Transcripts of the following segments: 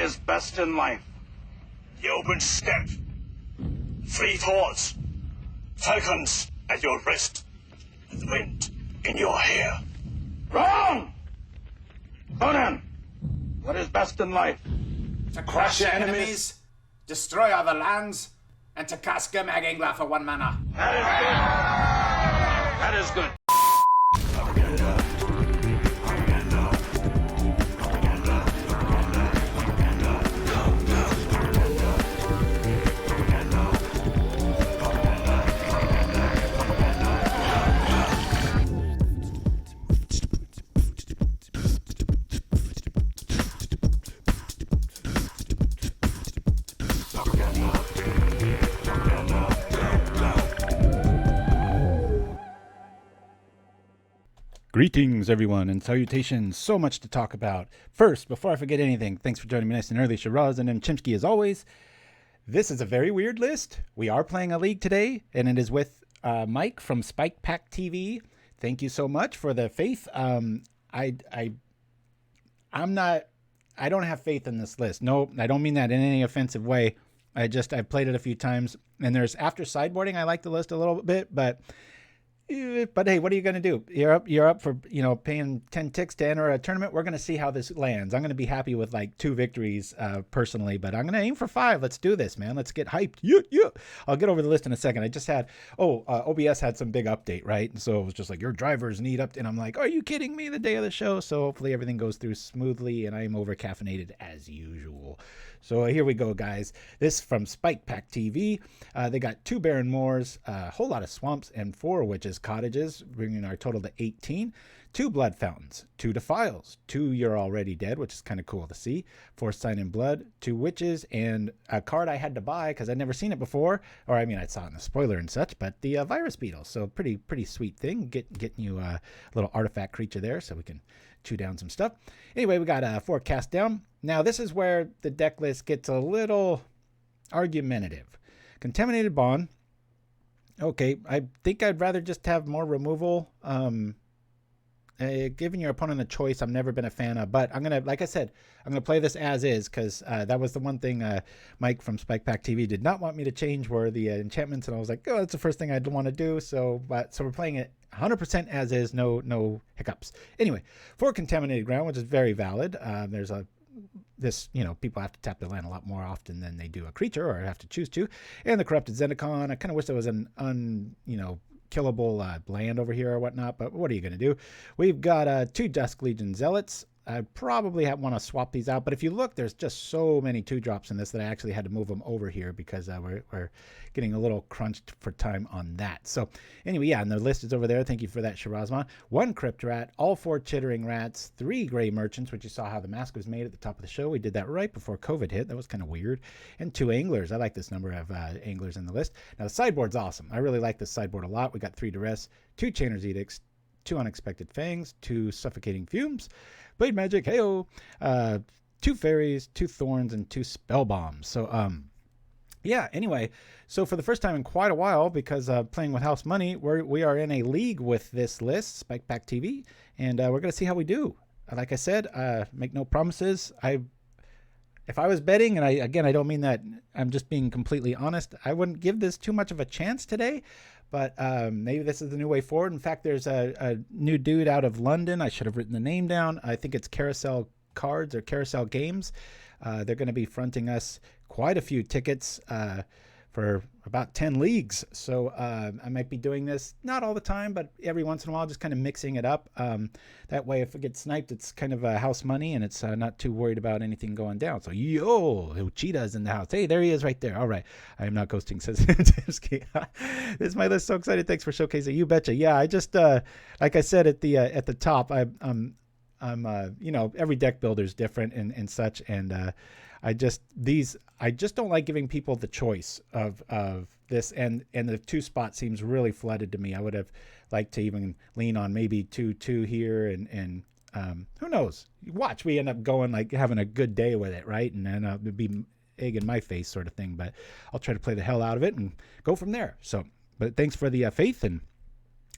is best in life? The open steppe, free thoughts, falcons at your wrist, and wind in your hair. Wrong! Conan, what is best in life? To crush your enemies, destroy other lands, and to cast Gemagingla for one mana. That is good. Greetings, everyone, and salutations. So much to talk about. First, before I forget anything, thanks for joining me nice and early, Shiraz and Chimpskey as always. This is a very weird list. We are playing a league today, and it is with Mike from Spike Pack TV. Thank you so much for the faith. I don't have faith in this list. No, I don't mean that in any offensive way. I've played it a few times, and there's after sideboarding. I like the list a little bit, but hey, what are you going to do? You're up for, paying 10 ticks to enter a tournament. We're going to see how this lands. I'm going to be happy with like 2 victories personally, but I'm going to aim for 5. Let's do this, man. Let's get hyped. Yeah. I'll get over the list in a second. I just had, OBS had some big update, right? And so it was just like, your drivers need up. And I'm like, are you kidding me? The day of the show. So hopefully everything goes through smoothly and I'm over caffeinated as usual. So here we go, guys. This from Spike Pack TV. They got 2 barren moors, a whole lot of swamps, and 4 witches cottages, bringing our total to 18. 2 blood fountains, 2 defiles, 2 you're already dead, which is kind of cool to see. 4 sign in blood, 2 witches, and a card I had to buy because I'd never seen it before. Or I mean, I saw it in the spoiler and such, but the virus beetle. So pretty sweet thing. Getting you a little artifact creature there, so we can chew down some stuff. Anyway, we got 4 cast down. Now this is where the deck list gets a little argumentative. Contaminated Bond. Okay, I think I'd rather just have more removal. Giving your opponent a choice, I've never been a fan of, but I'm gonna play this as is because that was the one thing Mike from Spike Pack TV did not want me to change were the enchantments, and I was like, oh, that's the first thing I'd want to do. So we're playing it 100% as is, no hiccups. Anyway, for Contaminated Ground, which is very valid. There's people have to tap the land a lot more often than they do a creature, or have to choose to. And the Corrupted Zendikon, I kind of wish there was an killable land over here or whatnot, but what are you going to do? We've got 2 Dusk Legion Zealots. I probably want to swap these out, but if you look, there's just so many 2-drops in this that I actually had to move them over here because we're getting a little crunched for time on that. So anyway, yeah, and the list is over there. Thank you for that, Shirazma. 1 Crypt Rat, all 4 Chittering Rats, 3 Gray Merchants, which you saw how the mask was made at the top of the show. We did that right before COVID hit. That was kind of weird. And 2 Anglers. I like this number of Anglers in the list. Now, the sideboard's awesome. I really like this sideboard a lot. We got 3 Duress, 2 Chainer's Edicts, 2 Unexpected Fangs, 2 Suffocating Fumes, Plaidmagic, heyo, 2 Fairies, 2 Thorns, and 2 Spell Bombs. So, yeah, anyway, so for the first time in quite a while, because playing with house money, we are in a league with this list, Spike Pack TV, and we're going to see how we do. Like I said, make no promises. If I was betting, and I don't mean that, I'm just being completely honest, I wouldn't give this too much of a chance today. But maybe this is the new way forward. In fact, there's a new dude out of London. I should have written the name down. I think it's Carousel Cards or Carousel Games. They're going to be fronting us quite a few tickets for about 10 leagues. So I might be doing this, not all the time, but every once in a while, just kind of mixing it up. That way, if it gets sniped, it's kind of house money, and it's not too worried about anything going down. So, Cheetah's in the house. Hey, there he is right there. All right. I am not ghosting, says Chimpskey. This is my list. So excited. Thanks for showcasing. You betcha. Yeah, I just, like I said at the top, I'm every deck builder is different and such, and I just don't like giving people the choice of this, and the 2 spot seems really flooded to me. I would have liked to even lean on maybe 2 here, and who knows? Watch, we end up going like having a good day with it, right? And then it'd be egg in my face sort of thing, but I'll try to play the hell out of it and go from there. So, but thanks for the faith and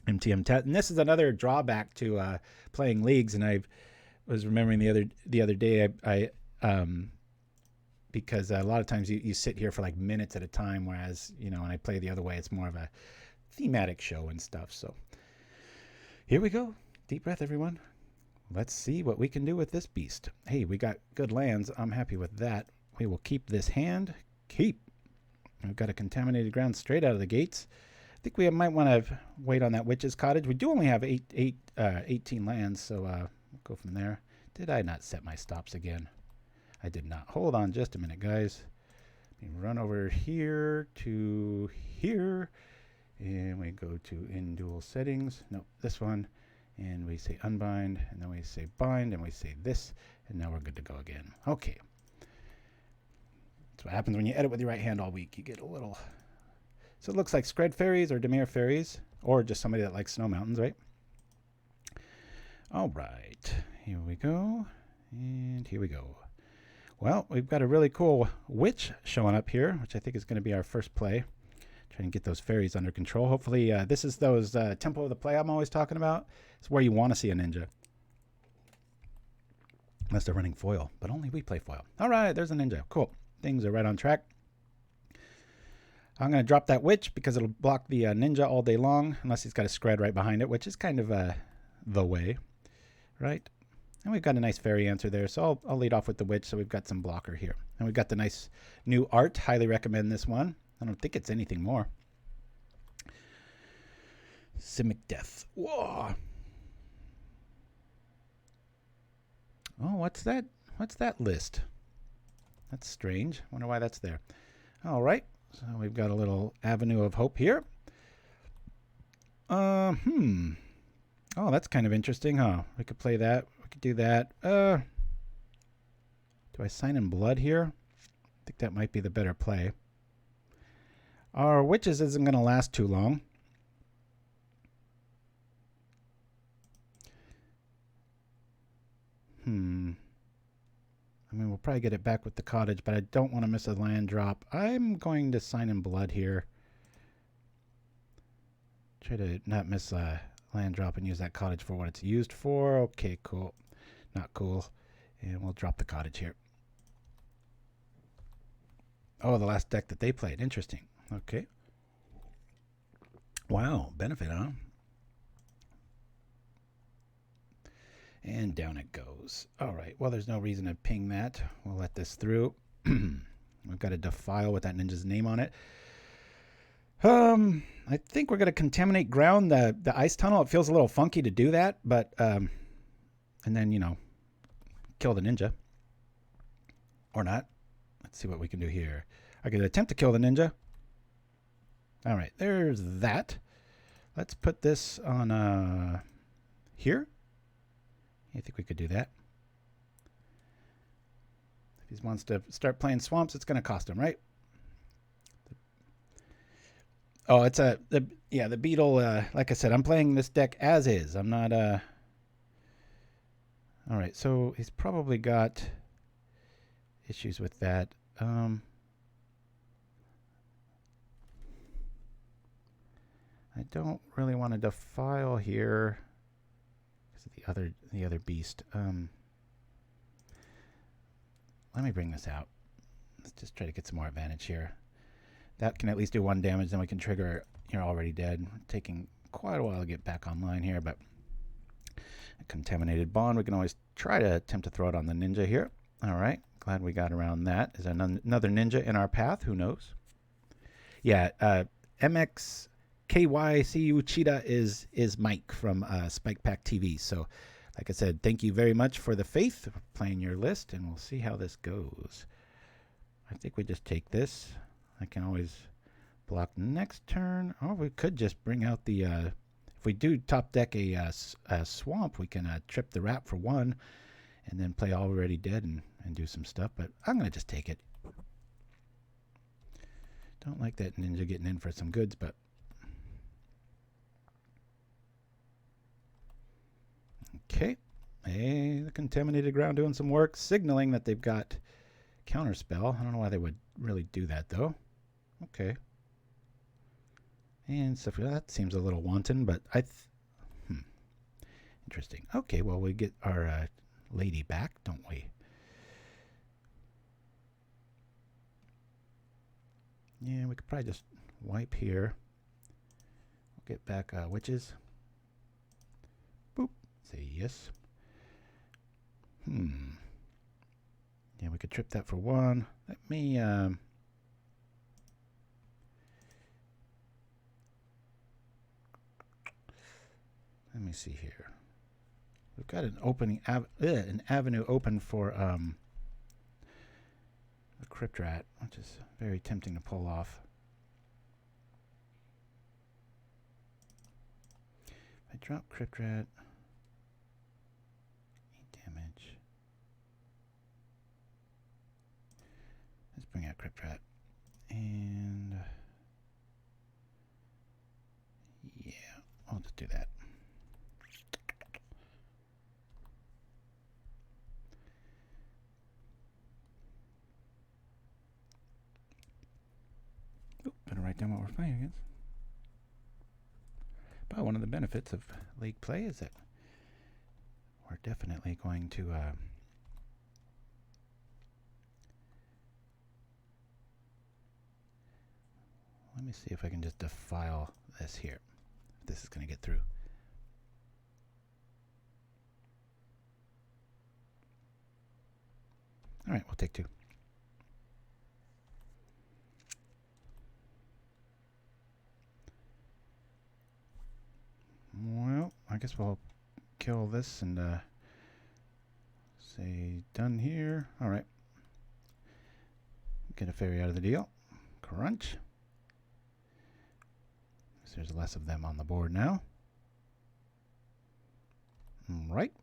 Mtmentat. And this is another drawback to playing leagues, and I was remembering the other day I because a lot of times you sit here for like minutes at a time, whereas, you know, when I play the other way, it's more of a thematic show and stuff. So here we go. Deep breath, everyone. Let's see what we can do with this beast. Hey, we got good lands. I'm happy with that. We will keep this hand. Keep. We've got a contaminated ground straight out of the gates. I think we might want to wait on that witch's cottage. We do only have 18 lands, so we'll go from there. Did I not set my stops again? I did not. Hold on just a minute, guys. Let me run over here to here, and we go to in dual settings. No, this one. And we say unbind, and then we say bind, and we say this, and now we're good to go again. Okay. That's what happens when you edit with your right hand all week. You get a little... So it looks like Skred fairies or Demir fairies, or just somebody that likes snow mountains, right? All right. Here we go. And here we go. Well, we've got a really cool witch showing up here, which I think is going to be our first play. Trying to get those fairies under control. Hopefully, this is those tempo of the play I'm always talking about. It's where you want to see a ninja. Unless they're running foil, but only we play foil. All right, there's a ninja. Cool. Things are right on track. I'm going to drop that witch because it'll block the ninja all day long, unless he's got a Skred right behind it, which is kind of the way, right? And we've got a nice fairy answer there, so I'll lead off with the witch, so we've got some blocker here. And we've got the nice new art. Highly recommend this one. I don't think it's anything more. Simic Death. Whoa. Oh, what's that? What's that list? That's strange. Wonder why that's there. All right. So we've got a little avenue of hope here. Oh, that's kind of interesting, huh? We could play that. We could do that. Do I sign in blood here? I think that might be the better play. Our witches isn't going to last too long. I mean, we'll probably get it back with the cottage, but I don't want to miss a land drop. I'm going to sign in blood here. Try to not miss a land drop and use that cottage for what it's used for. Okay, cool. Not cool. And we'll drop the cottage here. Oh, the last deck that they played. Interesting. Okay. Wow, benefit, huh? And down it goes. All right, well, there's no reason to ping that. We'll let this through. We've got a defile with that ninja's name on it. I think we're going to contaminate ground, the ice tunnel. It feels a little funky to do that, but, and then, you know, kill the ninja. Or not. Let's see what we can do here. I could attempt to kill the ninja. All right, there's that. Let's put this on here. I think we could do that. If he wants to start playing swamps, it's going to cost him, right? Oh, it's the beetle. Like I said, I'm playing this deck as is. I'm not. All right, so he's probably got issues with that. I don't really want to defile here because of the other beast. Let me bring this out. Let's just try to get some more advantage here. That can at least do 1 damage, then we can trigger. You're already dead. Taking quite a while to get back online here, but a contaminated bond. We can always try to attempt to throw it on the ninja here. All right, glad we got around that. Is there another ninja in our path? Who knows? Yeah, MXKYCU Cheetah is Mike from Spike Pack TV. So, like I said, thank you very much for the faith of playing your list, and we'll see how this goes. I think we just take this. I can always block next turn, or we could just bring out the. If we do top deck a swamp, we can trip the rat for 1, and then play Already Dead and do some stuff. But I'm gonna just take it. Don't like that ninja getting in for some goods, but okay. Hey, the contaminated ground doing some work, signaling that they've got counterspell. I don't know why they would really do that though. Okay. And so that seems a little wanton, but interesting. Okay, well, we get our lady back, don't we? Yeah, we could probably just wipe here. We'll get back witches. Boop. Say yes. Yeah, we could trip that for 1. Let me see here. We've got an opening an avenue open for the Crypt Rat, which is very tempting to pull off. If I drop Crypt Rat, 8 damage. Let's bring out Crypt Rat. And yeah, I'll just do that. Better write down what we're playing against. But one of the benefits of league play is that we're definitely going to let me see if I can just defile this here. If this is going to get through. All right, we'll take 2. Well, I guess we'll kill this and say done here. All right. Get a fairy out of the deal. Crunch. So there's less of them on the board now. Right.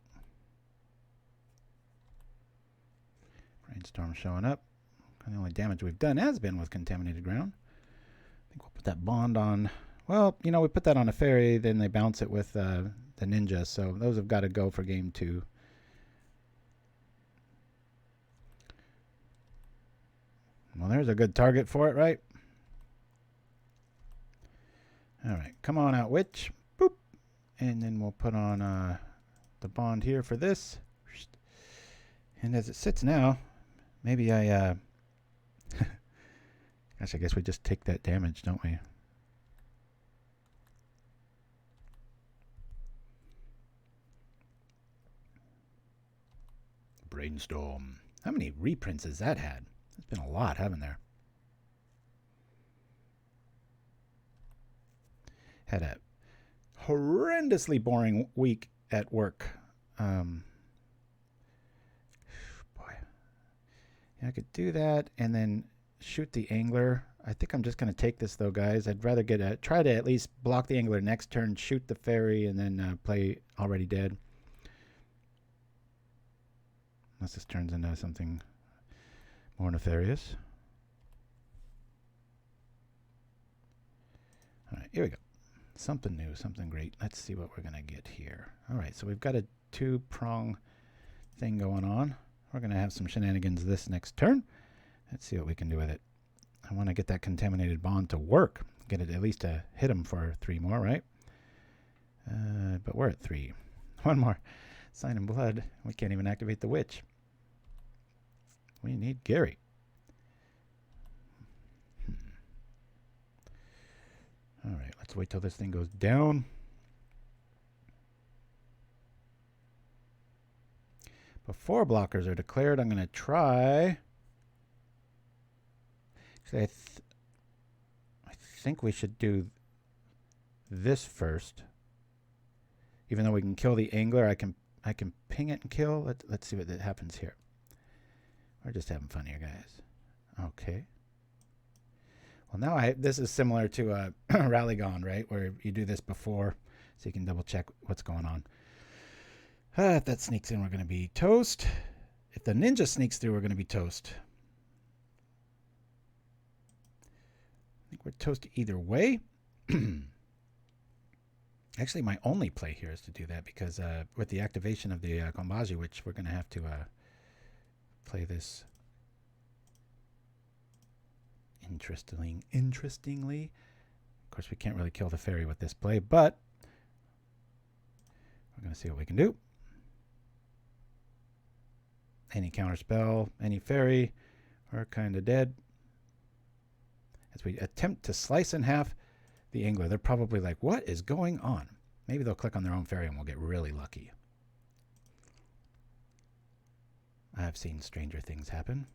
Brainstorm showing up. The only damage we've done has been with contaminated ground. I think we'll put that bond on. Well, you know, we put that on a fairy, then they bounce it with the ninja, so those have got to go for game 2. Well, there's a good target for it, right? All right, come on out, witch. Boop. And then we'll put on the bond here for this. And as it sits now, maybe I... Gosh, I guess we just take that damage, don't we? Brainstorm. How many reprints has that had? There's been a lot, haven't there? Had a horrendously boring week at work. Boy. Yeah, I could do that and then shoot the angler. I think I'm just going to take this, though, guys. I'd rather get try to at least block the angler next turn, shoot the fairy, and then play already dead. Unless this turns into something more nefarious. All right, here we go. Something new, something great. Let's see what we're going to get here. All right, so we've got a 2-prong thing going on. We're going to have some shenanigans this next turn. Let's see what we can do with it. I want to get that contaminated bond to work. Get it at least to hit him for 3 more, right? But we're at 3. 1 more. Sign in blood. We can't even activate the witch. We need Gary. All right, let's wait till this thing goes down. Before blockers are declared, I'm going to try. Actually, I think we should do this first. Even though we can kill the angler, I can ping it and kill. Let's see what happens here. We're just having fun here, guys. Okay. Well, now this is similar to Rallygon, right? Where you do this before, so you can double check what's going on. If that sneaks in, we're going to be toast. If the ninja sneaks through, we're going to be toast. I think we're toast either way. Actually, my only play here is to do that because with the activation of the Kombaji, which we're going to have to play this interestingly. Of course, we can't really kill the fairy with this play, but we're going to see what we can do. Any counter spell, any fairy, we're kind of dead. as we attempt to slice in half the angler. They're probably like, what is going on? Maybe they'll click on their own fairy and we'll get really lucky. I've seen stranger things happen.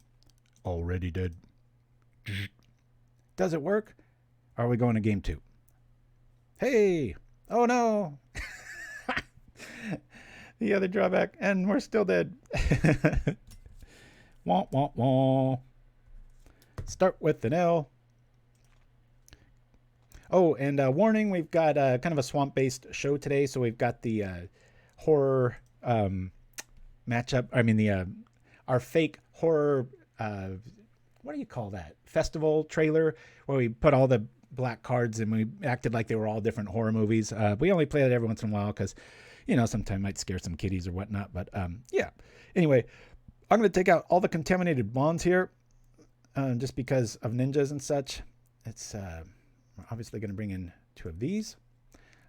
Already did. Does it work? Are we going to game 2? Hey! Oh no! The other drawback, and we're still dead. Wah, wah, wah. Start with an L. Oh, and warning, we've got kind of a swamp-based show today, so we've got the horror matchup. I mean, our fake horror, what do you call that? Festival trailer, where we put all the black cards and we acted like they were all different horror movies. We only play that every once in a while because, you know, sometimes might scare some kiddies or whatnot. But yeah. Anyway, I'm going to take out all the contaminated bonds here just because of ninjas and such. It's we're obviously going to bring in 2 of these.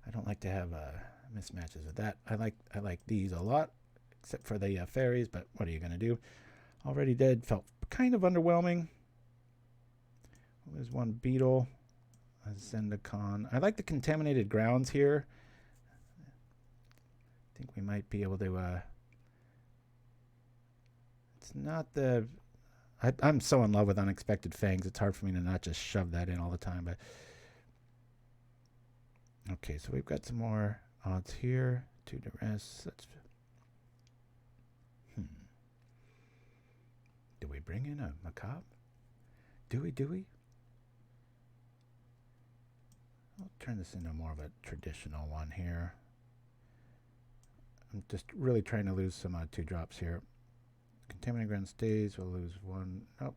I don't like to have mismatches with that. I like these a lot, except for the fairies, but what are you going to do? Already dead felt kind of underwhelming. There's one beetle. A Zendikon. I like the contaminated grounds here. I think we might be able to... it's not the... I'm so in love with Unexpected Fangs. It's hard for me to not just shove that in all the time. But okay, so we've got some more odds here. 2 duress. That's... Do we bring in a macabre? Do we? I'll turn this into more of a traditional one here. I'm just really trying to lose some 2 drops here. Contaminated ground stays. We'll lose 1. Nope,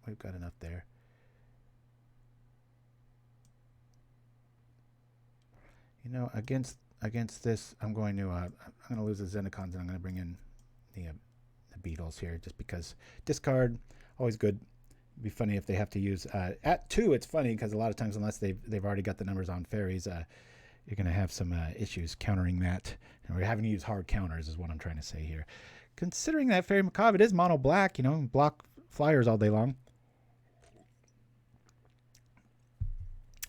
we've got enough there. You know, against this, I'm going to lose the Zendikons, and I'm going to bring in the beetles here, just because discard, always good. It'd be funny if they have to use at 2. It's funny because a lot of times, unless they've already got the numbers on fairies, you're going to have some issues countering that. And we're having to use hard counters is what I'm trying to say here. Considering that fairy macabre, it is mono black, you know, block flyers all day long.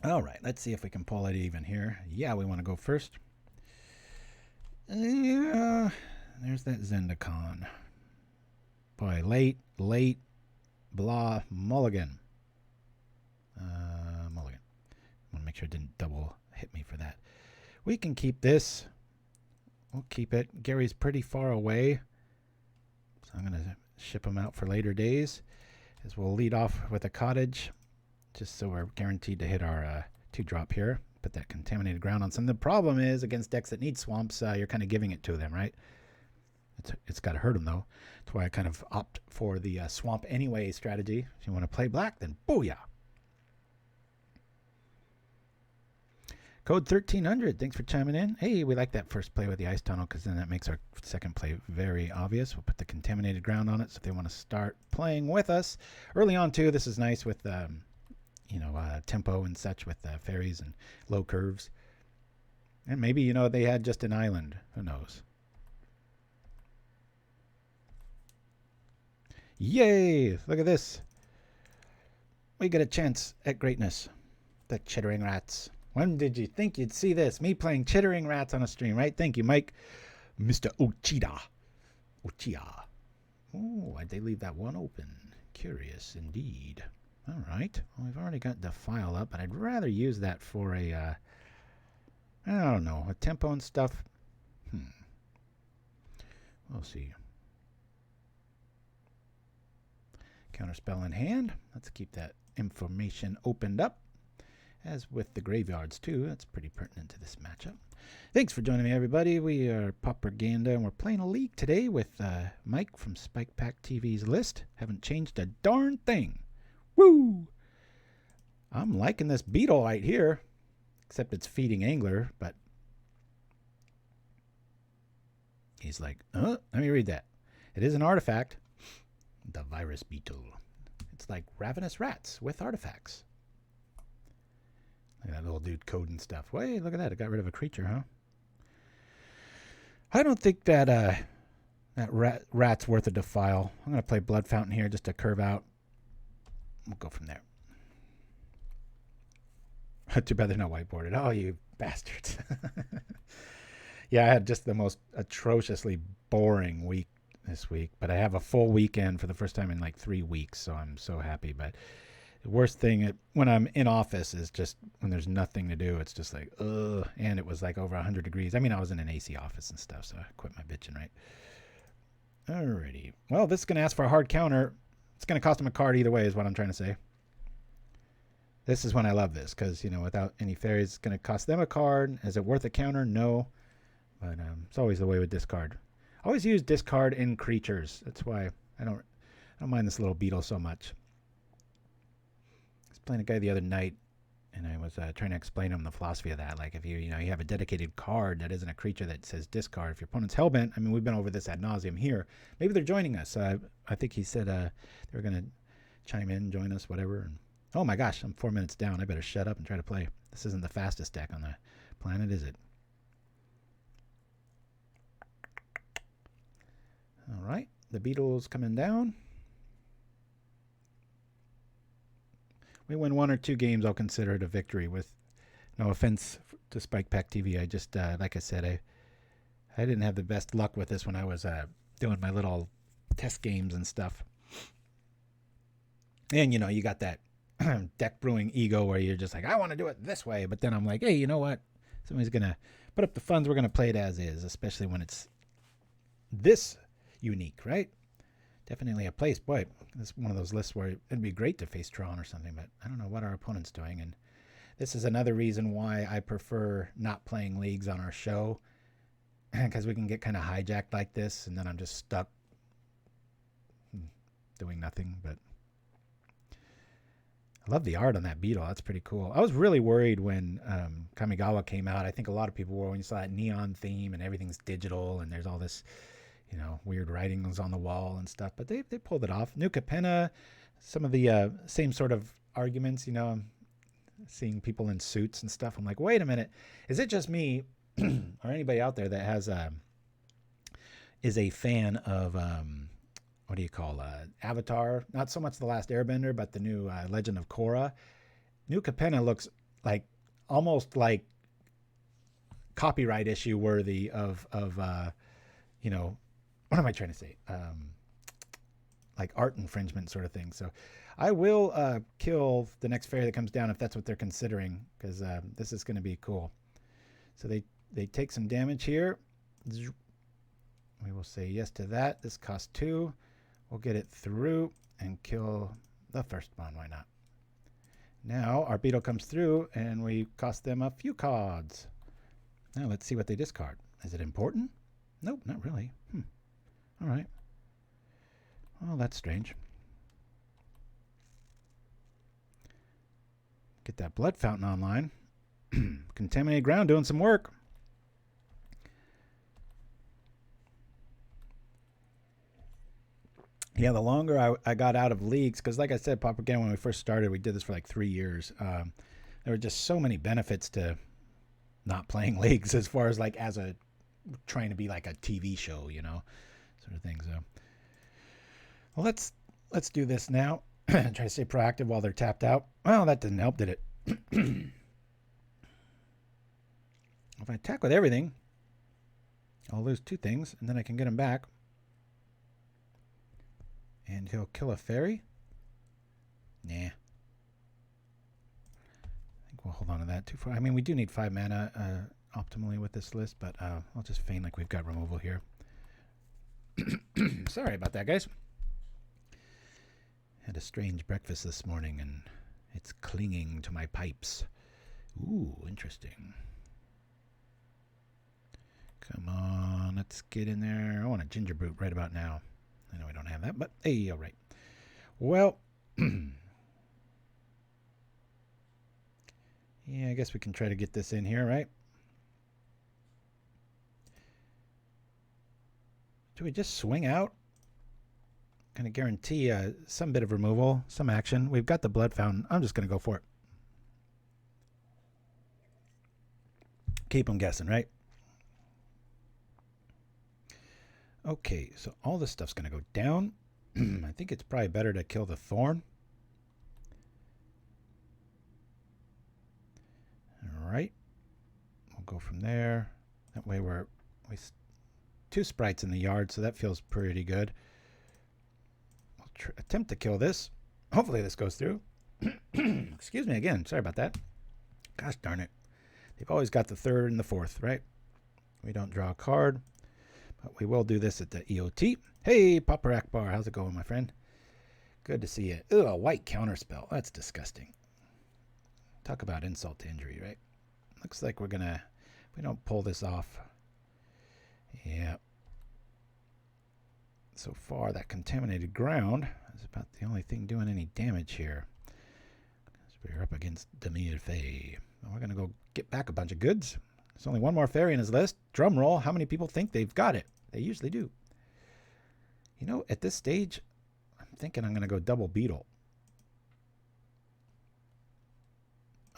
All right, let's see if we can pull it even here. Yeah, we want to go first. Yeah, there's that Zendikon. Boy, late, blah, mulligan. Mulligan. I want to make sure it didn't double hit me for that. We can keep this. We'll keep it. Gary's pretty far away, so I'm going to ship him out for later days, as we'll lead off with a cottage, just so we're guaranteed to hit our 2-drop here. Put that contaminated ground on some. The problem is, against decks that need swamps, you're kind of giving it to them, right? It's got to hurt them, though. That's why I kind of opt for the swamp anyway strategy. If you want to play black, then booyah. Code 1300, thanks for chiming in. Hey, we like that first play with the ice tunnel because then that makes our second play very obvious. We'll put the contaminated ground on it, so if they want to start playing with us. Early on, too, this is nice with, tempo and such with fairies and low curves. And maybe, you know, they had just an island. Who knows? Yay! Look at this. We get a chance at greatness. The chittering rats. When did you think you'd see this? Me playing chittering rats on a stream, right? Thank you, Mike. Mr. Ochida. Oh, why'd they leave that one open? Curious indeed. All right. Well, we've already got the file up, but I'd rather use that for a, I don't know, a tempo and stuff. We'll see. Counterspell in hand. Let's keep that information opened up. As with the graveyards, too. That's pretty pertinent to this matchup. Thanks for joining me, everybody. We are PauperGanda, and we're playing a league today with Mike from Spike Pack TV's list. Haven't changed a darn thing. Woo! I'm liking this beetle right here. Except it's feeding angler, but... He's like, let me read that. It is an artifact. The virus beetle. It's like ravenous rats with artifacts. Look at that little dude coding stuff. Wait, look at that. It got rid of a creature, huh? I don't think that that rat's worth a defile. I'm going to play Blood Fountain here just to curve out. We'll go from there. Too bad they're not whiteboarded. Oh, you bastards. Yeah, I had just the most atrociously boring week this week, but I have a full weekend for the first time in like 3 weeks, so I'm so happy. But the worst thing when I'm in office is just when there's nothing to do. It's just like, ugh. And it was like over 100 degrees. I mean, I was in an AC office and stuff, so I quit my bitching, right? Alrighty. Well, this is going to ask for a hard counter. It's going to cost them a card either way is what I'm trying to say. This is when I love this because, you know, without any fairies, it's going to cost them a card. Is it worth a counter? No. But it's always the way with discard. I always use discard in creatures. That's why I don't mind this little beetle so much. I was playing a guy the other night, and I was trying to explain to him the philosophy of that. Like if you have a dedicated card that isn't a creature that says discard. If your opponent's hellbent, I mean, we've been over this ad nauseum here. Maybe they're joining us. I think he said they were going to chime in, join us, whatever. And, oh my gosh, I'm 4 minutes down. I better shut up and try to play. This isn't the fastest deck on the planet, is it? All right, the beetle's coming down. We win 1 or 2 games, I'll consider it a victory. With no offense to Spike Pack TV, I just like I said, I didn't have the best luck with this when I was doing my little test games and stuff. And you know, you got that deck brewing ego where you're just like, I want to do it this way, but then I'm like, hey, you know what? Somebody's gonna put up the funds. We're gonna play it as is, especially when it's this unique, right? Definitely a place. Boy, this is one of those lists where it'd be great to face Tron or something, but I don't know what our opponent's doing. And this is another reason why I prefer not playing leagues on our show, because we can get kind of hijacked like this, and then I'm just stuck doing nothing. But I love the art on that beetle. That's pretty cool. I was really worried when Kamigawa came out. I think a lot of people were when you saw that neon theme and everything's digital and there's all this, you know, weird writings on the wall and stuff, but they pulled it off. New Capenna, some of the same sort of arguments, you know, I'm seeing people in suits and stuff. I'm like, wait a minute, is it just me or anybody out there that has is a fan of what do you call Avatar? Not so much The Last Airbender, but the new Legend of Korra. New Capenna looks like almost like copyright issue worthy of you know, what am I trying to say? Like art infringement sort of thing. So I will kill the next fairy that comes down if that's what they're considering, because this is going to be cool. So they take some damage here. We will say yes to that. This costs 2. We'll get it through and kill the first one. Why not? Now our beetle comes through and we cost them a few cards. Now let's see what they discard. Is it important? Nope, not really. All right. Well, that's strange. Get that blood fountain online. Contaminated ground doing some work. Yeah, the longer I got out of leagues, because like I said, Pauper, again, when we first started, we did this for like 3 years. There were just so many benefits to not playing leagues as far as like as a trying to be like a TV show, you know, sort of thing. So, well, let's do this now. Try to stay proactive while they're tapped out. Well, that didn't help, did it? If I attack with everything, I'll lose 2 things, and then I can get them back. And he'll kill a fairy? Nah. I think we'll hold on to that too far. I mean, we do need 5 mana optimally with this list, but I'll just feign like we've got removal here. Sorry about that, guys. Had a strange breakfast this morning, and it's clinging to my pipes. Ooh, interesting. Come on, let's get in there. I want a ginger brute right about now. I know we don't have that, but hey, all right. Well, yeah, I guess we can try to get this in here, right? Do we just swing out? Going to guarantee some bit of removal, some action. We've got the blood fountain. I'm just going to go for it. Keep them guessing, right? Okay, so all this stuff's going to go down. I think it's probably better to kill the thorn. go from there. That way we 2 sprites in the yard, so that feels pretty good. We'll attempt to kill this. Hopefully this goes through. Excuse me again. Sorry about that. Gosh darn it. They've always got the 3rd and the 4th, right? We don't draw a card, but we will do this at the EOT. Hey, Pauper Akbar. How's it going, my friend? Good to see you. Ugh, a white counterspell. That's disgusting. Talk about insult to injury, right? Looks like we're going to, if we don't pull this off. Yeah. So far, that contaminated ground is about the only thing doing any damage here. So we're up against Demir Fey. We're going to go get back a bunch of goods. There's only one more fairy in his list. Drum roll. How many people think they've got it? They usually do. You know, at this stage, I'm thinking I'm going to go double beetle.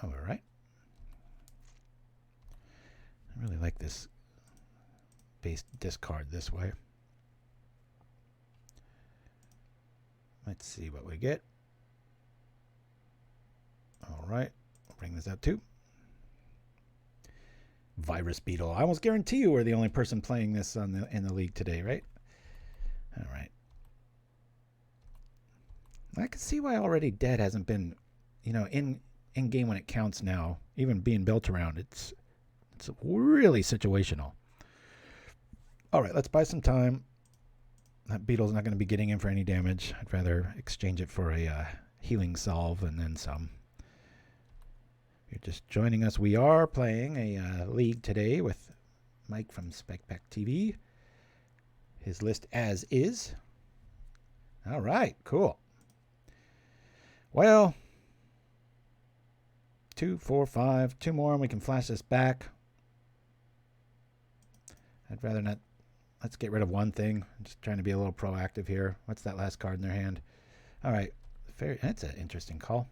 All right. I really like this base discard this way. Let's see what we get. All right. We'll bring this out too. Virus Beetle. I almost guarantee you we're the only person playing this in the league today, right? All right. I can see why Already Dead hasn't been, you know, in game when it counts now, even being built around. It's really situational. All right, let's buy some time. That beetle's not going to be getting in for any damage. I'd rather exchange it for a healing salve and then some. If you're just joining us, we are playing a league today with Mike from SpecPack TV. His list as is. All right, cool. Well, 2, 4, 5, 2 more, and we can flash this back. I'd rather not. Let's get rid of one thing. I'm just trying to be a little proactive here. What's that last card in their hand? All right. That's an interesting call.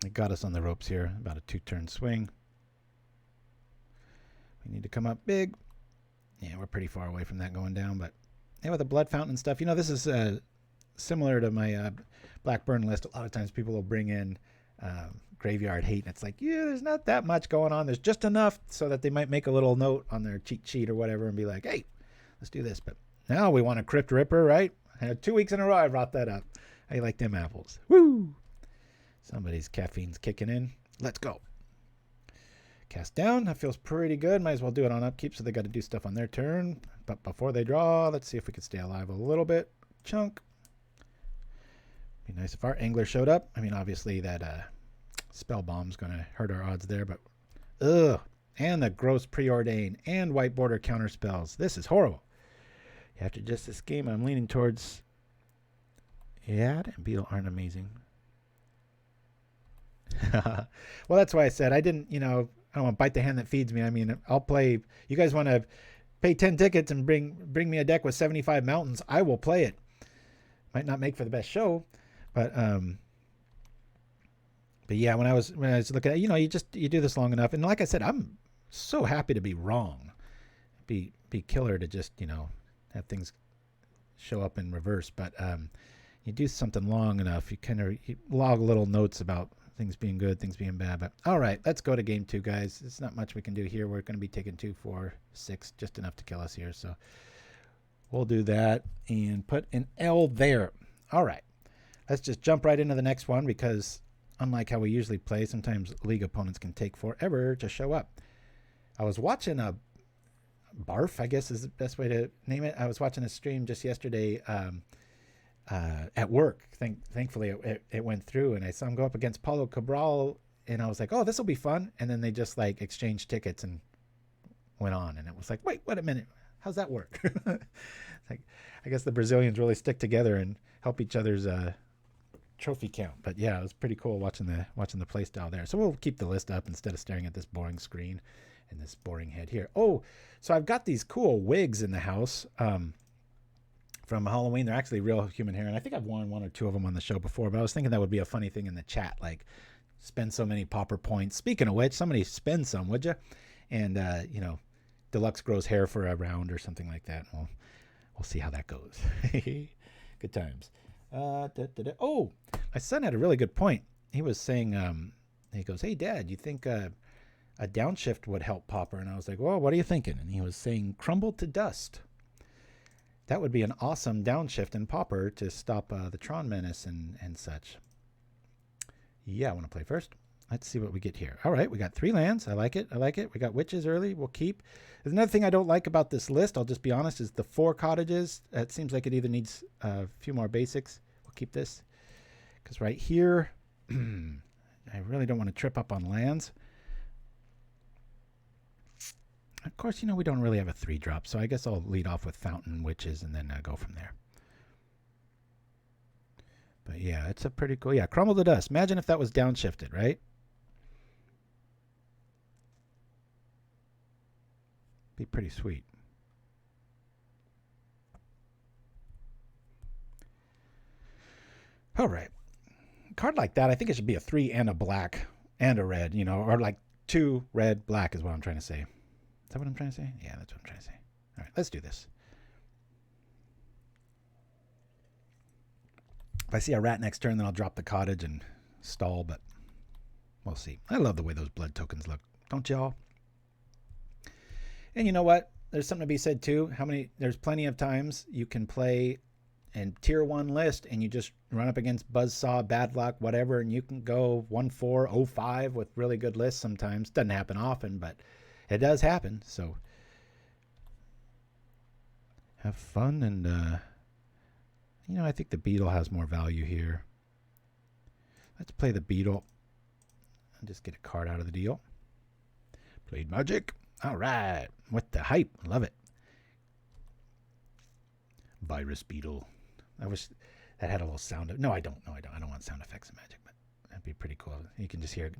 It got us on the ropes here. About a 2-turn swing. We need to come up big. Yeah, we're pretty far away from that going down. But yeah, with the blood fountain and stuff. You know, this is similar to my Blackburn list. A lot of times people will bring in Graveyard Hate, and it's like, yeah, there's not that much going on. There's just enough so that they might make a little note on their cheat sheet or whatever and be like, hey, let's do this. But now we want a Crypt Ripper, right? 2 weeks in a row I brought that up. How you like them apples? Woo! Somebody's caffeine's kicking in. Let's go. Cast down. That feels pretty good. Might as well do it on upkeep, so they got to do stuff on their turn. But before they draw, let's see if we can stay alive a little bit. Chunk. Be nice if our angler showed up. I mean, obviously that spell bomb's going to hurt our odds there, but ugh. And the gross preordain and white border counter spells. This is horrible. After just this game, I'm leaning towards Yad and Beetle aren't amazing. Well, that's why I said I didn't, you know, I don't want to bite the hand that feeds me. I mean, I'll play. You guys want to pay 10 tickets and bring me a deck with 75 mountains? I will play it. Might not make for the best show, but yeah, when I was looking at, you know, you do this long enough, and like I said, I'm so happy to be wrong. Be killer to just, you know, have things show up in reverse, but you do something long enough, you log little notes about things being good, things being bad. But all right, let's go to game 2, guys. There's not much we can do here. We're going to be taking 2, 4, 6, just enough to kill us here. So we'll do that and put an L there. All right, let's just jump right into the next one, because unlike how we usually play, sometimes league opponents can take forever to show up. I was watching a Barf, I guess is the best way to name it. I was watching a stream just yesterday at work. Thankfully it went through, and I saw him go up against Paulo Cabral, and I was like, oh, this will be fun. And then they just like exchanged tickets and went on, and it was like, wait a minute, how's that work? Like, I guess the Brazilians really stick together and help each other's trophy count. But yeah, it was pretty cool watching the play style there. So we'll keep the list up instead of staring at this boring screen and this boring head here. Oh, so I've got these cool wigs in the house from Halloween. They're actually real human hair, and I think I've worn 1 or 2 of them on the show before, but I was thinking that would be a funny thing in the chat, like spend so many Pauper points. Speaking of which, somebody spend some, would you? And you know, Deluxe grows hair for a round or something like that. Well, we'll see how that goes. Good times. Oh, my son had a really good point. He was saying he goes, "Hey, Dad, you think a downshift would help Pauper?" And I was like, "Well, what are you thinking?" And he was saying, "Crumble to dust." That would be an awesome downshift in Pauper to stop the Tron Menace and such. Yeah, I want to play first. Let's see what we get here. All right, we got 3 lands. I like it. I like it. We got witches early. We'll keep. There's another thing I don't like about this list, I'll just be honest, is the 4 cottages. It seems like it either needs a few more basics. We'll keep this. Because right here, I really don't want to trip up on lands. Of course, you know, we don't really have a 3-drop, so I guess I'll lead off with Fountain, Witches, and then go from there. But yeah, it's a pretty cool. Yeah, Crumble to Dust. Imagine if that was downshifted, right? Be pretty sweet. All right. A card like that, I think it should be a 3 and a black and a red, you know, or like 2 red, black is what I'm trying to say. Is that what I'm trying to say? Yeah, that's what I'm trying to say. All right, let's do this. If I see a rat next turn, then I'll drop the cottage and stall, but we'll see. I love the way those blood tokens look. Don't y'all? And you know what? There's something to be said too. There's plenty of times you can play in tier 1 list and you just run up against Buzzsaw, Bad Luck, whatever, and you can go 1-4, 0-5 with really good lists sometimes. Doesn't happen often, but it does happen. So have fun and you know, I think the beetle has more value here. Let's play the beetle and just get a card out of the deal. Plaidmagic. All right. What the hype? Love it. Virus beetle. I wish that had a little sound. No, I don't. No, I don't. I don't want sound effects in Magic, but that'd be pretty cool. You can just hear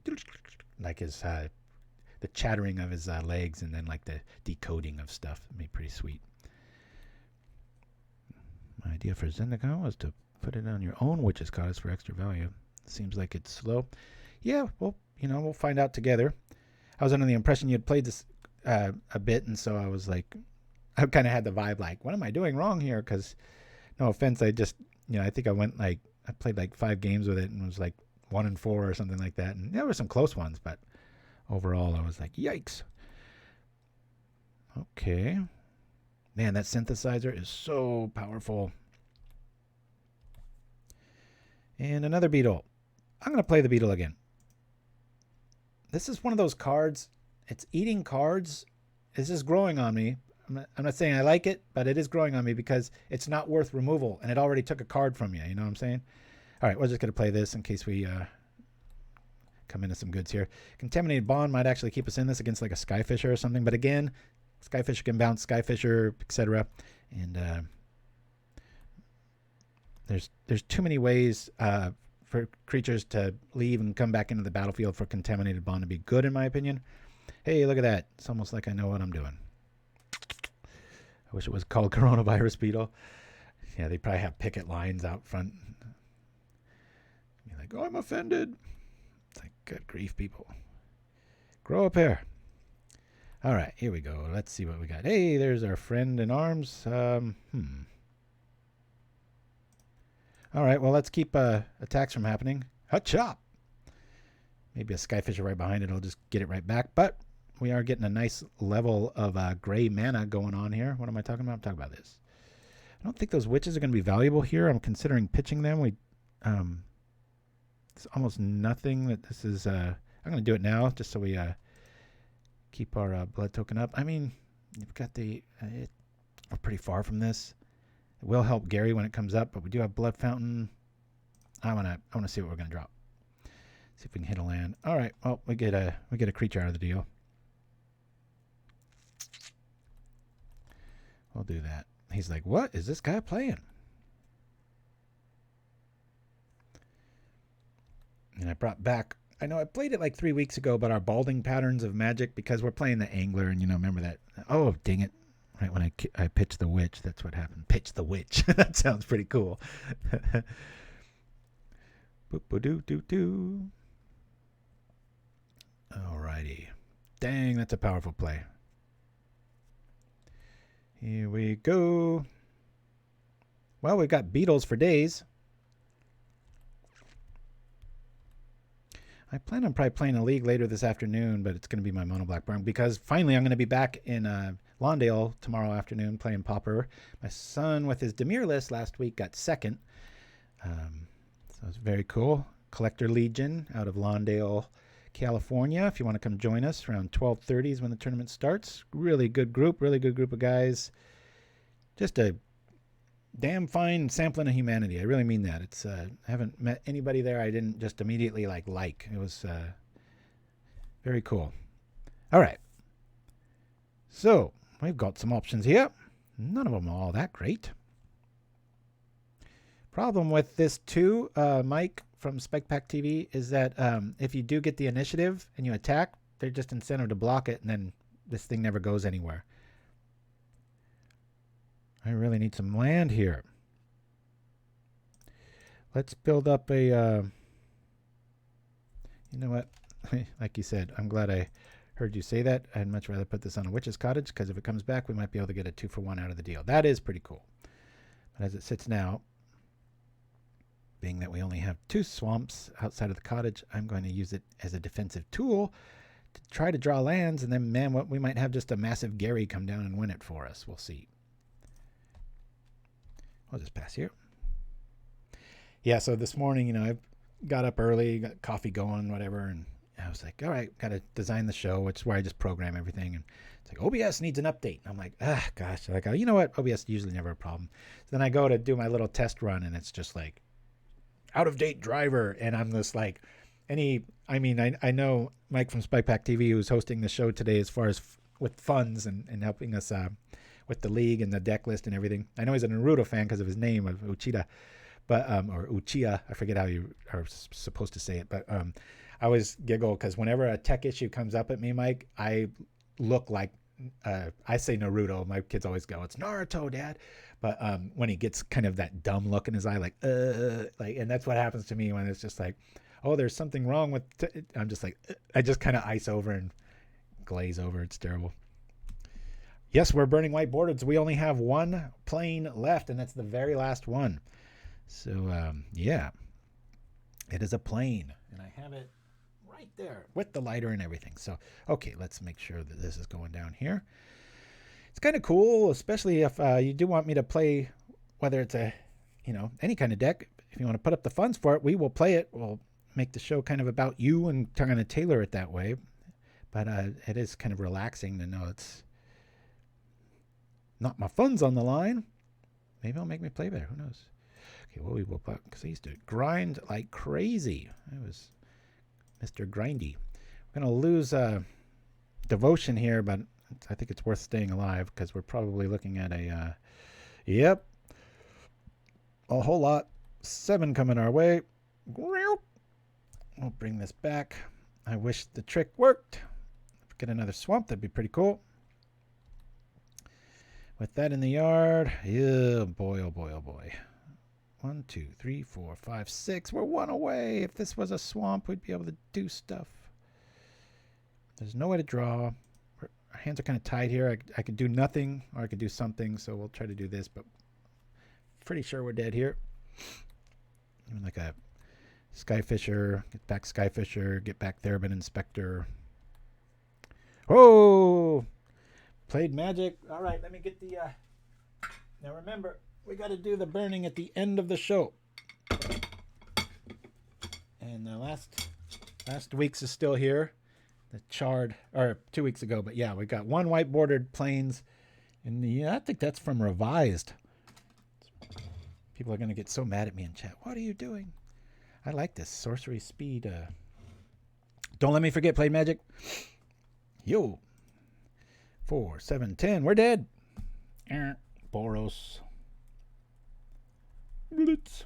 like his the chattering of his legs and then like the decoding of stuff. It'd be pretty sweet. My idea for Zendikar was to put it on your own Witch's Goddess for extra value. Seems like it's slow. Yeah, well, you know, we'll find out together. I was under the impression you had played this a bit, and so I was like, I kind of had the vibe like, what am I doing wrong here? Because, no offense, I just, you know, I think I played like 5 games with it and was like 1-4 or something like that. And there were some close ones, but overall I was like, yikes. Okay. Man, that synthesizer is so powerful. And another beetle. I'm going to play the beetle again. This is one of those cards. It's eating cards. It's just growing on me. I'm not saying I like it, but it is growing on me because it's not worth removal. And it already took a card from you. You know what I'm saying? All right, we're just going to play this in case we come into some goods here. Contaminated Bond might actually keep us in this against like a Skyfisher or something. But again, Skyfisher can bounce Skyfisher, etc. And there's too many ways for creatures to leave and come back into the battlefield for Contaminated Bond to be good, in my opinion. Hey, look at that. It's almost like I know what I'm doing. I wish it was called Coronavirus Beetle. Yeah, they probably have picket lines out front. Be like, oh, I'm offended. It's like, good grief, people. Grow a pair. All right, here we go. Let's see what we got. Hey, there's our friend in arms. All right, well, let's keep attacks from happening. Hut chop. Maybe a Skyfisher right behind it. I'll just get it right back. But we are getting a nice level of gray mana going on here. What am I talking about? I'm talking about this. I don't think those witches are going to be valuable here. I'm considering pitching them. It's almost nothing that this is. I'm going to do it now just so we keep our blood token up. I mean, you've got we're pretty far from this. It will help Gary when it comes up, but we do have Blood Fountain. I want to see what we're going to drop. See if we can hit a land. All right. Well, we get a creature out of the deal. We'll do that. He's like, what is this guy playing? And I brought back, I know I played it like 3 weeks ago, but our Balding Patterns of Magic, because we're playing the Angler, and, you know, remember that. Oh, dang it. Right when I pitched the witch, that's what happened. Pitch the witch. That sounds pretty cool. Boop-a-doo-doo-doo. Alrighty. Dang, that's a powerful play. Here we go. Well, we've got beetles for days. I plan on probably playing a league later this afternoon, but it's going to be my mono black burn because finally I'm going to be back in Lawndale tomorrow afternoon playing Pauper. My son with his Demir list last week got second. So it's very cool. Collector Legion out of Lawndale, California. If you want to come join us around 12:30 is when the tournament starts. Really good group of guys. Just a damn fine sampling of humanity. I really mean that. It's I haven't met anybody there I didn't just immediately like. It was very cool. All right. So we've got some options here. None of them are all that great. Problem with this too, Mike from Spike Pack TV, is that if you do get the initiative and you attack, they're just incentive to block it, and then this thing never goes anywhere. I really need some land here. Let's build up a, you know what, like you said, I'm glad I heard you say that. I'd much rather put this on a witch's cottage, because if it comes back, we might be able to get a 2-for-1 out of the deal. That is pretty cool. But as it sits now, being that we only have 2 swamps outside of the cottage, I'm going to use it as a defensive tool to try to draw lands, and then, man, what we might have just a massive Gary come down and win it for us. We'll see. I'll just pass here. Yeah, so this morning, I got up early, got coffee going, whatever, and I was like, all right, got to design the show, which is where I just program everything. And it's like, OBS needs an update. I'm like, gosh. Like, you know what? OBS is usually never a problem. So then I go to do my little test run, and it's just like, out-of-date driver. And I'm just like, I know Mike from Spike Pack TV, who's hosting the show today as far as with funds and helping us with the league and the deck list and everything. I know he's a Naruto fan because of his name of Uchida, but or Uchiha. I forget how you are supposed to say it, but I always giggle because whenever a tech issue comes up at me, Mike, I look like I say Naruto. My kids always go, "It's Naruto, Dad." But when he gets kind of that dumb look in his eye, like, and that's what happens to me when it's just like, oh, there's something wrong with. I'm just like, I just kind of ice over and glaze over. It's terrible. Yes, we're burning white borders. We only have 1 plane left, and that's the very last one. So, yeah, it is a plane, and I have it right there with the lighter and everything. So, okay, let's make sure that this is going down here. It's kind of cool, especially if you do want me to play, whether it's any kind of deck. If you want to put up the funds for it, we will play it. We'll make the show kind of about you and kind of tailor it that way. But it is kind of relaxing to know it's not my funds on the line. Maybe it'll make me play better. Who knows? Okay, well, we will play because I used to grind like crazy. I was Mr. Grindy. I'm going to lose devotion here, but I think it's worth staying alive because we're probably looking at a whole lot. 7 coming our way. We'll bring this back. I wish the trick worked. Get another swamp. That'd be pretty cool. With that in the yard, oh boy, oh boy, oh boy. 1, 2, 3, 4, 5, 6. We're 1 away. If this was a swamp, we'd be able to do stuff. There's no way to draw. Our hands are kind of tied here. I could do nothing, or I could do something, so we'll try to do this, but pretty sure we're dead here. Even like a Skyfisher, get back Skyfisher, get back Therbin Inspector. Oh! Plaidmagic. All right, let me get the... Now remember, we got to do the burning at the end of the show. And the last week's is still here. The charred, or 2 weeks ago, but yeah, we got 1 white bordered plains. And I think that's from Revised. People are going to get so mad at me in chat. What are you doing? I like this sorcery speed. Don't let me forget Plaidmagic. Yo. 4, 7, 10. We're dead. Boros. Blitz.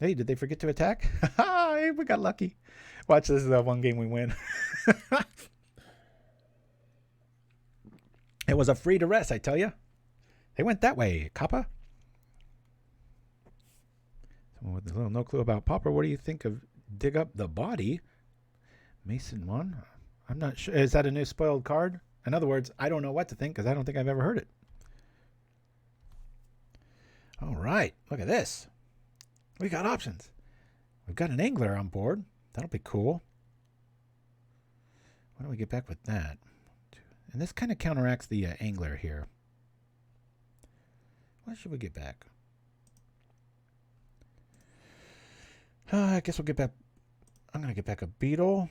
Hey, did they forget to attack? Hey, we got lucky. Watch, this is the 1 game we win. It was a free to rest, I tell you. They went that way, Kappa. Someone with a little no clue about Pauper. What do you think of Dig Up the Body? Mason 1. I'm not sure. Is that a new spoiled card? In other words, I don't know what to think because I don't think I've ever heard it. All right. Look at this. We got options. We've got an angler on board. That'll be cool. Why don't we get back with that? And this kind of counteracts the angler here. What should we get back? I guess we'll get back. I'm going to get back a beetle.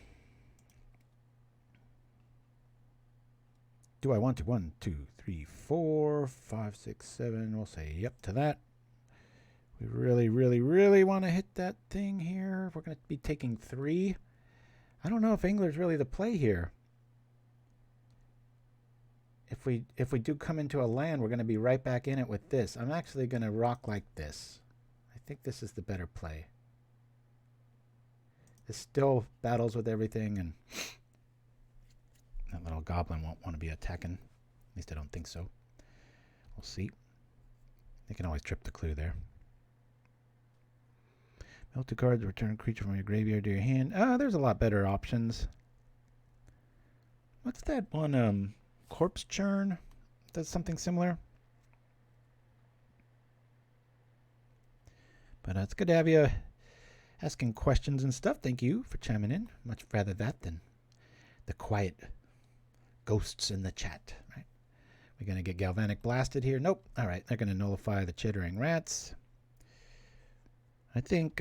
Do I want to? 1, 2, 3, 4, 5, 6, 7. We'll say yep to that. We really, really, really want to hit that thing here. We're going to be taking 3. I don't know if angler's really the play here. If we do come into a land, we're going to be right back in it with this. I'm actually going to rock like this. I think this is the better play. This still battles with everything, and that little goblin won't want to be attacking. At least I don't think so. We'll see. They can always trip the clue there. Mill 2 cards, return a creature from your graveyard to your hand. There's a lot better options. What's that one? Corpse Churn does something similar. But it's good to have you asking questions and stuff. Thank you for chiming in. Much rather that than the quiet ghosts in the chat. Right? We're going to get Galvanic Blasted here. Nope. All right. They're going to nullify the Chittering Rats. I think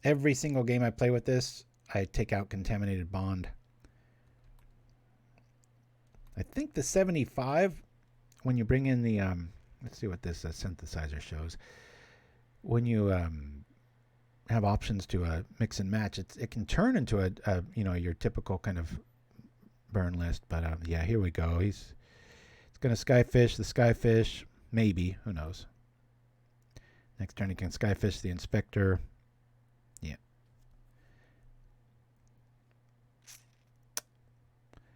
every single game I play with this, I take out Contaminated Bond. I think the 75, when you bring in the, let's see what this synthesizer shows. When you have options to mix and match, it can turn into a your typical kind of burn list. But yeah, here we go. It's going to Skyfish the Skyfish, maybe, who knows. Next turn he can Skyfish the Inspector. Yeah.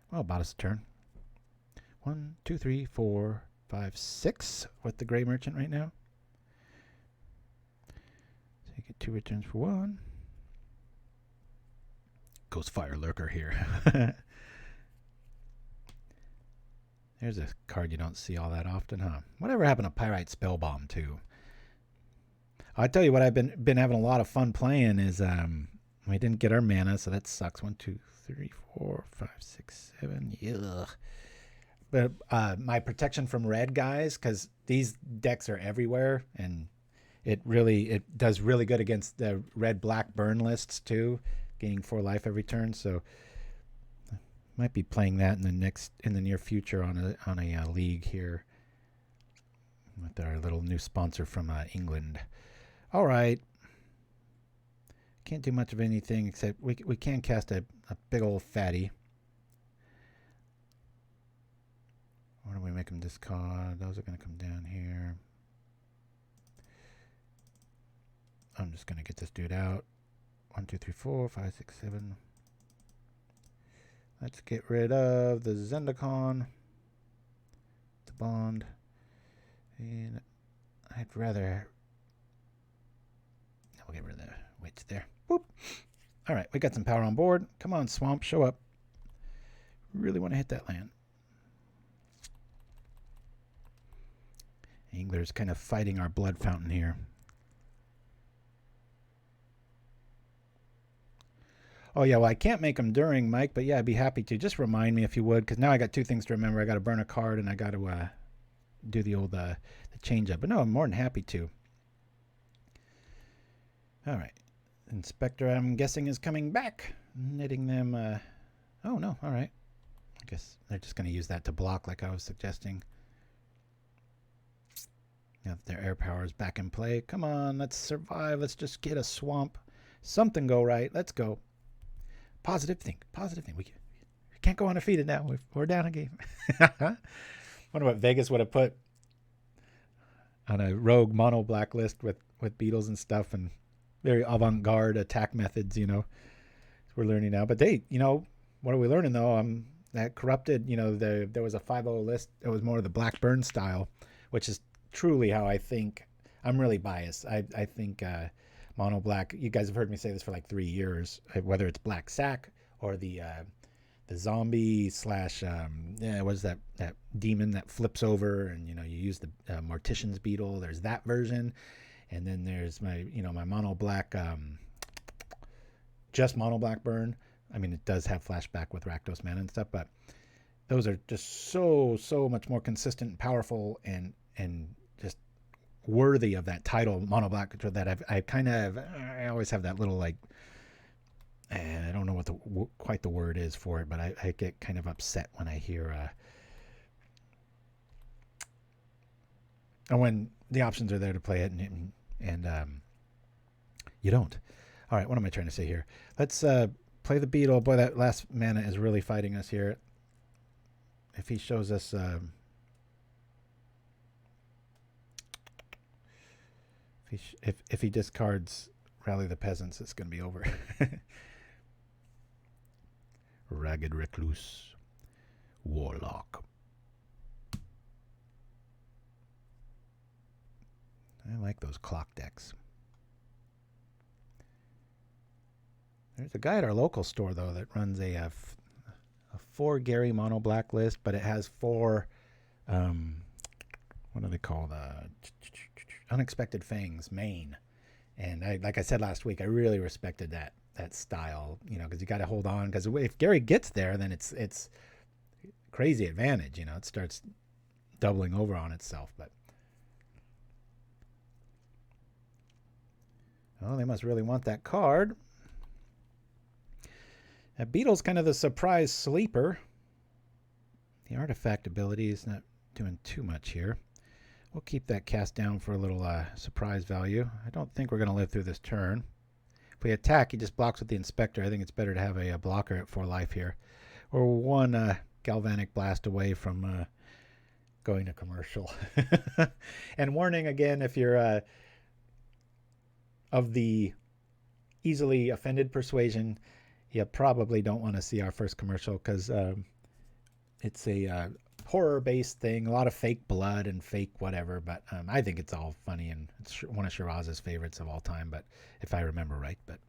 Well, bought us a turn. 1, 2, 3, 4, 5, 6 with the Gray Merchant right now. So you get 2 returns for 1. Goes Fire Lurker here. There's a card you don't see all that often, huh? Whatever happened to Pyrite Spellbomb too? I'll tell you what I've been having a lot of fun playing is we didn't get our mana, so that sucks. 1, 2, 3, 4, 5, 6, 7. Ugh. But my protection from red guys, because these decks are everywhere, and it does really good against the red-black burn lists too, gaining 4 life every turn. So might be playing that in the near future on a league here with our little new sponsor from England. All right. Can't do much of anything except we can cast a big old fatty. Why don't we make them discard? Those are going to come down here. I'm just going to get this dude out. 1, 2, 3, 4, 5, 6, 7. Let's get rid of the Zendikon. The Bond. And I'd rather... We'll get rid of the witch there. Whoop. All right, we got some power on board. Come on, Swamp, show up. Really want to hit that land. Angler's kind of fighting our blood fountain here. Oh, yeah, well, I can't make them during, Mike, but yeah, I'd be happy to. Just remind me if you would, because now I got 2 things to remember. I got to burn a card, and I got to do the old the change up. But no, I'm more than happy to. All right. Inspector, I'm guessing, is coming back. Knitting them. Oh, no. All right. I guess they're just going to use that to block like I was suggesting. Now that their air power is back in play. Come on, let's survive. Let's just get a swamp. Something go right. Let's go. Positive thing. Positive thing. We can't go undefeated now. We're down a game. Wonder what Vegas would have put on a rogue mono black list with beetles and stuff and very avant-garde attack methods, we're learning now. But what are we learning though? That corrupted, there was a 5-0 list. It was more of the black burn style, which is truly how I think. I'm really biased. I think mono black, you guys have heard me say this for like 3 years, whether it's black sack or the zombie slash what is that demon that flips over and you use the Mortician's Beetle. There's that version, and then there's my my mono black just mono black burn. I mean, it does have flashback with Rakdos mana and stuff, but those are just so much more consistent and powerful and just worthy of that title, mono black, that I always have that little, like, I don't know what quite the word is for it, but I get kind of upset when I hear and when the options are there to play it and you don't. All right, what am I trying to say here? Let's play the beetle. Boy, that last mana is really fighting us here. If he shows us if he discards Rally the Peasants, it's going to be over. Ragged Recluse, Warlock. I like those clock decks. There's a guy at our local store, though, that runs a 4 Gary mono black list, but it has 4, what do they call the Unexpected Fangs main. And like I said last week, I really respected that style, you know, because you got to hold on, because if Gary gets there, then it's crazy advantage, you know, it starts doubling over on itself. But oh, they must really want that card. That beetle's kind of the surprise sleeper. The artifact ability is not doing too much here. We'll keep that cast down for a little surprise value. I don't think we're going to live through this turn. If we attack, he just blocks with the Inspector. I think it's better to have a blocker at 4 life here. We're 1 Galvanic Blast away from going to commercial. And warning again, if you're of the easily offended persuasion, you probably don't want to see our first commercial, because it's a horror-based thing, a lot of fake blood and fake whatever, but I think it's all funny, and it's one of Shiraz's favorites of all time, but if I remember right. But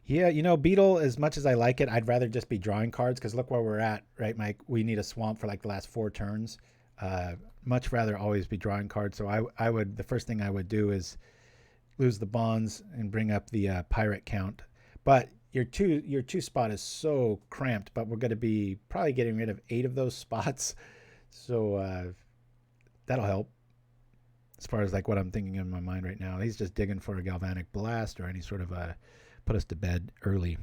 yeah, you know, Beetle, as much as I like it, I'd rather just be drawing cards, because look where we're at, right, Mike? We need a swamp for like the last 4 turns. Much rather always be drawing cards. So I would, the first thing I would do is lose the bonds and bring up the pirate count. But your two spot is so cramped, but we're going to be probably getting rid of 8 of those spots. So that'll help as far as like what I'm thinking in my mind right now. He's just digging for a Galvanic Blast or any sort of put us to bed early.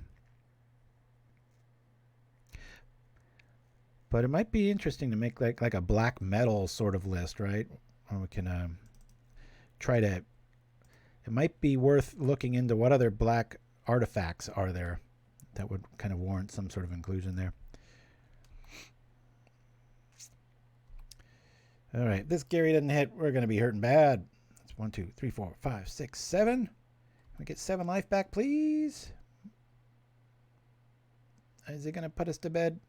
But it might be interesting to make like a black metal sort of list, right? Or we can try to, it might be worth looking into what other black artifacts are there that would kind of warrant some sort of inclusion there. All right, this Gary doesn't hit, we're going to be hurting bad. That's 1, 2, 3, 4, 5, 6, 7. Can we get 7 life back, please? Is he going to put us to bed?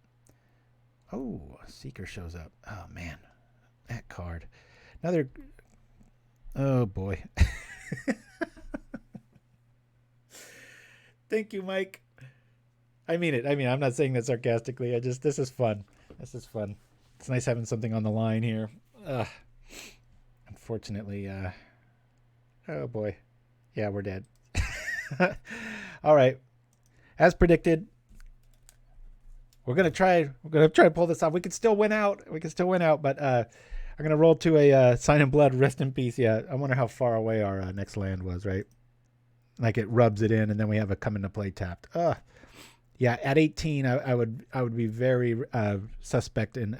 Oh, a Seeker shows up. Oh, man. That card. Another... Oh, boy. Thank you, Mike. I mean it. I mean, I'm not saying that sarcastically. This is fun. This is fun. It's nice having something on the line here. Unfortunately, oh, boy. Yeah, we're dead. All right. As predicted, we're gonna try to pull this off. We could still win out. But I'm gonna roll to a Sign in Blood. Rest in peace. Yeah, I wonder how far away our next land was. Right, like it rubs it in, and then we have a come into play tapped. Yeah. At 18, I would be very suspect in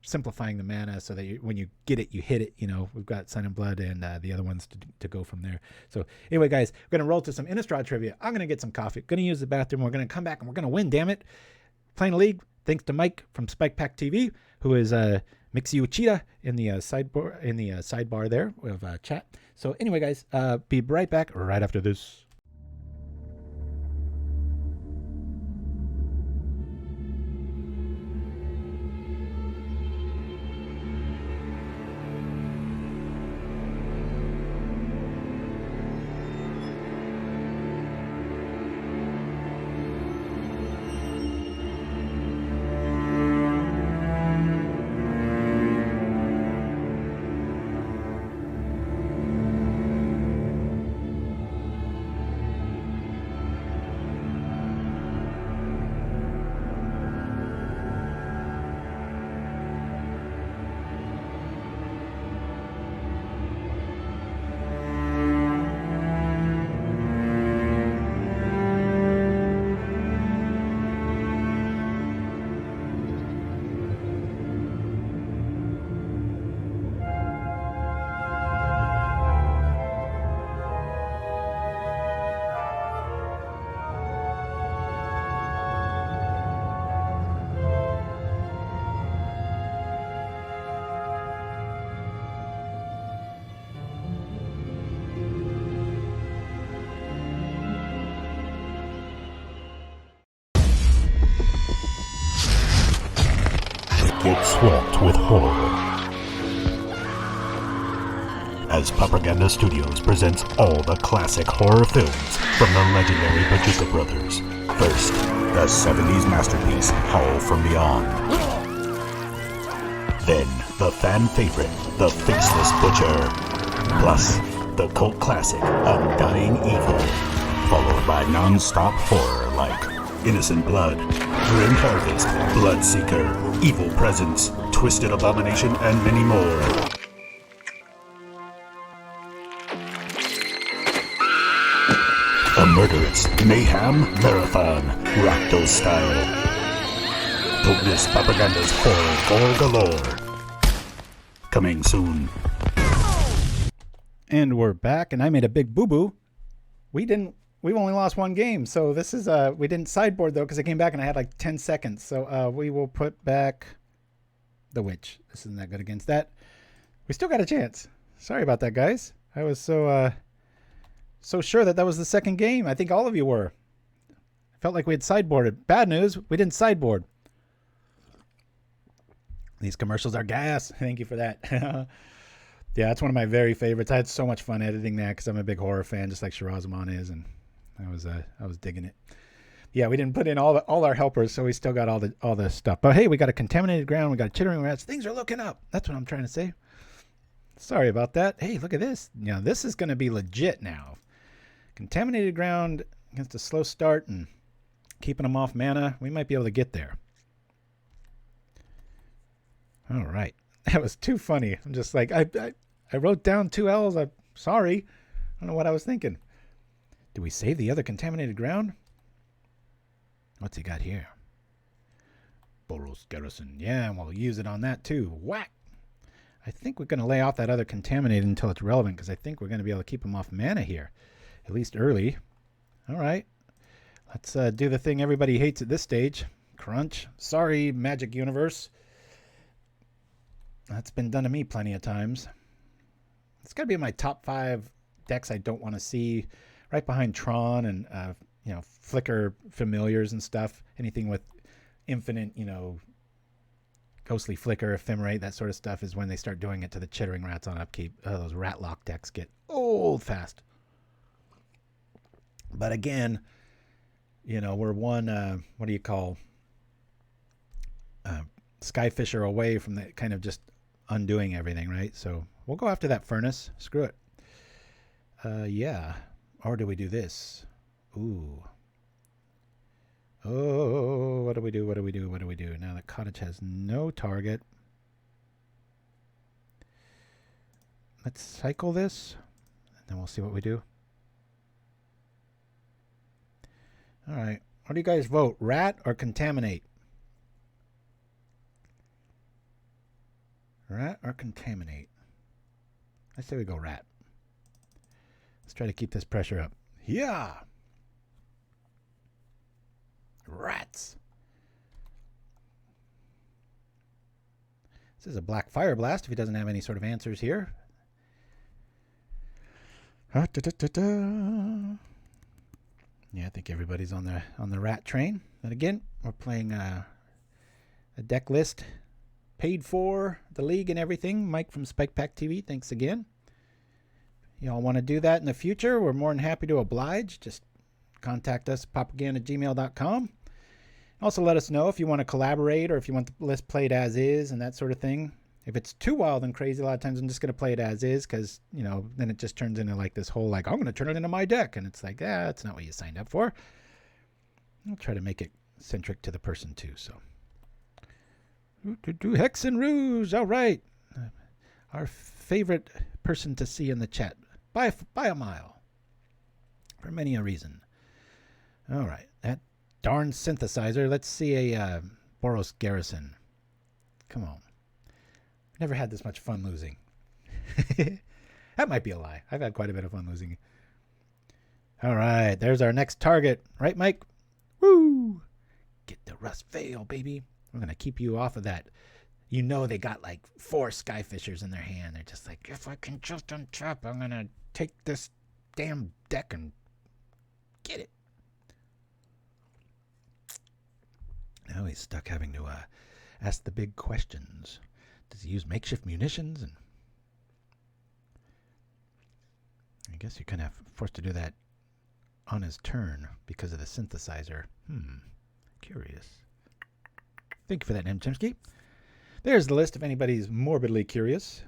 simplifying the mana so that when you get it, you hit it. You know, we've got Sign in Blood and the other ones to go from there. So anyway, guys, we're going to roll to some Innistrad trivia. I'm going to get some coffee. Going to use the bathroom. We're going to come back and we're going to win, damn it. Playing a league, thanks to Mike from Spike Pack TV, who is Mixi Uchida in the sidebar there of chat. So anyway, guys, be right back right after this. get swept with horror. As PauperRBust Studios presents all the classic horror films from the legendary Paducah brothers. First, the 70s masterpiece, Howl from Beyond. Then, the fan favorite, The Faceless Butcher. Plus, the cult classic, Undying Evil. Followed by non-stop horror like Innocent Blood, Grim Harvest, Bloodseeker, Evil Presence, Twisted Abomination, and many more. A murderous mayhem marathon, Rakdos style. Don't miss PauperRBust's horror gore galore. Coming soon. And we're back, and I made a big boo-boo. We've only lost one game, so this is, we didn't sideboard, though, because I came back and I had like 10 seconds. So we will put back the witch. This isn't that good against that. We still got a chance. Sorry about that, guys. I was so sure that was the second game. I think all of you were. I felt like we had sideboarded. Bad news, we didn't sideboard. These commercials are gas. Thank you for that. Yeah, that's one of my very favorites. I had so much fun editing that because I'm a big horror fan, just like Shirazamon is, and I was digging it. Yeah, we didn't put in all our helpers, so we still got all the stuff. But hey, we got a contaminated ground. We got chittering rats. Things are looking up. That's what I'm trying to say. Sorry about that. Hey, look at this. You know, this is going to be legit now. Contaminated ground against a slow start and keeping them off mana. We might be able to get there. All right. That was too funny. I'm just like, I wrote down 2 L's. I'm sorry. I don't know what I was thinking. Do we save the other contaminated ground? What's he got here? Boros Garrison. Yeah, and we'll use it on that too. Whack. I think we're going to lay off that other contaminated until it's relevant because I think we're going to be able to keep him off mana here. At least early. All right. Let's do the thing everybody hates at this stage. Crunch. Sorry, Magic Universe. That's been done to me plenty of times. It's got to be in my top 5 decks I don't want to see. Right behind Tron and, Flicker Familiars and stuff. Anything with infinite, Ghostly Flicker, Ephemerate, that sort of stuff is when they start doing it to the Chittering Rats on upkeep. Those Ratlock decks get old fast. But again, we're one, Skyfisher away from that kind of just undoing everything, right? So we'll go after that furnace. Screw it. Yeah. Or do we do this? Ooh. Oh, what do we do? Now the cottage has no target. Let's cycle this, and then we'll see what we do. All right. What do you guys vote? Rat or contaminate? Rat or contaminate? I say we go rat. Let's try to keep this pressure up. Yeah. Rats. This is a black fire blast if he doesn't have any sort of answers here. Yeah, I think everybody's on the rat train. And again, we're playing a deck list paid for the league and everything. Mike from Spike Pack TV, thanks again. Y'all want to do that in the future? We're more than happy to oblige. Just contact us, paupergan@gmail.com. Also let us know if you want to collaborate or if you want the list played as is and that sort of thing. If it's too wild and crazy, a lot of times I'm just going to play it as is because, then it just turns into like this whole, like, I'm going to turn it into my deck. And it's like, that's not what you signed up for. I'll try to make it centric to the person too, so. Hexxen Rouge, all right. Our favorite person to see in the chat by a mile. For many a reason. All right, that darn synthesizer. Let's see a Boros Garrison. Come on. Never had this much fun losing. That might be a lie. I've had quite a bit of fun losing. All right, there's our next target. Right, Mike? Woo! Get the Rust Veil, baby. We're going to keep you off of that. They got like 4 Skyfishers in their hand. They're just like, if I can just untap, I'm going to take this damn deck and get it. Now he's stuck having to Ask the big questions. Does he use makeshift munitions? And I guess you're kind of forced to do that on his turn because of the synthesizer. Curious. Thank you for that, Chimpskey. There's the list if anybody's morbidly curious.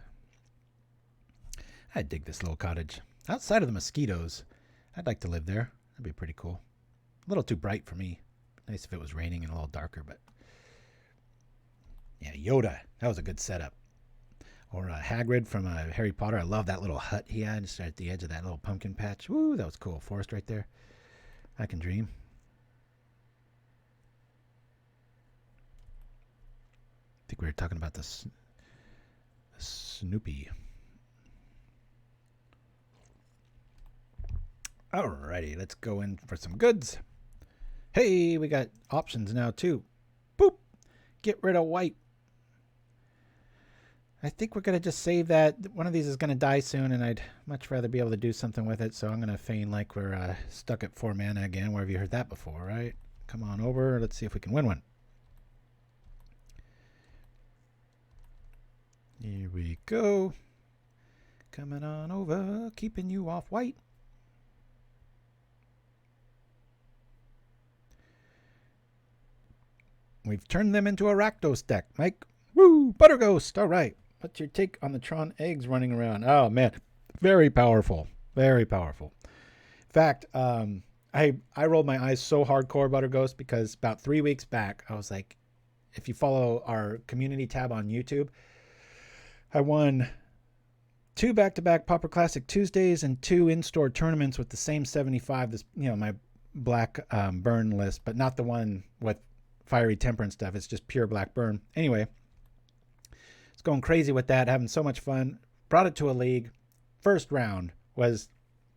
I dig this little cottage. Outside of the mosquitoes, I'd like to live there. That'd be pretty cool. A little too bright for me. Nice if it was raining and a little darker, but yeah, Yoda. That was a good setup. Or Hagrid from Harry Potter. I love that little hut he had just at the edge of that little pumpkin patch. Woo, that was cool. Forest right there. I can dream. I think we were talking about the Snoopy. Alrighty, let's go in for some goods. Hey, we got options now too. Boop! Get rid of white. I think we're going to just save that. One of these is going to die soon, and I'd much rather be able to do something with it, so I'm going to feign like we're stuck at 4 mana again. Where have you heard that before, right? Come on over. Let's see if we can win one. Here we go. Coming on over, keeping you off white. We've turned them into a Rakdos deck, Mike. Woo! Butter Ghost. All right. What's your take on the Tron eggs running around? Oh, man. Very powerful. Very powerful. In fact, I rolled my eyes so hardcore, Butter Ghost, because about 3 weeks back, I was like, if you follow our community tab on YouTube, I won 2 back-to-back Pauper Classic Tuesdays and 2 in-store tournaments with the same 75. This, my black burn list, but not the one with fiery temperance stuff. It's just pure black burn. Anyway, it's going crazy with that, having so much fun. Brought it to a league. First round was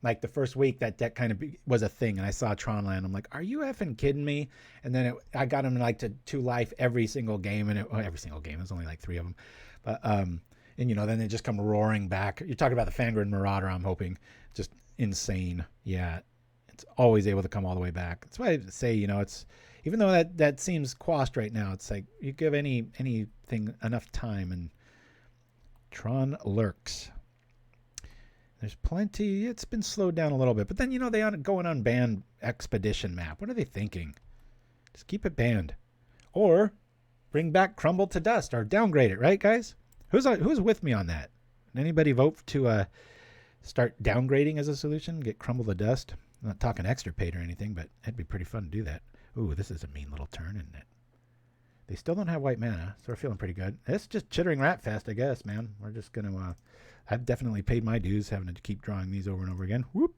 like the first week that deck kind of was a thing, and I saw Tron land. I'm like, are you effing kidding me? And then I got him like to 2 life every single game, and every single game. There's only like 3 of them, but and then they just come roaring back. You're talking about the Fangren Marauder. I'm hoping just insane. Yeah, it's always able to come all the way back. That's why I say, it's even though that seems quashed right now, it's like you give anything enough time and Tron lurks. There's plenty. It's been slowed down a little bit, but then they go an unbanned expedition map. What are they thinking? Just keep it banned, or bring back Crumble to Dust, or downgrade it. Right, guys? Who's with me on that? Anybody vote to start downgrading as a solution? Get Crumble to Dust. I'm not talking extirpate or anything, but it'd be pretty fun to do that. Ooh, this is a mean little turn, isn't it? They still don't have white mana, so we're feeling pretty good. It's just Chittering Rat Fest, I guess, man. We're just going to... I've definitely paid my dues having to keep drawing these over and over again. Whoop.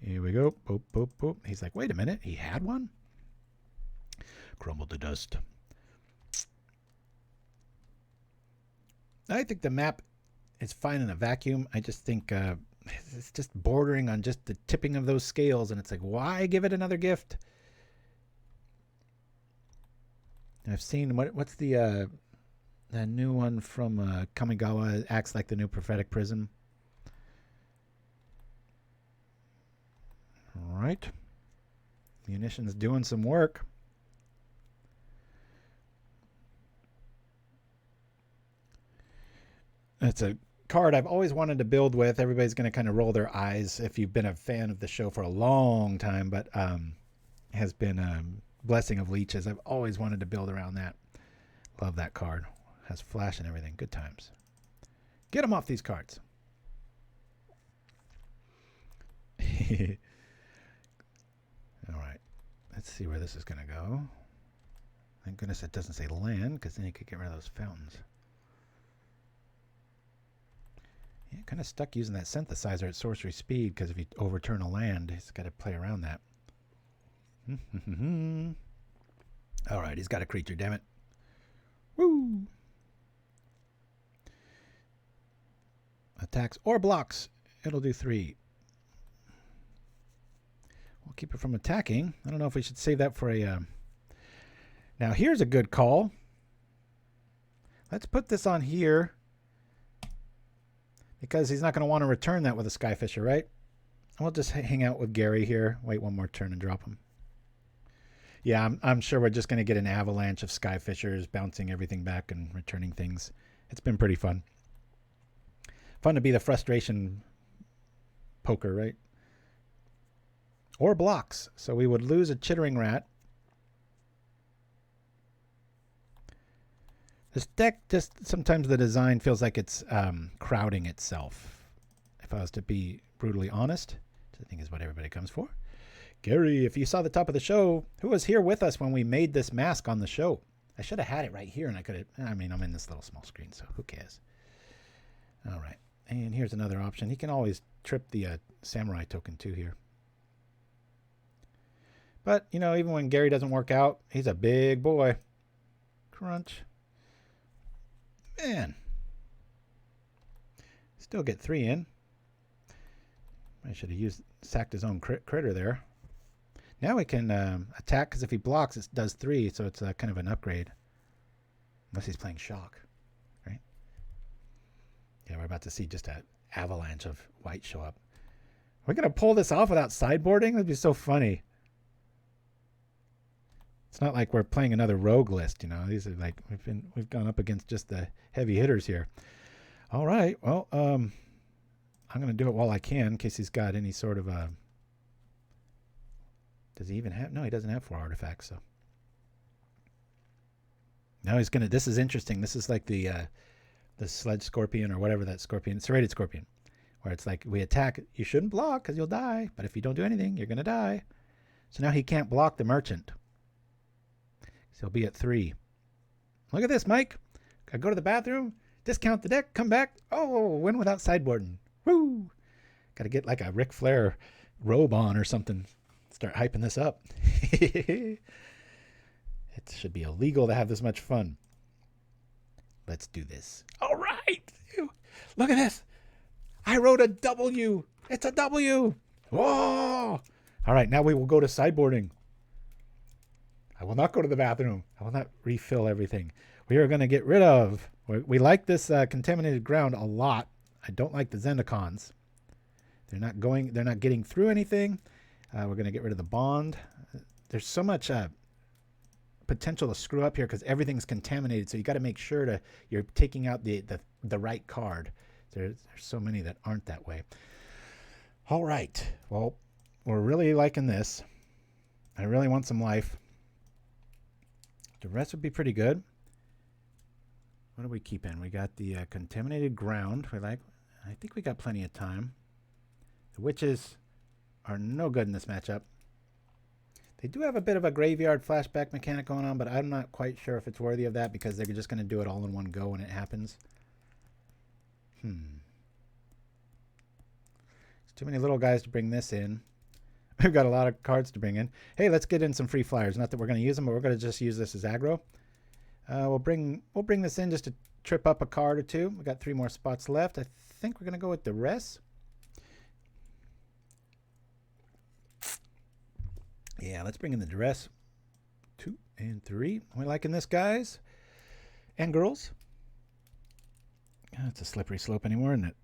Here we go. Boop, boop, boop. He's like, wait a minute. He had one? Crumble to Dust. I think the map is fine in a vacuum. I just think it's just bordering on just the tipping of those scales, and it's like, why give it another gift? I've seen what's the new one from Kamigawa acts like the new prophetic prism. All right, munitions doing some work. It's a card I've always wanted to build with. Everybody's going to kind of roll their eyes if you've been a fan of the show for a long time, but has been Blessing of Leeches. I've always wanted to build around that. Love that card. Has flash and everything. Good times. Get them off these cards. All right. Let's see where this is going to go. Thank goodness it doesn't say land, because then you could get rid of those fountains. Yeah, kind of stuck using that synthesizer at sorcery speed, because if you overturn a land, he's got to play around that. All right, he's got a creature, damn it. Woo! Attacks or blocks. It'll do 3. We'll keep it from attacking. I don't know if we should save that for a... Now, here's a good call. Let's put this on here, because he's not going to want to return that with a Skyfisher, right? We'll just hang out with Gary here. Wait one more turn and drop him. Yeah, I'm sure we're just going to get an avalanche of skyfishers bouncing everything back and returning things. It's been pretty fun. Fun to be the frustration poker, right? Or blocks. So we would lose a chittering rat. This deck, just sometimes the design feels like it's crowding itself. If I was to be brutally honest, which I think is what everybody comes for. Gary, if you saw the top of the show, who was here with us when we made this mask on the show? I should have had it right here, and I could have. I mean, I'm in this little small screen, so who cares? All right, and here's another option. He can always trip the samurai token too here. But you know, even when Gary doesn't work out, he's a big boy. Crunch. Man, still get 3 in. I should have sacked his own critter there. Now we can attack, because if he blocks, it does 3, so it's kind of an upgrade. Unless he's playing shock, right? Yeah, we're about to see just an avalanche of white show up. We're going to pull this off without sideboarding? That'd be so funny. It's not like we're playing another rogue list, you know. These are like, we've gone up against just the heavy hitters here. All right, well, I'm going to do it while I can, in case he's got any sort of a... Does he even have... No, he doesn't have 4 artifacts, so... Now he's going to... This is interesting. This is like the sledge scorpion or whatever that scorpion... Serrated scorpion. Where it's like, we attack... You shouldn't block, because you'll die. But if you don't do anything, you're going to die. So now he can't block the merchant. So he'll be at 3. Look at this, Mike. I go to the bathroom, discount the deck, come back. Oh, win without sideboarding. Woo! Got to get like a Ric Flair robe on or something. Start hyping this up. It should be illegal to have this much fun. Let's do this. All right. Look at this. I wrote a W. It's a W. Whoa. All right, now we will go to sideboarding. I will not go to the bathroom. I will not refill everything. We are going to get rid of... We like this contaminated ground a lot. I don't like the Zendikons. They're not getting through anything. We're going to get rid of the bond. There's so much potential to screw up here because everything's contaminated. So you got to make sure you're taking out the right card. There's so many that aren't that way. All right. Well, we're really liking this. I really want some life. The rest would be pretty good. What do we keep in? We got the contaminated ground. I think we got plenty of time. The witches are no good in this matchup. They do have a bit of a graveyard flashback mechanic going on, but I'm not quite sure if it's worthy of that because they're just going to do it all in one go when it happens. There's too many little guys to bring this in. We've got a lot of cards to bring in. Hey, let's get in some free flyers. Not that we're going to use them, but we're going to just use this as aggro. We'll bring this in just to trip up a card or two. We've got 3 more spots left. I think we're going to go with the rest. Yeah, let's bring in the duress. 2 and 3. Are we liking this, guys? And girls? It's a slippery slope anymore, isn't it?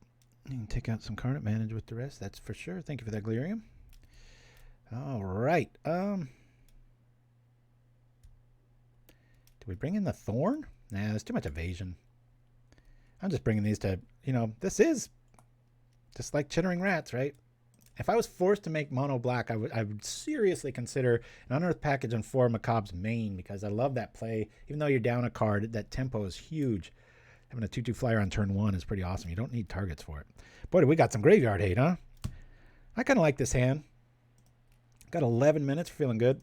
You can take out some card advantage with duress, that's for sure. Thank you for that, Glirium. All right. Do we bring in the Thorn? Nah, there's too much evasion. I'm just bringing these to, this is just like chittering rats, right? If I was forced to make mono black, I would seriously consider an Unearthed package on 4 Macabre's main because I love that play. Even though you're down a card, that tempo is huge. Having a 2/2 flyer on turn 1 is pretty awesome. You don't need targets for it. Boy, we got some graveyard hate, huh? I kind of like this hand. Got 11 minutes, feeling good.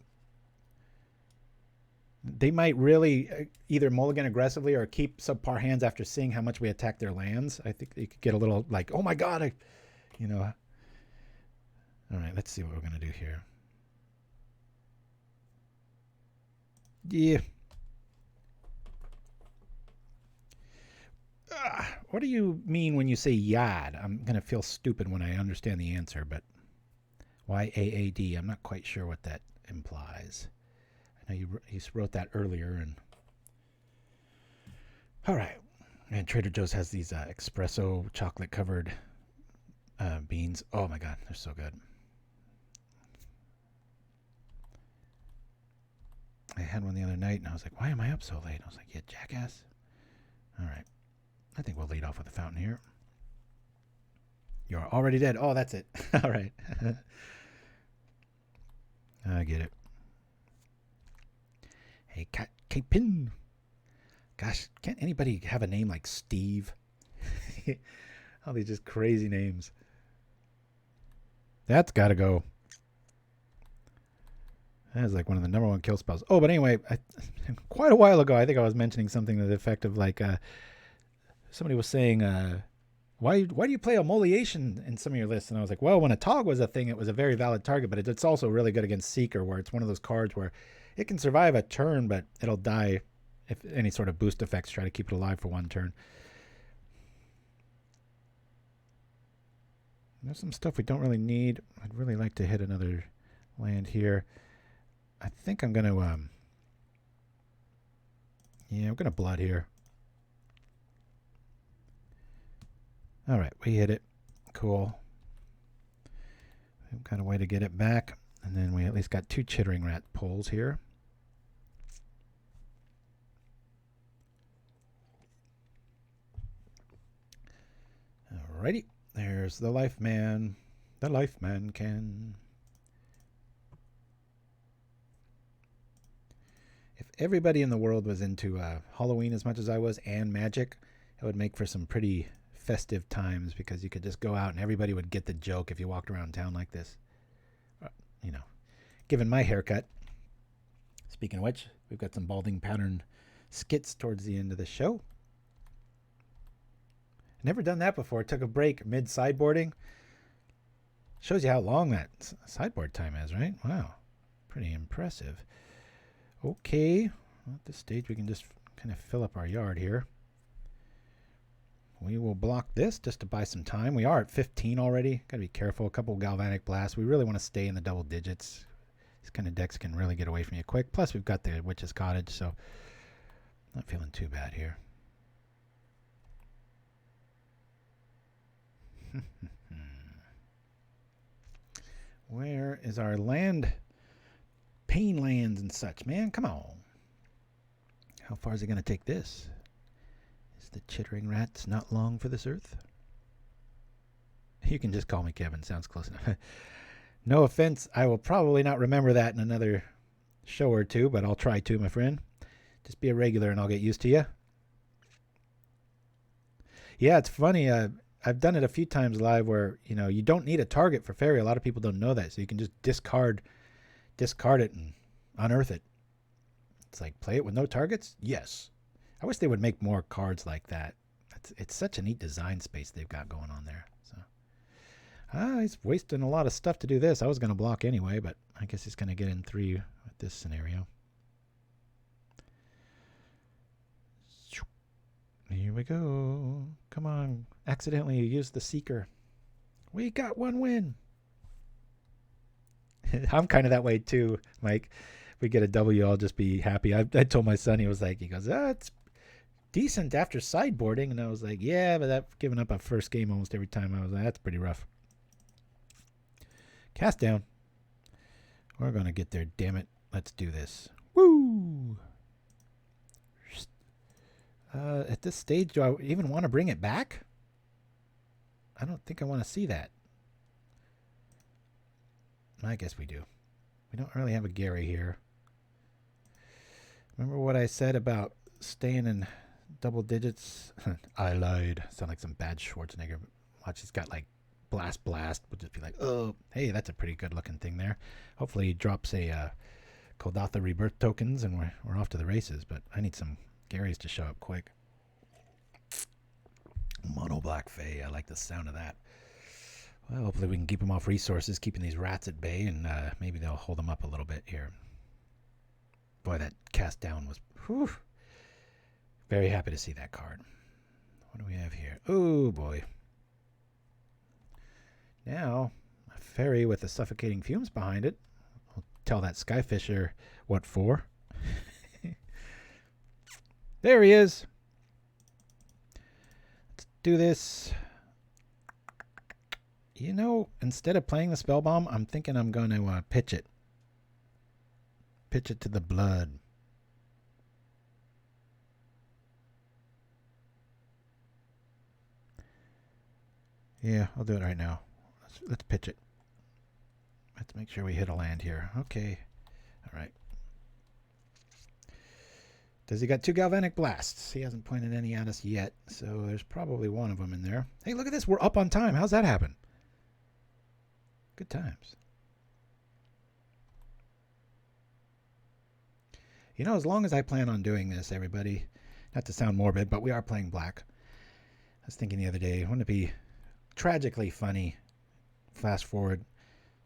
They might really either mulligan aggressively or keep subpar hands after seeing how much we attack their lands. I think they could get a little like, oh my god, All right, let's see what we're going to do here. Yeah. What do you mean when you say yad? I'm going to feel stupid when I understand the answer, but Y-A-A-D, I'm not quite sure what that implies. I know you wrote that earlier. All right. And Trader Joe's has these espresso chocolate-covered beans. Oh, my God. They're so good. I had one the other night, and I was like, why am I up so late? I was like, yeah, jackass. All right. I think we'll lead off with a fountain here. You're already dead. Oh, that's it. All right. I get it. Hey, K-Pin. Gosh, can't anybody have a name like Steve? All these just crazy names. That's got to go. That is like one of the number one kill spells. Oh, but anyway, quite a while ago, I think I was mentioning something to the effect of like, somebody was saying, why do you play Immolation in some of your lists? And I was like, well, when a Tog was a thing, it was a very valid target, but it's also really good against Seeker, where it's one of those cards where it can survive a turn, but it'll die if any sort of boost effects try to keep it alive for one turn. There's some stuff we don't really need. I'd really like to hit another land here. I think I'm going to, yeah, I'm going to blood here. All right, we hit it. Cool. We've got a way to get it back. And then we at least got 2 Chittering Rat pulls here. Alrighty. There's the Life Man. The Life Man can. If everybody in the world was into Halloween as much as I was and magic, it would make for some pretty festive times, because you could just go out and everybody would get the joke if you walked around town like this. You know, given my haircut. Speaking of which, we've got some balding pattern skits towards the end of the show. Never done that before. Took a break mid sideboarding. Shows you how long that sideboard time is, right? Wow. Pretty impressive. Okay. Well, at this stage, we can just kind of fill up our yard here. We will block this just to buy some time. We are at 15 already. Got to be careful. A couple Galvanic Blasts. We really want to stay in the double digits. These kind of decks can really get away from you quick. Plus, we've got the Witch's Cottage, so not feeling too bad here. Where is our land? Pain lands and such, man. Come on. How far is it going to take this? Is the Chittering Rats not long for this earth? You can just call me Kevin. Sounds close enough. No offense. I will probably not remember that in another show or two, but I'll try to, my friend. Just be a regular and I'll get used to you. Yeah, it's funny. I've done it a few times live where, you know, you don't need a target for fairy. A lot of people don't know that. So you can just discard it and unearth it. It's like, play it with no targets? Yes. I wish they would make more cards like that. It's such a neat design space they've got going on there. So he's wasting a lot of stuff to do this. I was going to block anyway, but I guess he's going to get in 3 with this scenario. Here we go. Come on. Accidentally used the Seeker. We got 1 win. I'm kind of that way too, Mike. If we get a W, I'll just be happy. I told my son, he goes, it's decent after sideboarding. And I was like, yeah, but I've given up a first game almost every time. I was like, that's pretty rough. Cast down. We're going to get there, damn it. Let's do this. Woo! At this stage, do I even want to bring it back? I don't think I want to see that. I guess we do. We don't really have a Gary here. Remember what I said about staying in double digits? I lied. Sound like some bad Schwarzenegger. Watch, he's got like blast. We'll just be like, oh, hey, that's a pretty good looking thing there. Hopefully he drops a Koldatha Rebirth tokens and we're off to the races. But I need some Garys to show up quick. Mono Black Fae. I like the sound of that. Well, hopefully we can keep them off resources, keeping these rats at bay, and maybe they'll hold them up a little bit here. Boy, that cast down was... Whew, very happy to see that card. What do we have here? Oh, boy. Now, a fairy with the suffocating fumes behind it. I'll tell that Skyfisher what for. There he is. Let's do this. You know, instead of playing the Spell Bomb, I'm thinking I'm going to pitch it. Pitch it to the blood. Yeah, I'll do it right now. Let's pitch it. Let's make sure we hit a land here. Okay. All right. Does he got 2 galvanic blasts? He hasn't pointed any at us yet, so there's probably one of them in there. Hey, look at this. We're up on time. How's that happen? Good times. You know, as long as I plan on doing this, everybody, not to sound morbid, but we are playing black. I was thinking the other day, wouldn't it be tragically funny, fast forward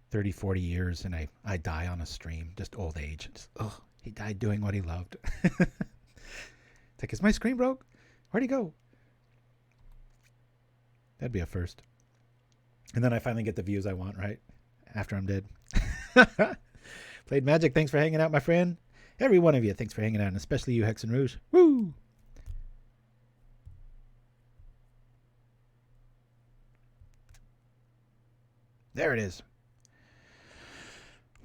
30, 40 years, and I die on a stream, just old age. Just, oh, he died doing what he loved. It's like, is my screen broke? Where'd he go? That'd be a first. And then I finally get the views I want, right? After I'm dead. Plaidmagic, thanks for hanging out, my friend. Every one of you, thanks for hanging out, and especially you, Hexxen Rouge. Woo! There it is.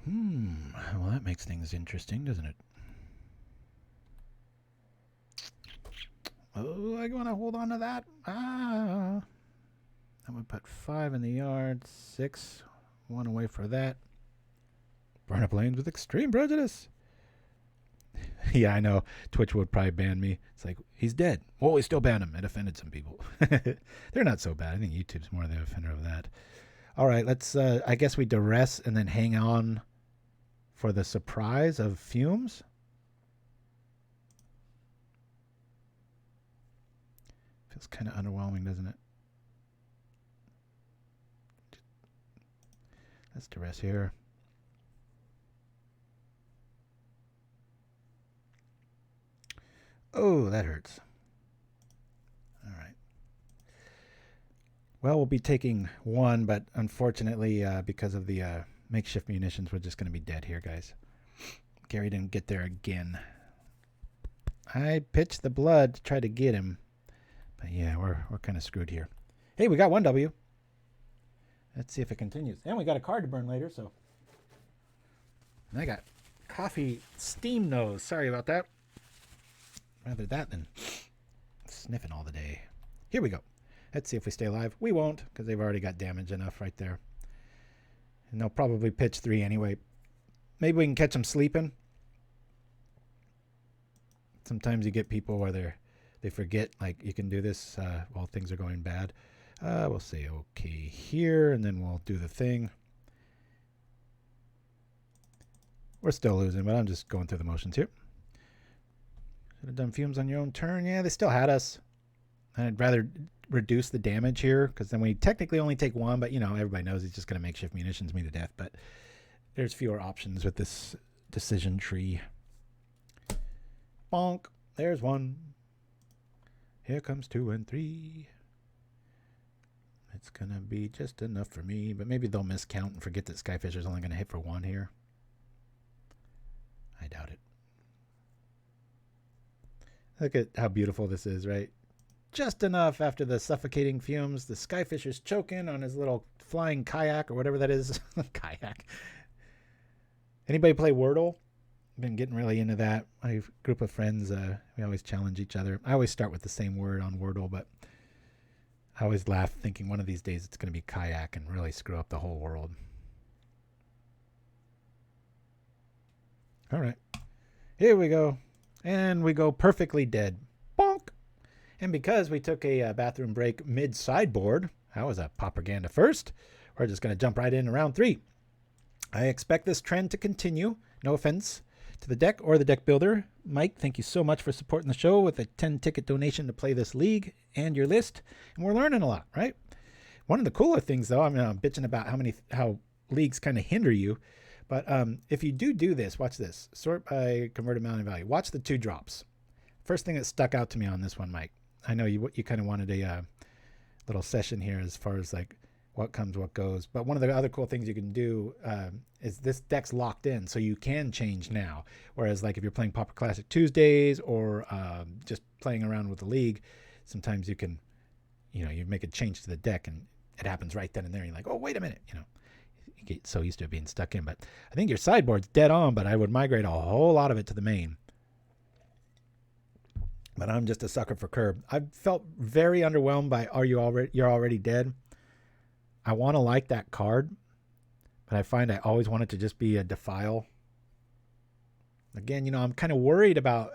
Well, that makes things interesting, doesn't it? Oh, I want to hold on to that. I'm going to put 5 in the yard, 6, 1 away for that. Burn up lanes with extreme prejudice. Yeah, I know. Twitch would probably ban me. It's like, he's dead. Well, we still ban him. It offended some people. They're not so bad. I think YouTube's more the offender of that. All right, let's, I guess we duress and then hang on for the surprise of fumes. Feels kind of underwhelming, doesn't it? Let's duress here. Oh, that hurts. All right. Well, we'll be taking 1, but unfortunately, because of the makeshift munitions, we're just going to be dead here, guys. Gary didn't get there again. I pitched the blood to try to get him. But yeah, we're kind of screwed here. Hey, we got 1 W. Let's see if it continues. And we got a card to burn later, so. And I got coffee steam nose. Sorry about that. Rather that than sniffing all the day. Here we go. Let's see if we stay alive. We won't, because they've already got damage enough right there. And they'll probably pitch 3 anyway. Maybe we can catch them sleeping. Sometimes you get people where they forget, like, you can do this while things are going bad. We'll say okay here, and then we'll do the thing. We're still losing, but I'm just going through the motions here. Should have done fumes on your own turn. Yeah, they still had us. I'd rather reduce the damage here, because then we technically only take 1, but, you know, everybody knows he's just going to makeshift munitions me to death. But there's fewer options with this decision tree. Bonk. There's 1. Here comes 2 and 3. It's going to be just enough for me, but maybe they'll miscount and forget that Skyfisher's only going to hit for 1 here. I doubt it. Look at how beautiful this is, right? Just enough after the suffocating fumes. The Skyfisher's choking on his little flying kayak or whatever that is. Kayak. Anybody play Wordle? Been getting really into that. My group of friends, we always challenge each other. I always start with the same word on Wordle, but I always laugh thinking one of these days it's going to be kayak and really screw up the whole world. All right. Here we go. And we go perfectly dead. Bonk. And because we took a bathroom break mid-sideboard, that was a propaganda first, we're just going to jump right in round 3. I expect this trend to continue. No offense to the deck or the deck builder. Mike, thank you so much for supporting the show with a 10-ticket donation to play this league and your list. And we're learning a lot, right? One of the cooler things, though, I'm bitching about how leagues kind of hinder you. But if you do this, watch this. Sort by converted amount of value. Watch the 2 drops. First thing that stuck out to me on this one, Mike. I know you kind of wanted a little session here as far as like what comes, what goes. But one of the other cool things you can do is this deck's locked in, so you can change now. Whereas like if you're playing Pauper Classic Tuesdays or just playing around with the league, sometimes you can, you make a change to the deck and it happens right then and there. You're like, oh, wait a minute, You get so used to it being stuck in. But I think your sideboard's dead on, but I would migrate a whole lot of it to the main. But I'm just a sucker for curb. I felt very underwhelmed by You're Already Dead. I want to like that card, but I find I always want it to just be a defile. Again, I'm kind of worried about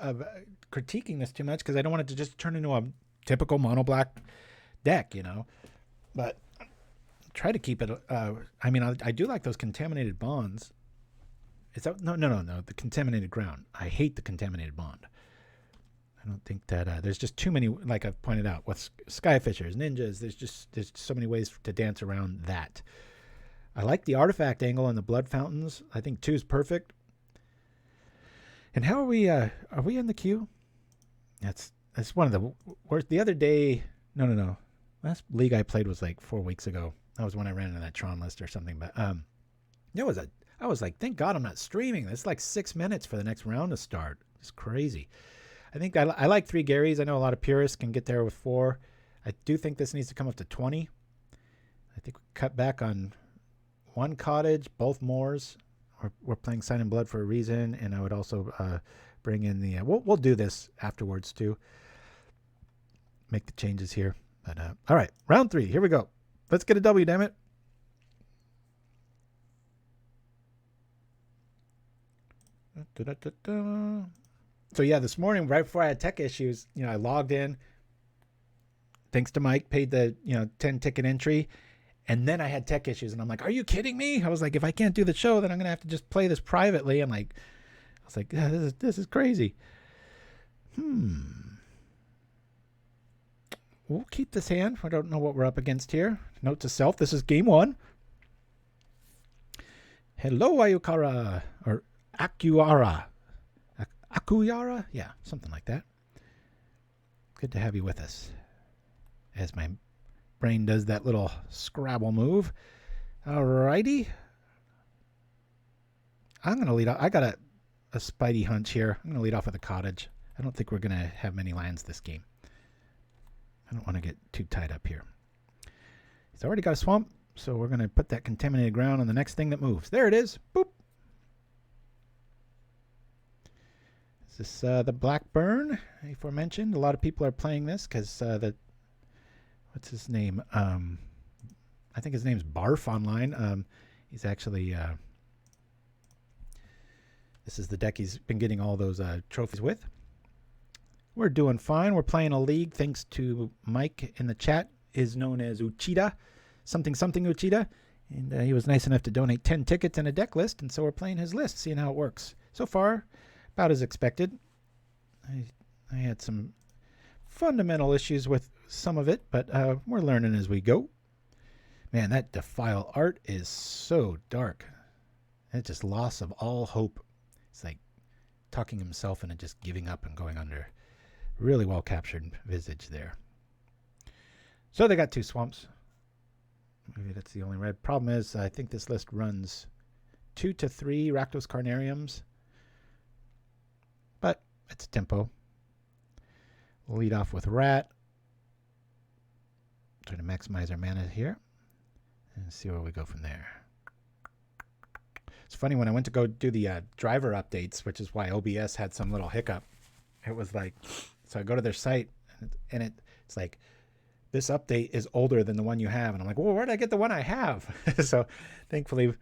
critiquing this too much because I don't want it to just turn into a typical mono black deck, But try to keep it. I do like those contaminated bonds. Is that no? The contaminated ground. I hate the contaminated bond. I don't think that there's just too many. Like I've pointed out with skyfishers, ninjas. There's so many ways to dance around that. I like the artifact angle and the blood fountains. I think 2 is perfect. And how are we? Are we in the queue? That's one of the worst. The other day, no. Last league I played was like 4 weeks ago. That was when I ran into that Tron list or something. But I was like, thank God I'm not streaming. It's like 6 minutes for the next round to start. It's crazy. I think I like 3 Garys. I know a lot of purists can get there with 4. I do think this needs to come up to 20. I think we cut back on 1 cottage, both moors. We're playing Sign in Blood for a reason, and I would also bring in the... We'll do this afterwards, too. Make the changes here. But all right, round 3. Here we go. Let's get a W, damn it. So, yeah, this morning, right before I had tech issues, I logged in. Thanks to Mike, paid the 10-ticket entry. And then I had tech issues, and I'm like, are you kidding me? I was like, if I can't do the show, then I'm going to have to just play this privately. I was like, yeah, this is crazy. We'll keep this hand. I don't know what we're up against here. Note to self, this is game 1. Hello, Ayukara, or Akuyara. Akuyara? Yeah, something like that. Good to have you with us. As my brain does that little Scrabble move. Alrighty. I'm going to lead off. I got a spidey hunch here. I'm going to lead off with a cottage. I don't think we're going to have many lands this game. I don't want to get too tied up here. He's already got a swamp, so we're going to put that contaminated ground on the next thing that moves. There it is. Boop. Is this the Blackburn aforementioned? A lot of people are playing this because what's his name? I think his name's Barf online. He's actually... this is the deck he's been getting all those trophies with. We're doing fine. We're playing a league thanks to Mike in the chat, is known as Uchida, something Uchida. And he was nice enough to donate 10 tickets and a deck list. And so we're playing his list, seeing how it works. So far, about as expected. I had some fundamental issues with some of it, but we're learning as we go. Man, that defile art is so dark. It's just loss of all hope. It's like talking himself into just giving up and going under. Really well captured visage there. So they got 2 swamps. Maybe that's the only red. Problem is, I think this list runs 2 to 3 Rakdos Carnariums. But it's tempo. We'll lead off with Rat. Try to maximize our mana here. And see where we go from there. It's funny, when I went to go do the driver updates, which is why OBS had some little hiccup. It was like, so I go to their site, and it's like, this update is older than the one you have. And I'm like, well, where did I get the one I have? So thankfully,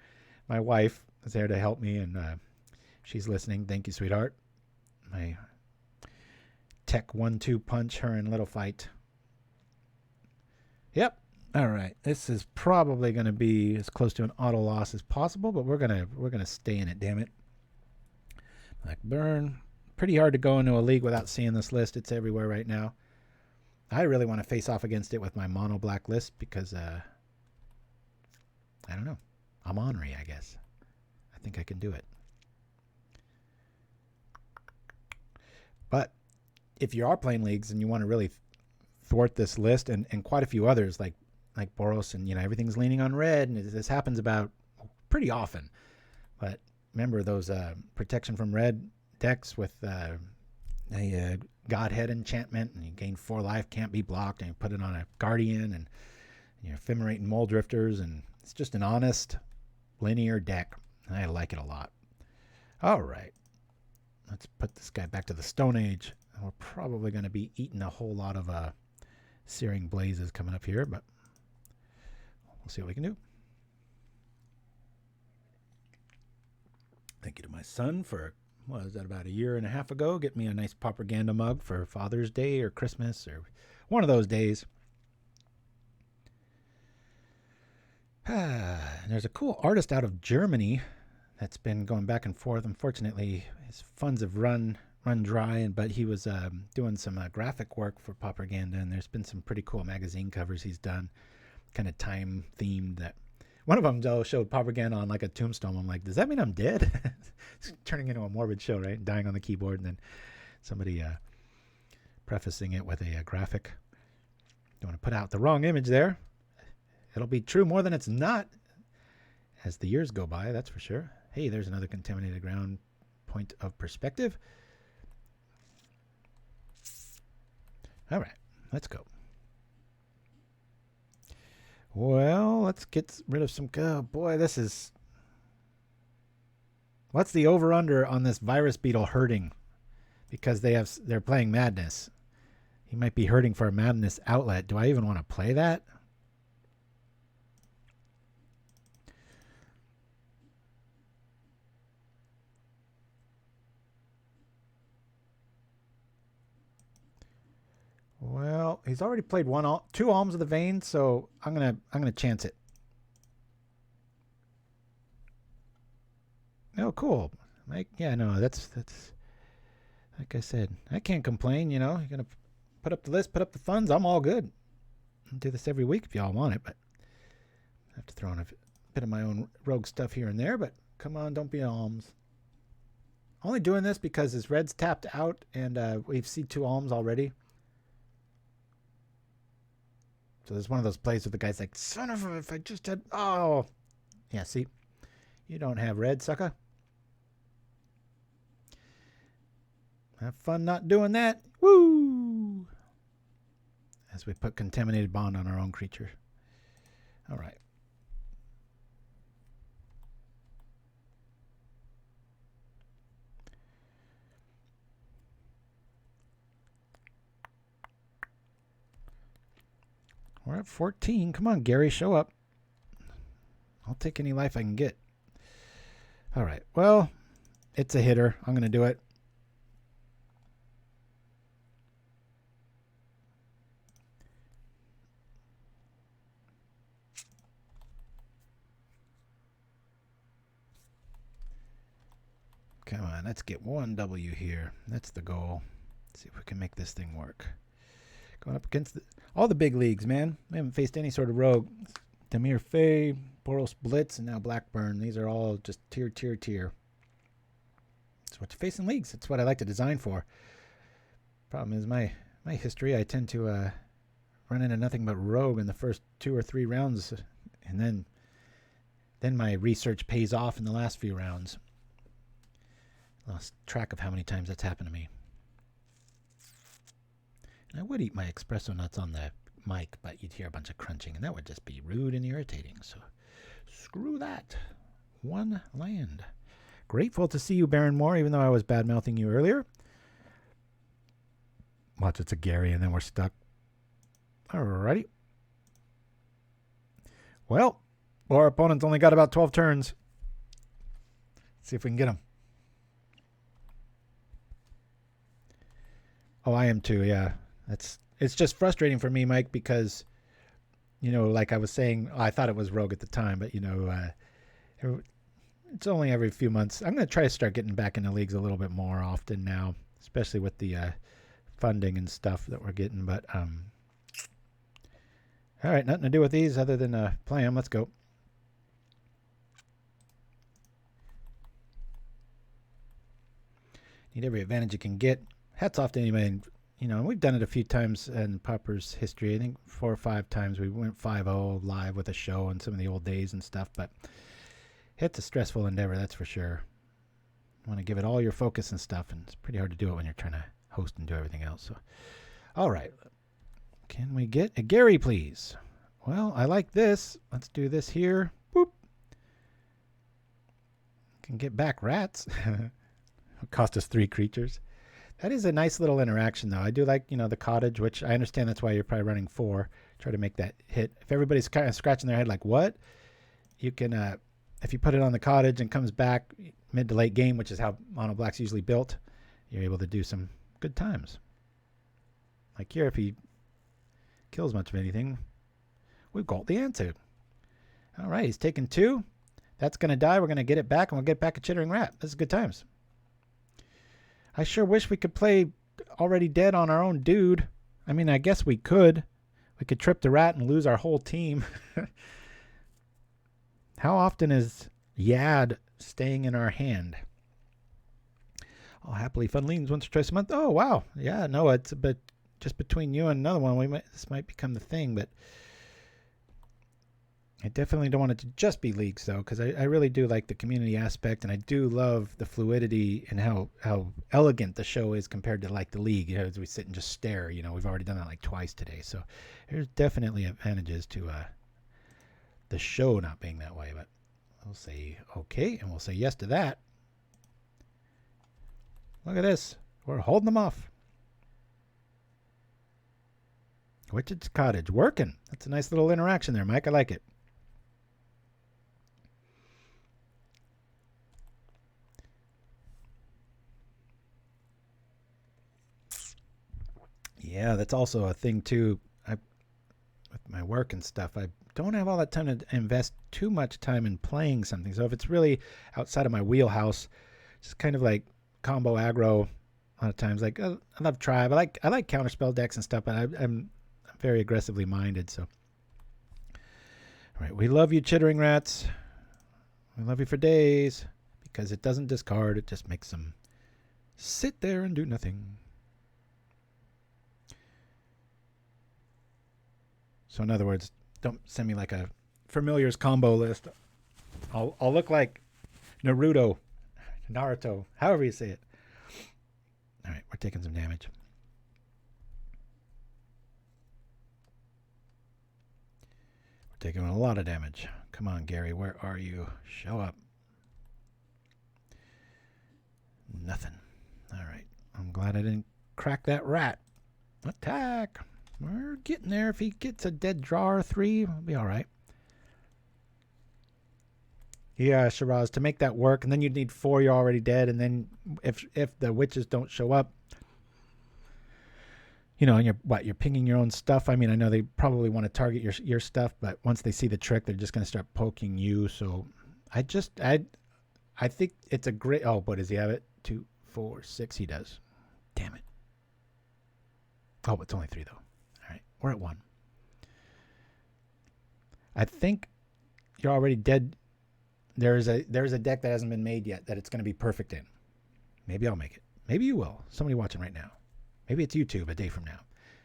my wife is there to help me, and she's listening. Thank you, sweetheart. My tech 1-2 punch her in little fight. Yep. All right. This is probably going to be as close to an auto loss as possible, but we're gonna stay in it. Damn it. Blackburn. Pretty hard to go into a league without seeing this list. It's everywhere right now. I really want to face off against it with my mono black list because I don't know. I'm ornery, I guess. I think I can do it. But if you are playing leagues and you want to really thwart this list and quite a few others like Boros and everything's leaning on red, and this happens about pretty often. But remember those protection from red decks with a Godhead enchantment, and you gain 4 life, can't be blocked, and you put it on a Guardian, and you're ephemerate and Mole Drifters, and it's just an honest linear deck. I like it a lot. All right, let's put this guy back to the Stone Age. We're probably going to be eating a whole lot of Searing Blazes coming up here, but We'll see what we can do. Thank you to my son for, what was that, about a year and a half ago, get me a nice propaganda mug for Father's Day or Christmas or one of those days. There's a cool artist out of Germany that's been going back and forth. Unfortunately, his funds have run dry, but he was doing some graphic work for propaganda, and there's been some pretty cool magazine covers he's done, kind of time themed. That one of them though showed propaganda on like a tombstone. I'm like, does that mean I'm dead? It's turning into a morbid show, right? Dying on the keyboard, and then somebody prefacing it with a graphic. Don't want to put out the wrong image there. It'll be true more than it's not as the years go by, that's for sure. Hey, there's another contaminated ground point of perspective. All right, let's go. Well, let's get rid of some... Oh, boy, this is... What's the over-under on this virus beetle hurting? Because they're playing Madness. He might be hurting for a Madness outlet. Do I even want to play that? Well, he's already played two Alms of the Vein, so I'm gonna chance it. Oh, cool. Yeah, no, that's like I said, I can't complain. You know, you're gonna put up the list, put up the funds. I'm all good. I'll do this every week if y'all want it, but I have to throw in a bit of my own rogue stuff here and there. But come on, don't be Alms. Only doing this because his red's tapped out, and we've seen 2 Alms already. So there's one of those plays where the guy's like, son of a, if I just had, oh. Yeah, see? You don't have red, sucker. Have fun not doing that. Woo! As we put Contaminated Bond on our own creature. All right. We're at 14. Come on, Gary, show up. I'll take any life I can get. All right. Well, it's a hitter. I'm going to do it. Come on, let's get 1 W here. That's the goal. Let's see if we can make this thing work. Going up against all the big leagues, man. We haven't faced any sort of rogue. Demir Fey, Boros Blitz, and now Blackburn. These are all just tier. That's what you face in leagues. That's what I like to design for. Problem is my history, I tend to run into nothing but rogue in the first 2 or 3 rounds, and then my research pays off in the last few rounds. Lost track of how many times that's happened to me. I would eat my espresso nuts on the mic, but you'd hear a bunch of crunching, and that would just be rude and irritating. So screw that. 1 land. Grateful to see you, Baron Moore, even though I was bad-mouthing you earlier. Watch, it's a Gary, and then we're stuck. Alrighty. Well, our opponent's only got about 12 turns. Let's see if we can get him. Oh, I am too, yeah. It's just frustrating for me, Mike, because, you know, like I was saying, I thought it was rogue at the time, but, you know, it's only every few months. I'm going to try to start getting back into leagues a little bit more often now, especially with the funding and stuff that we're getting. But, all right, nothing to do with these other than play them. Let's go. Need every advantage you can get. Hats off to anybody. You know, we've done it a few times in Pauper's history. I think 4 or 5 times we went 5-0 live with a show in some of the old days and stuff. But it's a stressful endeavor, that's for sure. You want to give it all your focus and stuff, and it's pretty hard to do it when you're trying to host and do everything else. So, all right. Can we get a Gary, please? Well, I like this. Let's do this here. Boop. Can get back rats. It'll cost us 3 creatures. That is a nice little interaction, though. I do like, you know, the cottage, which I understand that's why you're probably running 4. Try to make that hit. If everybody's kind of scratching their head like, what? You can, if you put it on the cottage and comes back mid to late game, which is how mono black's usually built, you're able to do some good times. Like here, if he kills much of anything, we've got the answer. All right, he's taking 2. That's going to die. We're going to get it back, and we'll get back a Chittering Rat. This is good times. I sure wish we could play Already Dead on our own dude. I mean, I guess we could. We could trip the rat and lose our whole team. How often is Yad staying in our hand? I'll happily fund leans once or twice a month. Oh, wow. Yeah, no, it's but just between you and another one, this might become the thing, but I definitely don't want it to just be leagues, though, because I really do like the community aspect, and I do love the fluidity and how elegant the show is compared to, like, the league. You know, as we sit and just stare, you know, we've already done that, like, twice today. So there's definitely advantages to the show not being that way, but we'll say okay, and we'll say yes to that. Look at this. We're holding them off. Witch's Cottage. Working. That's a nice little interaction there, Mike. I like it. Yeah, that's also a thing too. With my work and stuff, I don't have all that time to invest too much time in playing something. So if it's really outside of my wheelhouse, it's kind of like combo aggro. A lot of times, like I love Tribe. I like counterspell decks and stuff, but I'm very aggressively minded. So, all right, we love you, Chittering Rats. We love you for days because it doesn't discard. It just makes them sit there and do nothing. So in other words, don't send me like a Familiars combo list. I'll look like Naruto, however you say it. All right, we're taking some damage. We're taking a lot of damage. Come on, Gary, where are you? Show up. Nothing. All right, I'm glad I didn't crack that rat. Attack. We're getting there. If he gets a dead draw or 3, we'll be all right. Yeah, Shiraz, to make that work, and then you'd need 4, you're already dead, and then if the witches don't show up, you know, and you're pinging your own stuff. I mean, I know they probably want to target your stuff, but once they see the trick, they're just going to start poking you. So I think it's a great. Oh, but does he have it? 2, 4, 6. He does. Damn it. Oh, it's only 3 though. All right, we're at 1. I think you're already dead. There's a deck that hasn't been made yet that it's going to be perfect in. Maybe I'll make it. Maybe you will. Somebody watching right now. Maybe it's YouTube a day from now.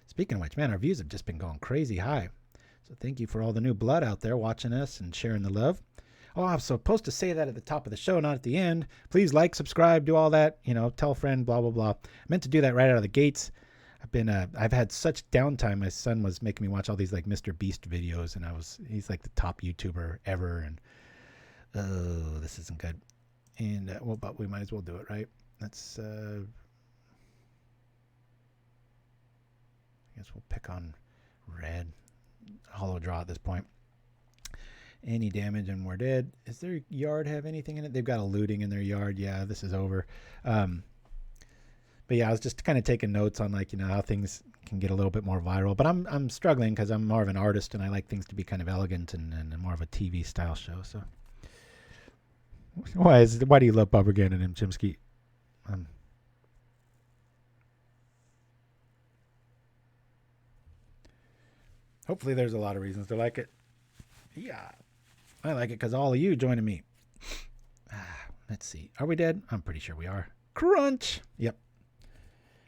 Speaking of which, man, our views have just been going crazy high. So thank you for all the new blood out there watching us and sharing the love. Oh, I'm supposed to say that at the top of the show, not at the end. Please like, subscribe, do all that. You know, tell a friend, blah, blah, blah. I meant to do that right out of the gates. I've had such downtime. My son was making me watch all these like Mr. Beast videos, and he's like the top YouTuber ever, and oh, this isn't good. And well, but we might as well do it, right? Let's I guess we'll pick on red. Hollow draw at this point. Any damage and we're dead. Does their yard have anything in it? They've got a looting in their yard. Yeah, this is over. But yeah, I was just kind of taking notes on, like, you know, how things can get a little bit more viral. But I'm struggling because I'm more of an artist and I like things to be kind of elegant and more of a TV style show. So why do you love propaganda and Chimpskey? Hopefully there's a lot of reasons to like it. Yeah, I like it because all of you joining me. Let's see. Are we dead? I'm pretty sure we are. Crunch. Yep.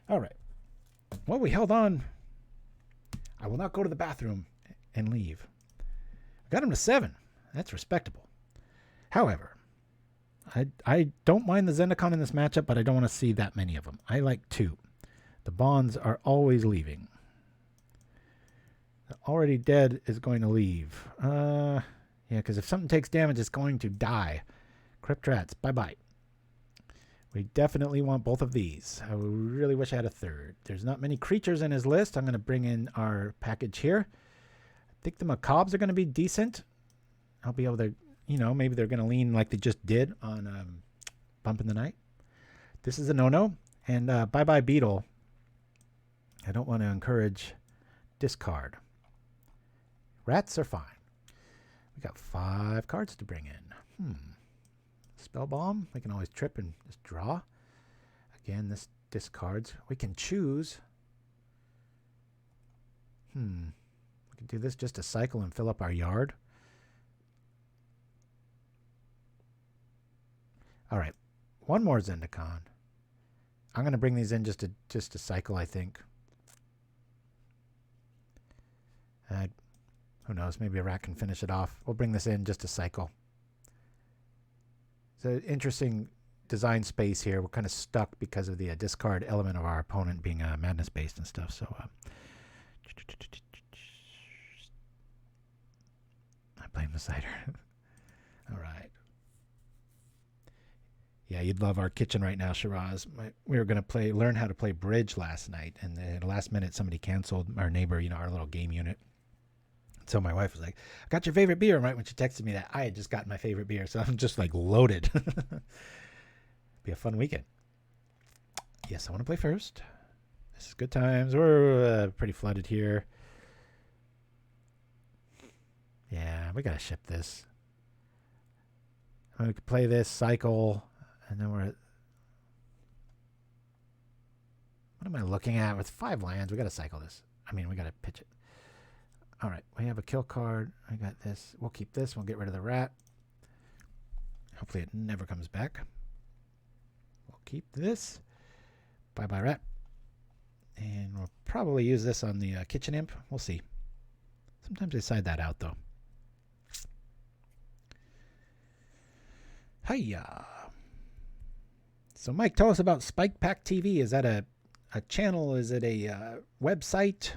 All right. Well, we held on. I will not go to the bathroom and leave. I got him to 7. That's respectable. However, I don't mind the Zendikon in this matchup, but I don't want to see that many of them. I like 2. The Bonds are always leaving. The Already Dead is going to leave. Yeah, because if something takes damage, it's going to die. Crypt Rats, bye-bye. We definitely want both of these. I really wish I had a 3rd. There's not many creatures in his list. I'm going to bring in our package here. think the Macabres are going to be decent. I'll be able to, you know, maybe they're going to lean like they just did on Bump in the Night. This is a no-no. And bye-bye Beetle. I don't want to encourage discard. Rats are fine. We got 5 cards to bring in. Spell Bomb. We can always trip and just draw. Again, this discards. We can choose. We can do this just to cycle and fill up our yard. All right. One more Zendikon. I'm going to bring these in just to cycle, I think. Who knows? Maybe a rat can finish it off. We'll bring this in just to cycle. It's an interesting design space here. We're kind of stuck because of the discard element of our opponent being madness based and stuff. So I blame the cider. All right. Yeah, you'd love our kitchen right now, Shiraz. We were going to learn how to play bridge last night, and at the last minute somebody canceled. Our neighbor, you know, our little game unit. So my wife was like, I got your favorite beer, right when she texted me that I had just gotten my favorite beer. So I'm just like loaded. Be a fun weekend. Yes, I want to play first. This is good times. We're pretty flooded here. Yeah, we got to ship this. We could play this, cycle, and then we're at... What am I looking at? With 5 lands, we got to cycle this. I mean, we got to pitch it. All right, we have a kill card. I got this. We'll keep this. We'll get rid of the rat. Hopefully it never comes back. We'll keep this. Bye-bye rat. And we'll probably use this on the kitchen imp. We'll see. Sometimes they side that out, though. Hiya. So, Mike, tell us about Spike Pack TV. Is that a channel? Is it a website?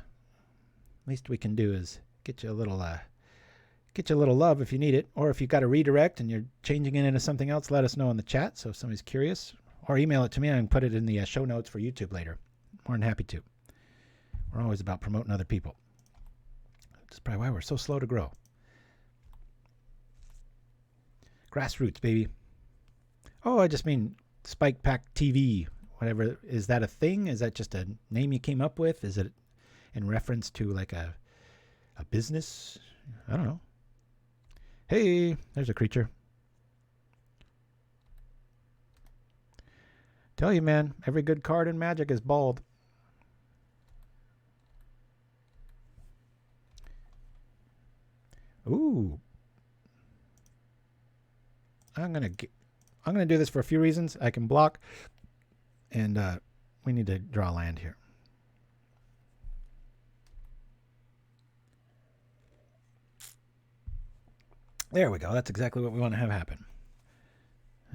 Least we can do is get you a little love if you need it, or if you've got a redirect and you're changing it into something else, let us know in the chat so if somebody's curious, or email it to me and I can put it in the show notes for YouTube later. More than happy to. We're always about promoting other people. That's probably why we're so slow to grow. Grassroots, baby. Oh, I just mean Spike Pack TV. Whatever. Is that a thing? Is that just a name you came up with? Is it in reference to like a business? I don't know. Hey, there's a creature. Tell you, man, every good card in Magic is bald. Ooh. I'm gonna do this for a few reasons. I can block, and we need to draw land here. There we go. That's exactly what we want to have happen.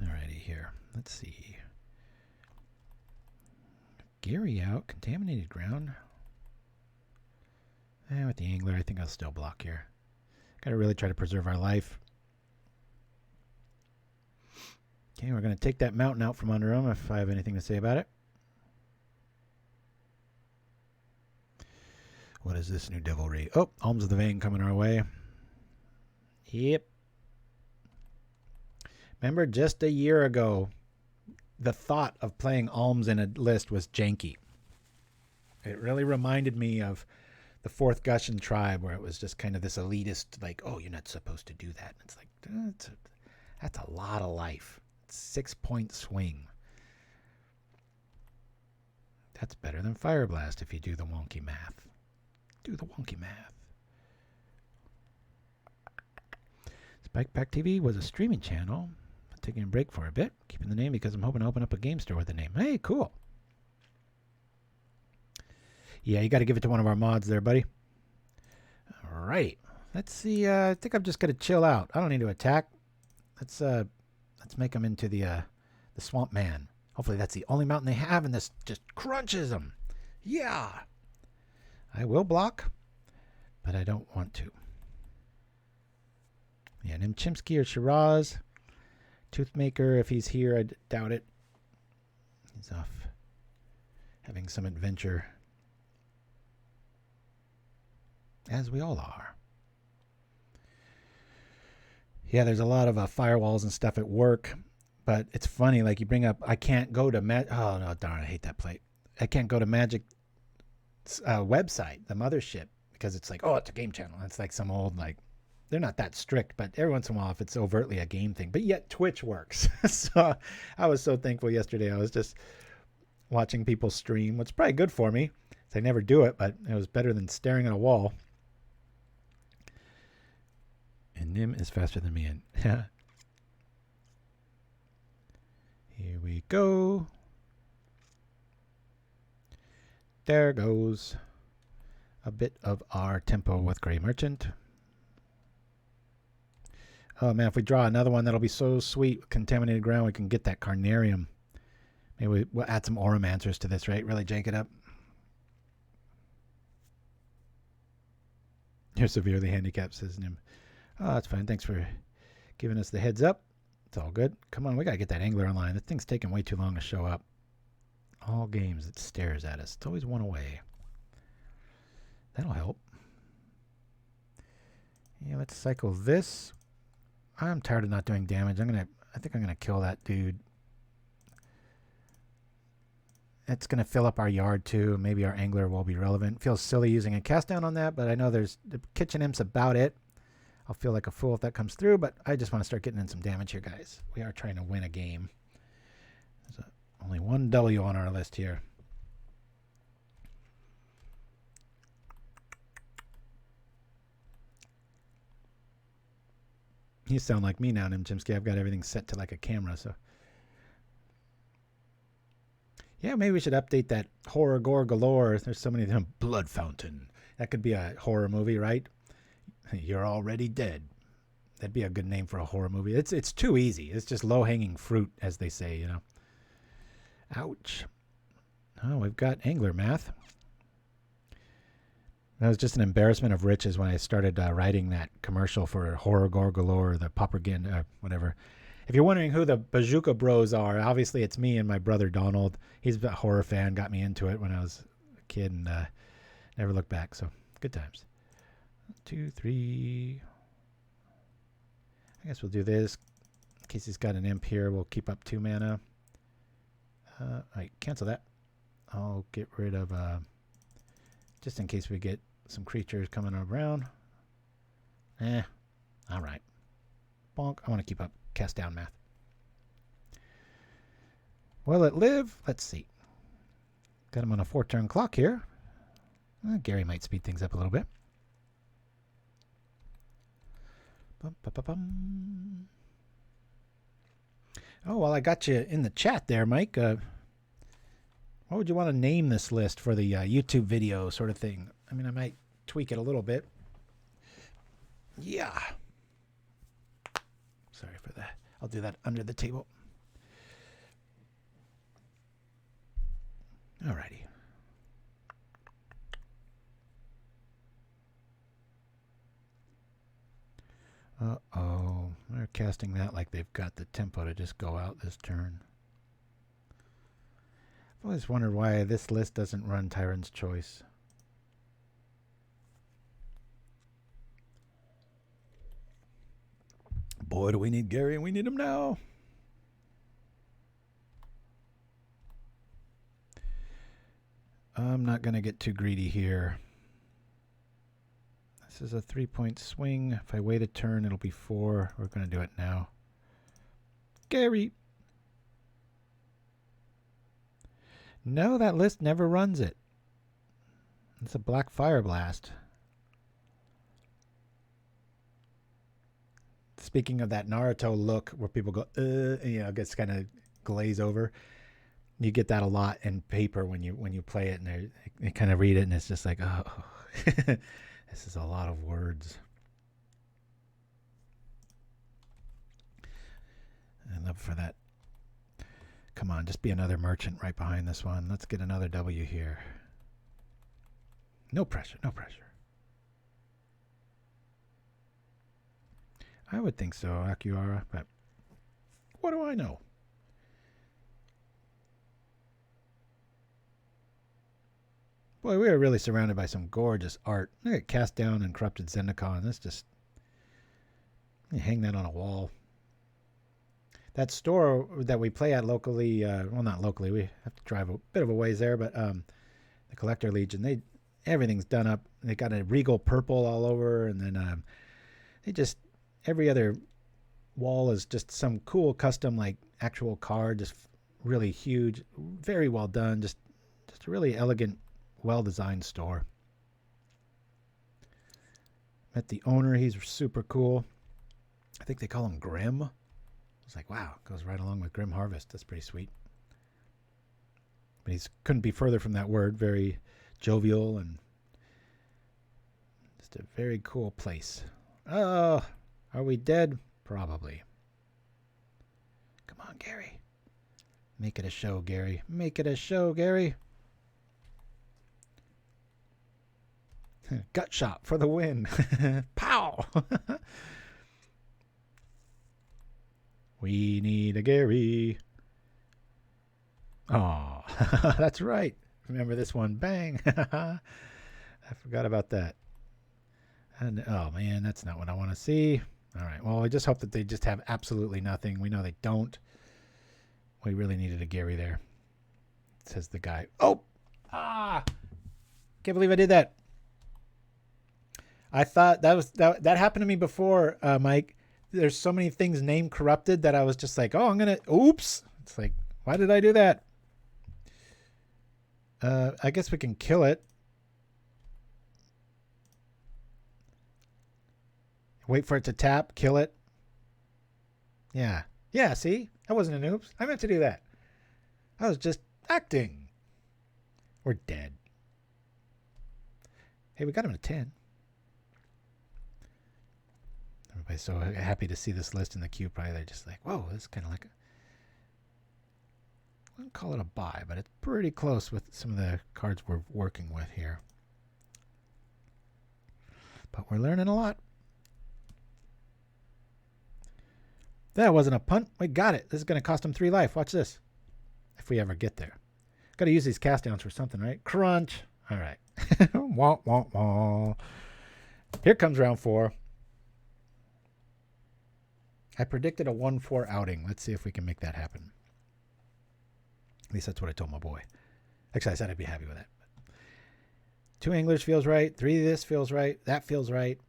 Alrighty, here. Let's see. Gary out. Contaminated ground. And with the angler, I think I'll still block here. Gotta really try to preserve our life. Okay, we're going to take that mountain out from under him if I have anything to say about it. What is this new devilry? Oh, Alms of the Vein coming our way. Yep. Remember, just a year ago, the thought of playing Alms in a list was janky. It really reminded me of the Fourth Gushan tribe, where it was just kind of this elitist, like, oh, you're not supposed to do that. It's like, that's a lot of life. 6-point swing. That's better than Fire Blast if you do the wonky math. Do the wonky math. Spike Pack TV was a streaming channel. I'm taking a break for a bit, keeping the name because I'm hoping to open up a game store with the name. Hey, cool. Yeah, you got to give it to one of our mods there, buddy. All right. Let's see. I think I'm just going to chill out. I don't need to attack. Let's make them into the Swamp Man. Hopefully that's the only mountain they have, and this just crunches them. Yeah. I will block, but I don't want to. Yeah, and Chimpskey or Shiraz. Toothmaker, if he's here, I doubt it. He's off having some adventure. As we all are. Yeah, there's a lot of firewalls and stuff at work, but it's funny. Like you bring up, I can't go to Oh no, darn! I hate that plate. I can't go to Magic's website, the mothership, because it's like, oh, it's a game channel. It's like some old like. They're not that strict, but every once in a while, if it's overtly a game thing, but yet Twitch works. So I was so thankful yesterday. I was just watching people stream, which is probably good for me. I never do it, but it was better than staring at a wall. And Nim is faster than me. And here we go. There goes a bit of our tempo with Gray Merchant. Oh man, if we draw another one, that'll be so sweet. Contaminated ground, we can get that Carnarium. Maybe we'll add some Oromancers to this, right? Really jank it up. You're severely handicapped, says Nim. Oh, that's fine. Thanks for giving us the heads up. It's all good. Come on, we got to get that angler online. That thing's taking way too long to show up. All games, it stares at us. It's always one away. That'll help. Yeah, let's cycle this. I'm tired of not doing damage. I think I'm gonna kill that dude. It's gonna fill up our yard too. Maybe our angler will be relevant. Feels silly using a cast down on that, but I know there's the kitchen imp's about it. I'll feel like a fool if that comes through, but I just want to start getting in some damage here, guys. We are trying to win a game. There's only one W on our list here. You sound like me now, Chimpskey. I've got everything set to like a camera, so. Yeah, maybe we should update that horror gore galore. There's so many of them. Blood Fountain. That could be a horror movie, right? You're already dead. That'd be a good name for a horror movie. It's too easy. It's just low-hanging fruit, as they say, you know. Ouch. Oh, we've got angler math. That was just an embarrassment of riches when I started writing that commercial for Horror Gore Galore, the PauperRBust, whatever. If you're wondering who the Bazooka Bros are, obviously it's me and my brother Donald. He's a horror fan, got me into it when I was a kid, and never looked back. So good times. 1, 2, 3. I guess we'll do this. In case he's got an imp here, we'll keep up 2 mana. All right, cancel that. I'll get rid of... just in case we get some creatures coming around. All right. Bonk. I want to keep up cast down math. Will it live? Let's see. Got him on a 4-turn clock here. Gary might speed things up a little bit. Bum, bum, bum, bum. Oh, well, I got you in the chat there, Mike. What would you want to name this list for the YouTube video sort of thing? I mean, I might tweak it a little bit. Yeah. Sorry for that. I'll do that under the table. Alrighty. Uh-oh. They're casting that like they've got the tempo to just go out this turn. I've always wondered why this list doesn't run Tyrant's Choice. Boy, do we need Gary, and we need him now. I'm not going to get too greedy here. This is a 3-point swing. If I wait a turn, it'll be 4. We're going to do it now. Gary! No, that list never runs it. It's a black fire blast. Speaking of that Naruto look where people go, you know, gets kind of glaze over. You get that a lot in paper when you play it, and they kind of read it, and it's just like, oh, this is a lot of words. I love for that. Come on, just be another merchant right behind this one. Let's get another W here. No pressure, no pressure. I would think so, Akiara, but what do I know? Boy, we are really surrounded by some gorgeous art. Look at Cast Down and Corrupted Zendikon. That's just You hang that on a wall. That store that we play at locally, well, not locally, we have to drive a bit of a ways there, but the Collector Legion, everything's done up. They got a regal purple all over, and then they just, every other wall is just some cool custom, like, actual card, just really huge, very well done, just a really elegant, well-designed store. Met the owner. He's super cool. I think they call him Grim. I was like, wow, goes right along with Grim Harvest. That's pretty sweet. But he couldn't be further from that word. Very jovial and just a very cool place. Oh, are we dead? Probably. Come on, Gary. Make it a show, Gary. Make it a show, Gary. Gut shot for the win. Pow! We need a Gary. Oh, that's right. Remember this one. Bang. I forgot about that. And oh, man, that's not what I want to see. All right. Well, I just hope that they just have absolutely nothing. We know they don't. We really needed a Gary there. Says the guy. Oh! Ah! Can't believe I did that. I thought that happened to me before, Mike. There's so many things name corrupted that I was just like, oh, I'm going to, oops. It's like, why did I do that? I guess we can kill it. Wait for it to tap, kill it. Yeah. Yeah, see? That wasn't an oops. I meant to do that. I was just acting. We're dead. Hey, we got him to 10. Everybody's so happy to see this list in the queue. Probably they're just like, whoa, this is kind of like I wouldn't call it a buy, but it's pretty close with some of the cards we're working with here. But we're learning a lot. That wasn't a punt. We got it. This is going to cost him 3 life. Watch this. If we ever get there. Got to use these cast downs for something, right? Crunch. All right. Wah, wah, wah. Here comes round 4. I predicted a 1-4 outing. Let's see if we can make that happen. At least that's what I told my boy. Actually, I said I'd be happy with that. 2 English feels right. 3 of this feels right. That feels right.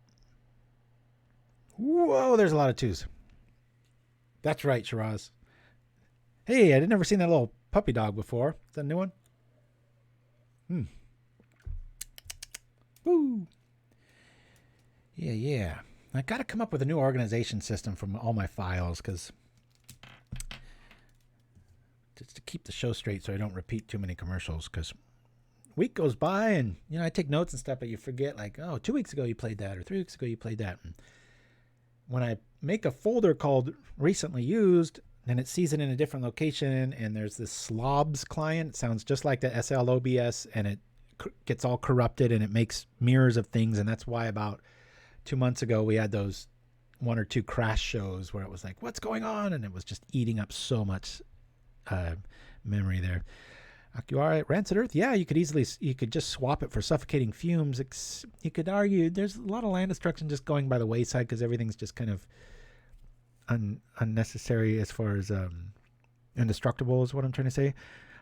Whoa, there's a lot of 2s. That's right, Shiraz. Hey, I'd never seen that little puppy dog before. Is that a new one? Woo. Yeah. I got to come up with a new organization system from all my files because just to keep the show straight so I don't repeat too many commercials because week goes by and, you know, I take notes and stuff, but you forget like, oh, 2 weeks ago you played that or 3 weeks ago you played that. And when I make a folder called recently used, then it sees it in a different location and there's this slobs client. It sounds just like the SLOBS and it gets all corrupted and it makes mirrors of things. And that's why about 2 months ago we had those 1 or 2 crash shows where it was like, what's going on? And it was just eating up so much memory there. You all right, Rancid Earth? Yeah, you could just swap it for suffocating fumes. You could argue there's a lot of land destruction just going by the wayside because everything's just kind of unnecessary as far as indestructible is what I'm trying to say.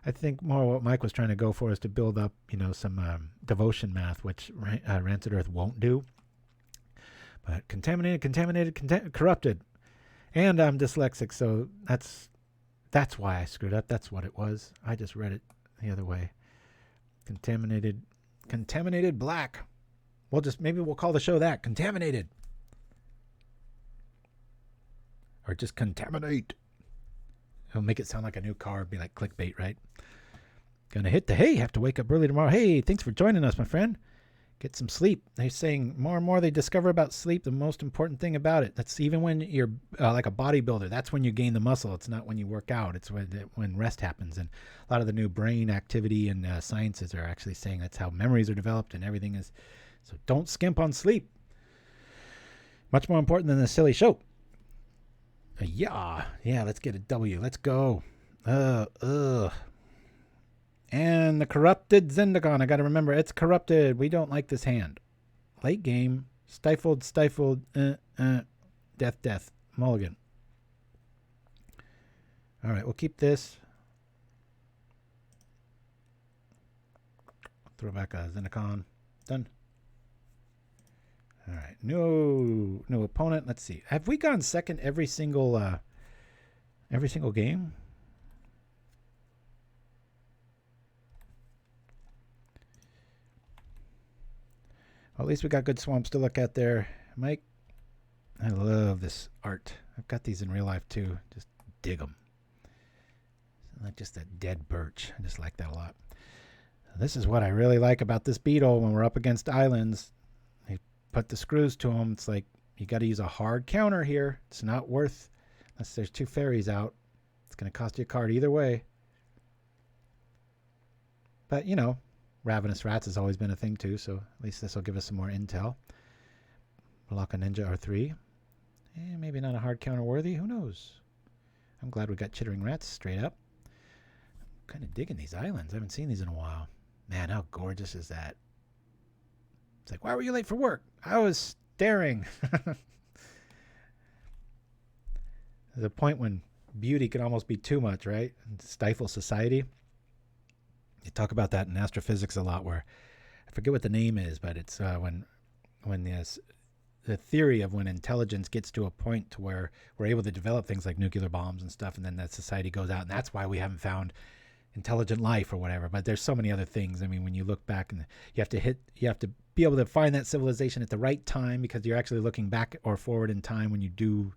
I think more what Mike was trying to go for is to build up, you know, some devotion math, which Rancid Earth won't do. But contaminated, corrupted. And I'm dyslexic, so that's why I screwed up. That's what it was. I just read it the other way. Contaminated black. Maybe we'll call the show that. Contaminated. Or just contaminate. It'll make it sound like a new car. Be like clickbait, right? Gonna hit the hay. Have to wake up early tomorrow. Hey, thanks for joining us, my friend. Get some sleep. They're saying more and more they discover about sleep the most important thing about it. That's even when you're like a bodybuilder. That's when you gain the muscle. It's not when you work out. It's when rest happens. And a lot of the new brain activity and sciences are actually saying that's how memories are developed and everything is. So don't skimp on sleep. Much more important than the silly show. Yeah, let's get a W. Let's go. And the corrupted Zendikon. I got to remember, it's corrupted. We don't like this hand. Late game. Stifled. Death, death. Mulligan. All right, we'll keep this. Throw back a Zendikon. Done. All right, no opponent. Let's see. Have we gone second every single game? Well, at least we got good swamps to look at there, Mike. I love this art. I've got these in real life too. Just dig them. Like just that dead birch. I just like that a lot. This is what I really like about this beetle when we're up against islands. They put the screws to them. It's like you got to use a hard counter here. It's not worth, unless there's 2 fairies out. It's going to cost you a card either way. But, you know, Ravenous Rats has always been a thing too, so at least this will give us some more intel. Block a Ninja R3. Maybe not a hard counter worthy. Who knows? I'm glad we got Chittering Rats straight up. I'm kind of digging these islands. I haven't seen these in a while. Man, how gorgeous is that? It's like, why were you late for work? I was staring. There's a point when beauty can almost be too much, right? And stifle society. You talk about that in astrophysics a lot, where I forget what the name is, but it's when the theory of when intelligence gets to a point to where we're able to develop things like nuclear bombs and stuff, and then that society goes out, and that's why we haven't found intelligent life or whatever. But there's so many other things. I mean, when you look back, and you have to be able to find that civilization at the right time, because you're actually looking back or forward in time when you do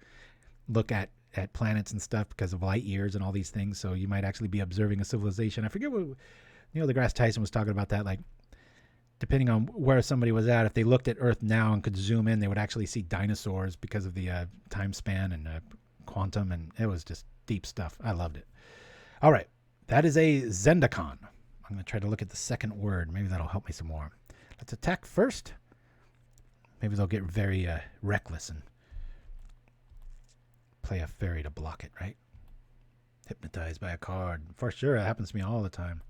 look at planets and stuff because of light years and all these things. So you might actually be observing a civilization. I forget what Neil deGrasse Tyson was talking about that, like depending on where somebody was at, if they looked at Earth now and could zoom in, they would actually see dinosaurs because of the time span and quantum, and it was just deep stuff. I loved it. All right, that is a Zendikon. I'm going to try to look at the second word. Maybe that'll help me some more. Let's attack first. Maybe they'll get very reckless and play a fairy to block it, right? Hypnotized by a card. For sure, it happens to me all the time.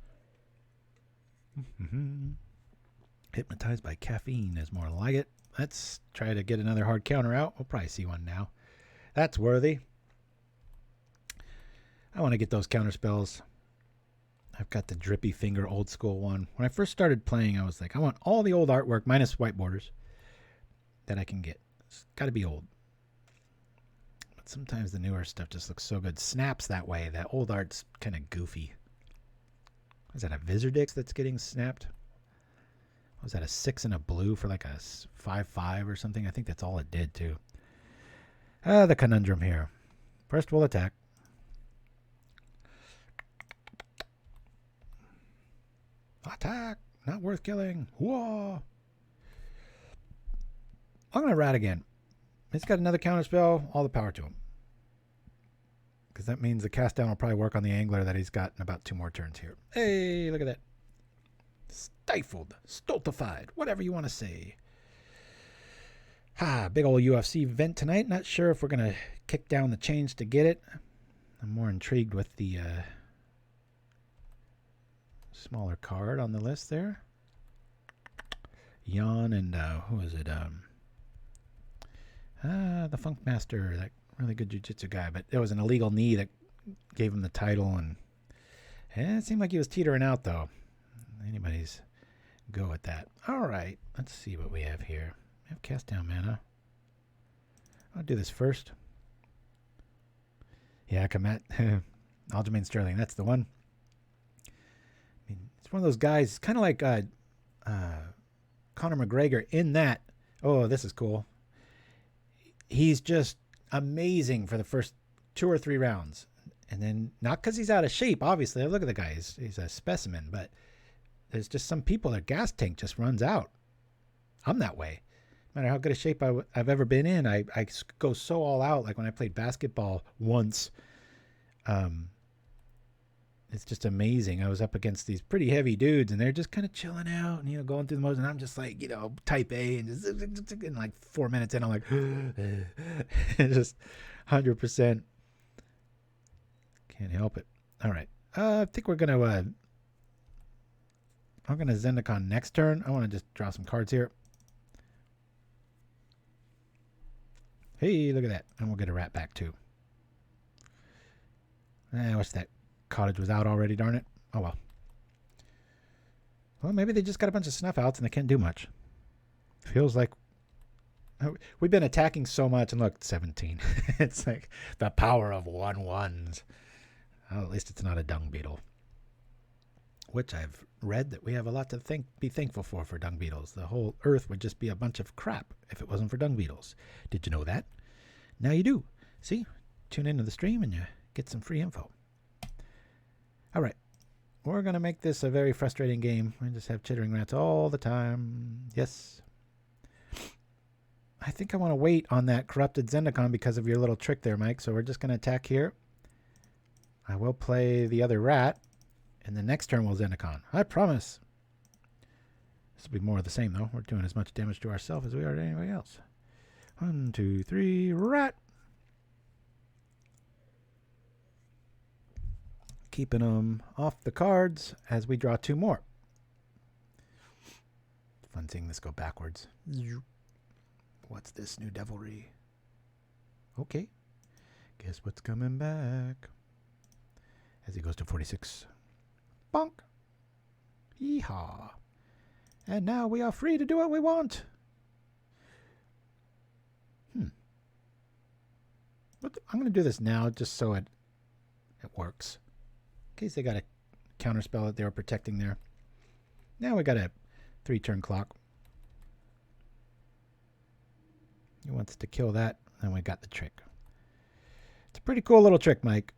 Hypnotized by caffeine is more like it. Let's try to get another hard counter out. We'll probably see one now. That's worthy. I want to get those counter spells. I've got the drippy finger old school one. When I first started playing, I was like, I want all the old artwork minus white borders that I can get. It's got to be old. But sometimes the newer stuff just looks so good. Snaps that way. That old art's kind of goofy. Is that a Vizardix that's getting snapped? Was that a 6 and a blue for like a 5/5 or something? I think that's all it did too. The conundrum here. First we'll attack. Attack! Not worth killing. Whoa! I'm going to rat again. He's got another counter spell. All the power to him. Because that means the cast down will probably work on the angler that he's got in about 2 more turns here. Hey, look at that. Stifled, stultified, whatever you want to say. Big old UFC event tonight. Not sure if we're going to kick down the chains to get it. I'm more intrigued with the smaller card on the list there. Jan and who is it? The Funk Master, that really good jiu-jitsu guy, but it was an illegal knee that gave him the title, and it seemed like he was teetering out though. Anybody's go at that. All right, let's see what we have here. We have cast down mana. I'll do this first. Yeah, Aljamain Sterling, that's the one. I mean, it's one of those guys, kind of like Conor McGregor in that. Oh, this is cool. He's just amazing for the first 2 or 3 rounds. And then, not because he's out of shape, obviously. Look at the guy. He's a specimen. But there's just some people, their gas tank just runs out. I'm that way. No matter how good a shape I've ever been in, I go so all out. Like when I played basketball once, it's just amazing. I was up against these pretty heavy dudes, and they're just kind of chilling out and, going through the motions. And I'm just like, type A, and just in like 4 minutes in, I'm like, just 100%. Can't help it. All right. I think we're going to, I'm going to Zendikon next turn. I want to just draw some cards here. Hey, look at that. And we'll get a rat back too. I wish that cottage was out already, darn it. Oh well. Well, maybe they just got a bunch of snuff outs and they can't do much. Feels like we've been attacking so much, and look, 17. It's like the power of 1/1s. Well, at least it's not a dung beetle. Which I've read that we have a lot to be thankful for dung beetles. The whole earth would just be a bunch of crap if it wasn't for dung beetles. Did you know that? Now you do. See? Tune into the stream and you get some free info. All right. We're going to make this a very frustrating game. We just have chittering rats all the time. Yes. I think I want to wait on that corrupted Zendikon because of your little trick there, Mike. So we're just going to attack here. I will play the other rat. And the next turn we'll Zendikon. I promise. This will be more of the same, though. We're doing as much damage to ourselves as we are to anybody else. 1, 2, 3, rat. Keeping them off the cards as we draw 2 more. Fun seeing this go backwards. What's this new devilry? Okay. Guess what's coming back? As he goes to 46. Bonk. Yeehaw. And now we are free to do what we want. But I'm going to do this now just so it works. In case they got a counterspell that they were protecting there. Now we got a 3-turn clock. He wants to kill that, and we got the trick. It's a pretty cool little trick, Mike.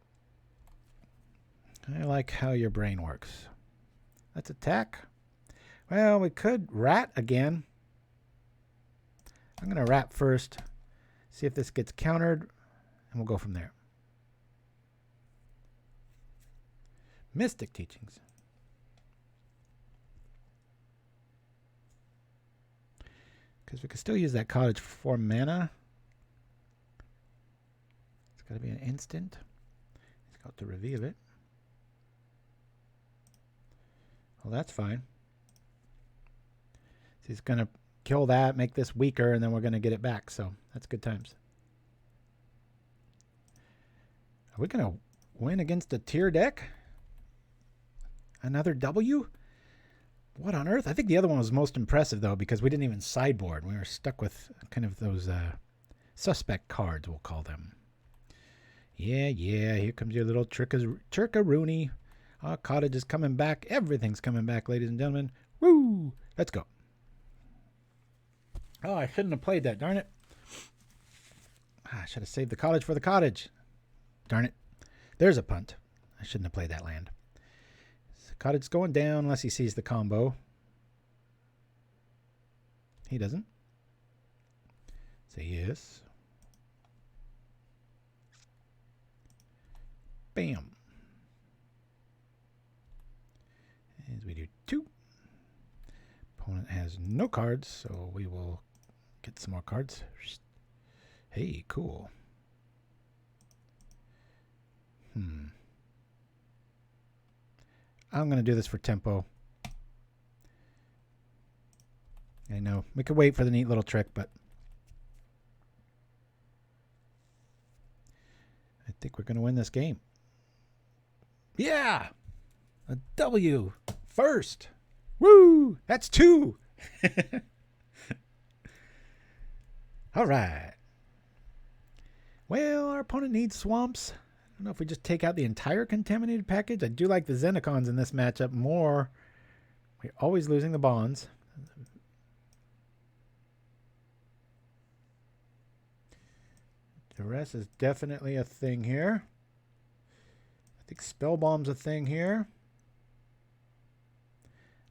I like how your brain works. Let's attack. Well, we could rat again. I'm going to rat first. See if this gets countered, and we'll go from there. Mystic Teachings. Because we could still use that cottage for 4 mana. It's got to be an instant. It's got to reveal it. Well, that's fine. So he's going to kill that, make this weaker, and then we're going to get it back. So that's good times. Are we going to win against a tier deck? Another W? What on earth? I think the other one was most impressive, though, because we didn't even sideboard. We were stuck with kind of those suspect cards, we'll call them. Yeah, here comes your little Chirka-Rooney. Our cottage is coming back. Everything's coming back, ladies and gentlemen. Woo! Let's go. Oh, I shouldn't have played that. Darn it. I should have saved the cottage for the cottage. Darn it. There's a punt. I shouldn't have played that land. So cottage going down unless he sees the combo. He doesn't. Say yes. Bam. As we do 2. Opponent has no cards, so we will get some more cards. Hey, cool. I'm going to do this for tempo. I know. We could wait for the neat little trick, but I think we're going to win this game. Yeah! A W first. Woo! That's 2. All right. Well, our opponent needs swamps. I don't know if we just take out the entire contaminated package. I do like the Zendikons in this matchup more. We're always losing the bonds. Duress is definitely a thing here. I think Spellbomb's a thing here.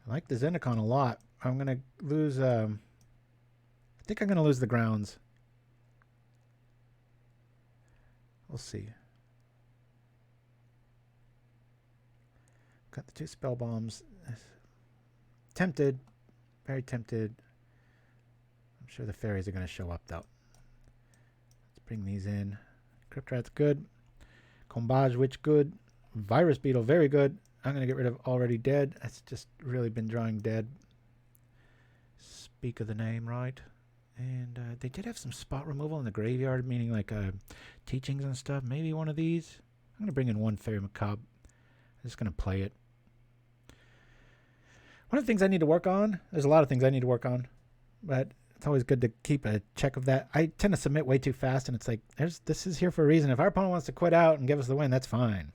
I like the Zendikon a lot. I'm going to lose... I think I'm going to lose the grounds. We'll see. Got the 2 spell bombs. Tempted. Very tempted. I'm sure the fairies are going to show up, though. Let's bring these in. Crypt Rat's good. Combage Witch good. Virus Beetle very good. I'm going to get rid of Already Dead. That's just really been drawing dead. Speak of the name, right? And they did have some spot removal in the graveyard, meaning like teachings and stuff. Maybe one of these. I'm going to bring in one Fairy Macabre. I'm just going to play it. One of the things I need to work on, there's a lot of things I need to work on, but it's always good to keep a check of that. I tend to submit way too fast, and it's like, this is here for a reason. If our opponent wants to quit out and give us the win, that's fine.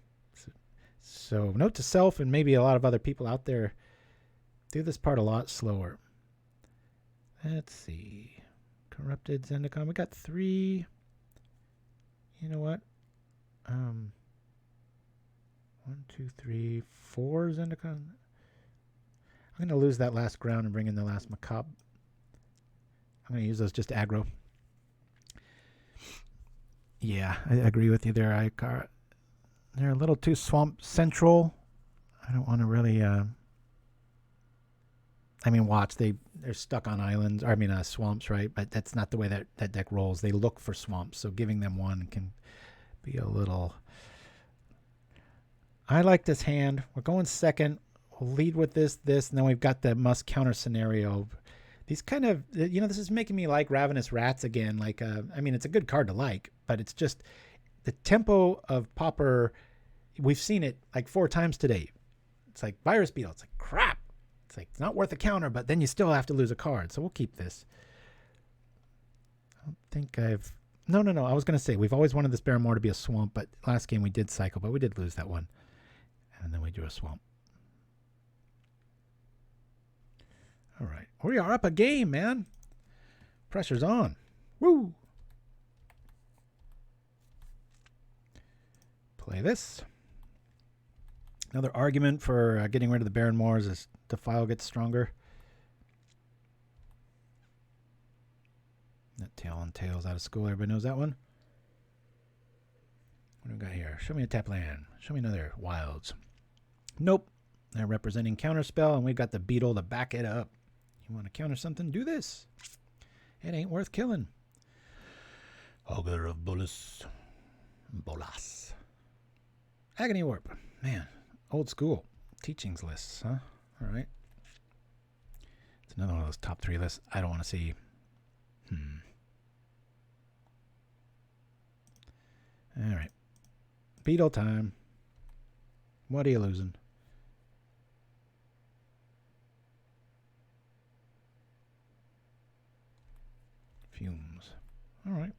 So note to self, and maybe a lot of other people out there, do this part a lot slower. Let's see. Corrupted Zendikon. We got 3. You know what? 1, 2, 3, 4 Zendikon. I'm going to lose that last ground and bring in the last Macabre. I'm going to use those just to aggro. Yeah, I agree with you there, Ekhaert. They're a little too swamp central. I don't want to really... I mean, watch, they're stuck on islands, or I mean swamps, right? But that's not the way that deck rolls. They look for swamps, so giving them one can be a little... I like this hand. We're going second. We'll lead with this, and then we've got the must counter scenario. These kind of, you know, this is making me like Ravenous Rats again. Like, I mean, it's a good card to like, but it's just the tempo of Pauper. We've seen it like 4 times today. It's like Virus Beetle. It's like crap. It's like it's not worth a counter, but then you still have to lose a card. So we'll keep this. I don't think I've... No. I was going to say, we've always wanted this Barrymore to be a swamp, but last game we did cycle, but we did lose that one. And then we drew a swamp. All right. We are up a game, man. Pressure's on. Woo! Play this. Another argument for getting rid of the Baron Moors as the file gets stronger. That Tail on Tails out of school. Everybody knows that one. What do we got here? Show me a tap land. Show me another Wilds. Nope. They're representing Counterspell, and we've got the Beetle to back it up. You want to counter something? Do this. It ain't worth killing. Augur of Bolas. Agony Warp. Man, old school. Teachings lists, huh? All right. It's another one of those top 3 lists I don't want to see. All right. Beetle time. What are you losing? Fumes. All right.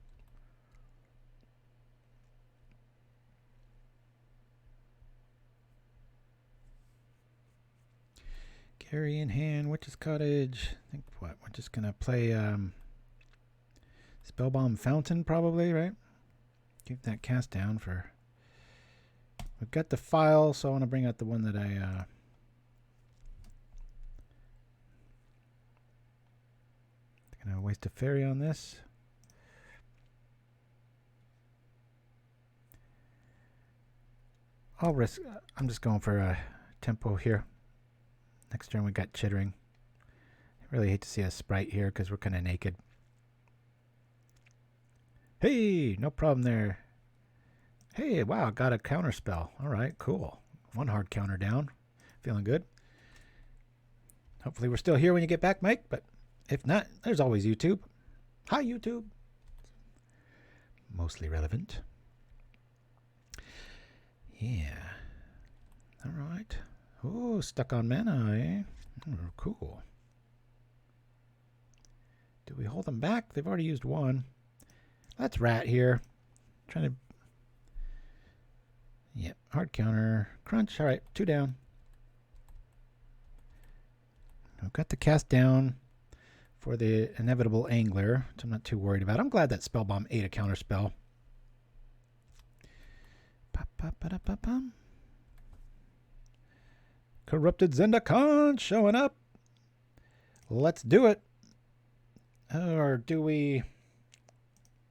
Carry in hand, Witch's Cottage. I think what? We're just going to play Spellbomb Fountain probably, right? Keep that cast down for... We've got the file, so I want to bring out the one that I... Gonna waste a fairy on this. I'll risk... I'm just going for a tempo here. Next turn we got Chittering. I really hate to see a Sprite here because we're kind of naked. Hey, no problem there. Hey, wow, got a counter spell. All right, cool. 1 hard counter down. Feeling good. Hopefully we're still here when you get back, Mike, but if not, there's always YouTube. Hi, YouTube. Mostly relevant. Yeah. All right. Oh, stuck on mana, eh? Oh, cool. Do we hold them back? They've already used 1. That's Rat here. Trying to... Yep, hard counter. Crunch. All right, 2 down. I've got the cast down for the inevitable Angler, which I'm not too worried about. I'm glad that Spellbomb ate a counter spell. Corrupted Zendikon showing up. Let's do it. Or do we...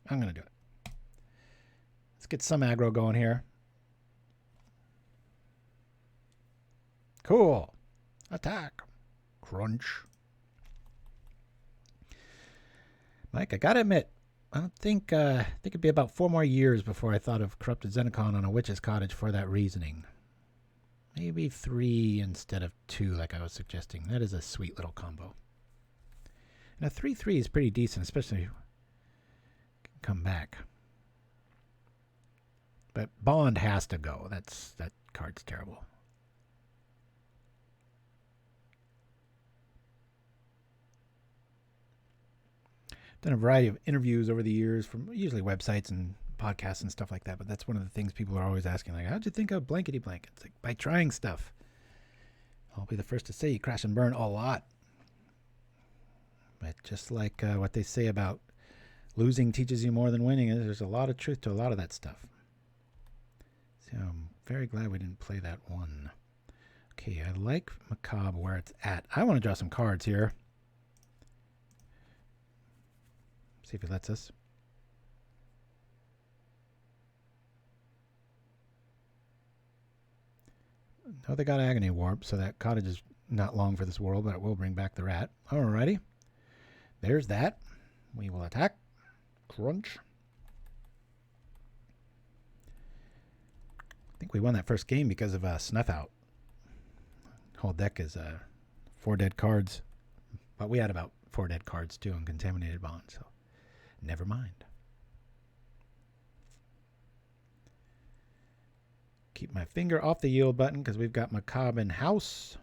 I'm going to do it. Let's get some aggro going here. Cool. Attack. Crunch. Mike, I gotta admit, I don't think I think it'd be about 4 more years before I thought of Corrupted Zendikon on a Witch's Cottage for that reasoning. Maybe 3 instead of 2, like I was suggesting. That is a sweet little combo. Now 3/3 is pretty decent, especially if you can come back. But Bond has to go. That card's terrible. Done a variety of interviews over the years from usually websites and podcasts and stuff like that, but that's one of the things people are always asking, like, how'd you think of blankety blank? It's like, by trying stuff. I'll be the first to say you crash and burn a lot. But just like what they say about losing teaches you more than winning, there's a lot of truth to a lot of that stuff. So I'm very glad we didn't play that one. Okay, I like Macabre where it's at. I want to draw some cards here. See if he lets us. No, they got Agony Warp, so that cottage is not long for this world, but it will bring back the rat. Alrighty. There's that. We will attack. Crunch. I think we won that first game because of Snuff Out. Whole deck is 4 dead cards, but we had about 4 dead cards too in Contaminated Bond, so never mind. Keep my finger off the yield button because we've got Macabre in house.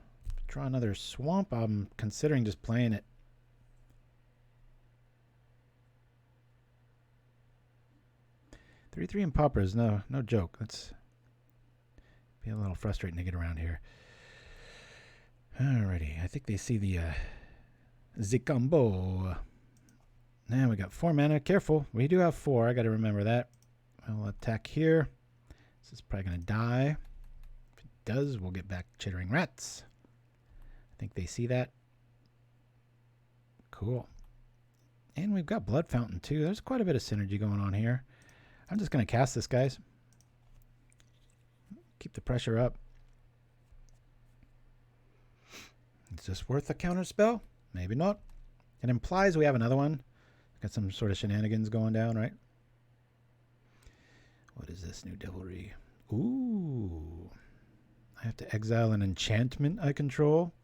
Draw another swamp. I'm considering just playing it. Three and Pauper is no joke. That's be a little frustrating to get around here. Alrighty, I think they see the combo. Now we got 4 mana. Careful, we do have 4. I got to remember that. We'll attack here. This is probably going to die. If it does, we'll get back Chittering Rats. I think they see that. Cool. And we've got Blood Fountain too. There's quite a bit of synergy going on here. I'm just going to cast this, guys. Keep the pressure up. Is this worth a counter spell? Maybe not. It implies we have another one. Got some sort of shenanigans going down, right? What is this new devilry? Ooh. I have to exile an enchantment I control.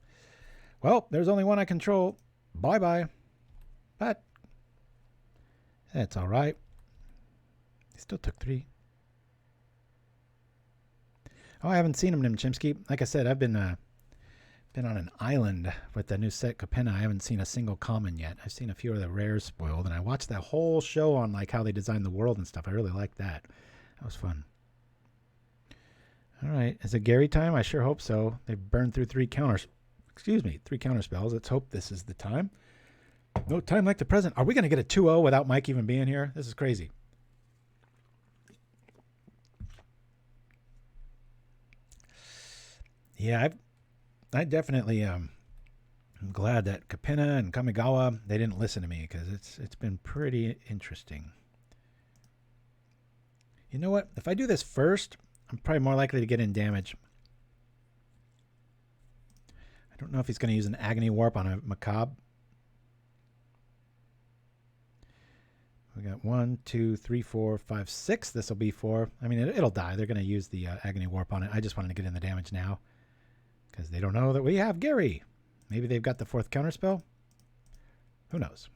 Well, there's only one I control. Bye-bye. But that's all right. He still took 3. Oh, I haven't seen him, Chimpskey. Like I said, I've been on an island with the new set Capenna. I haven't seen a single common yet. I've seen a few of the rares spoiled, and I watched that whole show on like how they designed the world and stuff. I really liked that. That was fun. All right, is it Gary time? I sure hope so. They've burned through 3 counters. Excuse me, 3 counter spells. Let's hope this is the time. No time like the present. Are we going to get a 2-0 without Mike even being here? This is crazy. Yeah, I definitely I'm glad that Capenna and Kamigawa, they didn't listen to me because it's been pretty interesting. You know what? If I do this first, I'm probably more likely to get in damage. I don't know if he's going to use an Agony Warp on a Macabre. We got 1, 2, 3, 4, 5, 6. This will be 4. I mean, it'll die. They're going to use the Agony Warp on it. I just wanted to get in the damage now because they don't know that we have Gary. Maybe they've got the 4th counterspell. Who knows?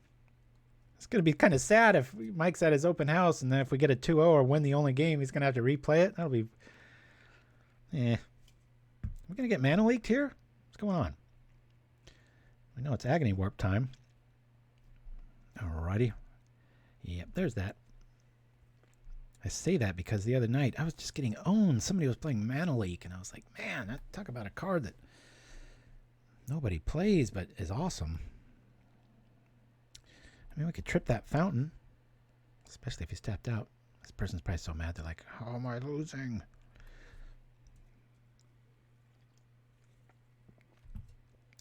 It's going to be kind of sad if Mike's at his open house and then if we get a 2-0 or win the only game, he's going to have to replay it. That'll be... We're going to get mana leaked here? What's going on? I know it's Agony Warp time. Alrighty. Yep, there's that. I say that because the other night I was just getting owned. Somebody was playing Mana Leak, and I was like, man, talk about a card that nobody plays but is awesome. I mean, we could trip that fountain, especially if he's tapped out. This person's probably so mad. They're like, how am I losing?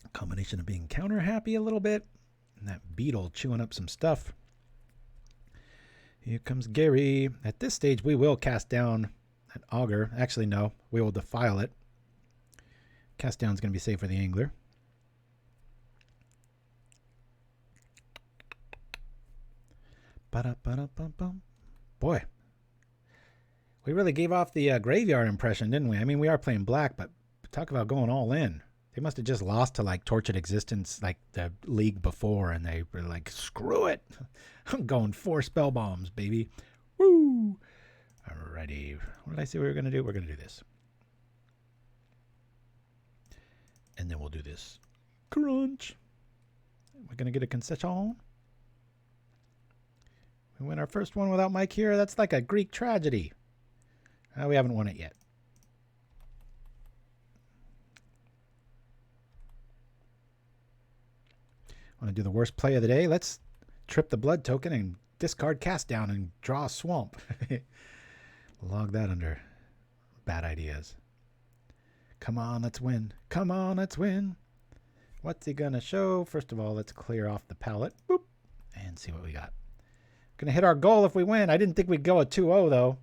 A combination of being counter happy a little bit and that beetle chewing up some stuff. Here comes Gary. At this stage, we will cast down that auger. Actually, no. We will defile it. Cast down is going to be safe for the angler. Ba-da-ba-da-bum-bum. Boy. We really gave off the graveyard impression, didn't we? I mean, we are playing black, but talk about going all in. They must have just lost to like Tortured Existence, like the league before, and they were like, screw it. I'm going 4 spell bombs, baby. Woo! Alrighty. What did I say we were going to do? We're going to do this. And then we'll do this. Crunch. We're going to get a concession. We win our first one without Mike here. That's like a Greek tragedy. We haven't won it yet. Want to do the worst play of the day? Let's trip the blood token and discard cast down and draw a swamp. Log that under bad ideas. Come on, let's win. Come on, let's win. What's he going to show? First of all, let's clear off the palette. Boop. And see what we got. Going to hit our goal if we win. I didn't think we'd go a 2-0 though.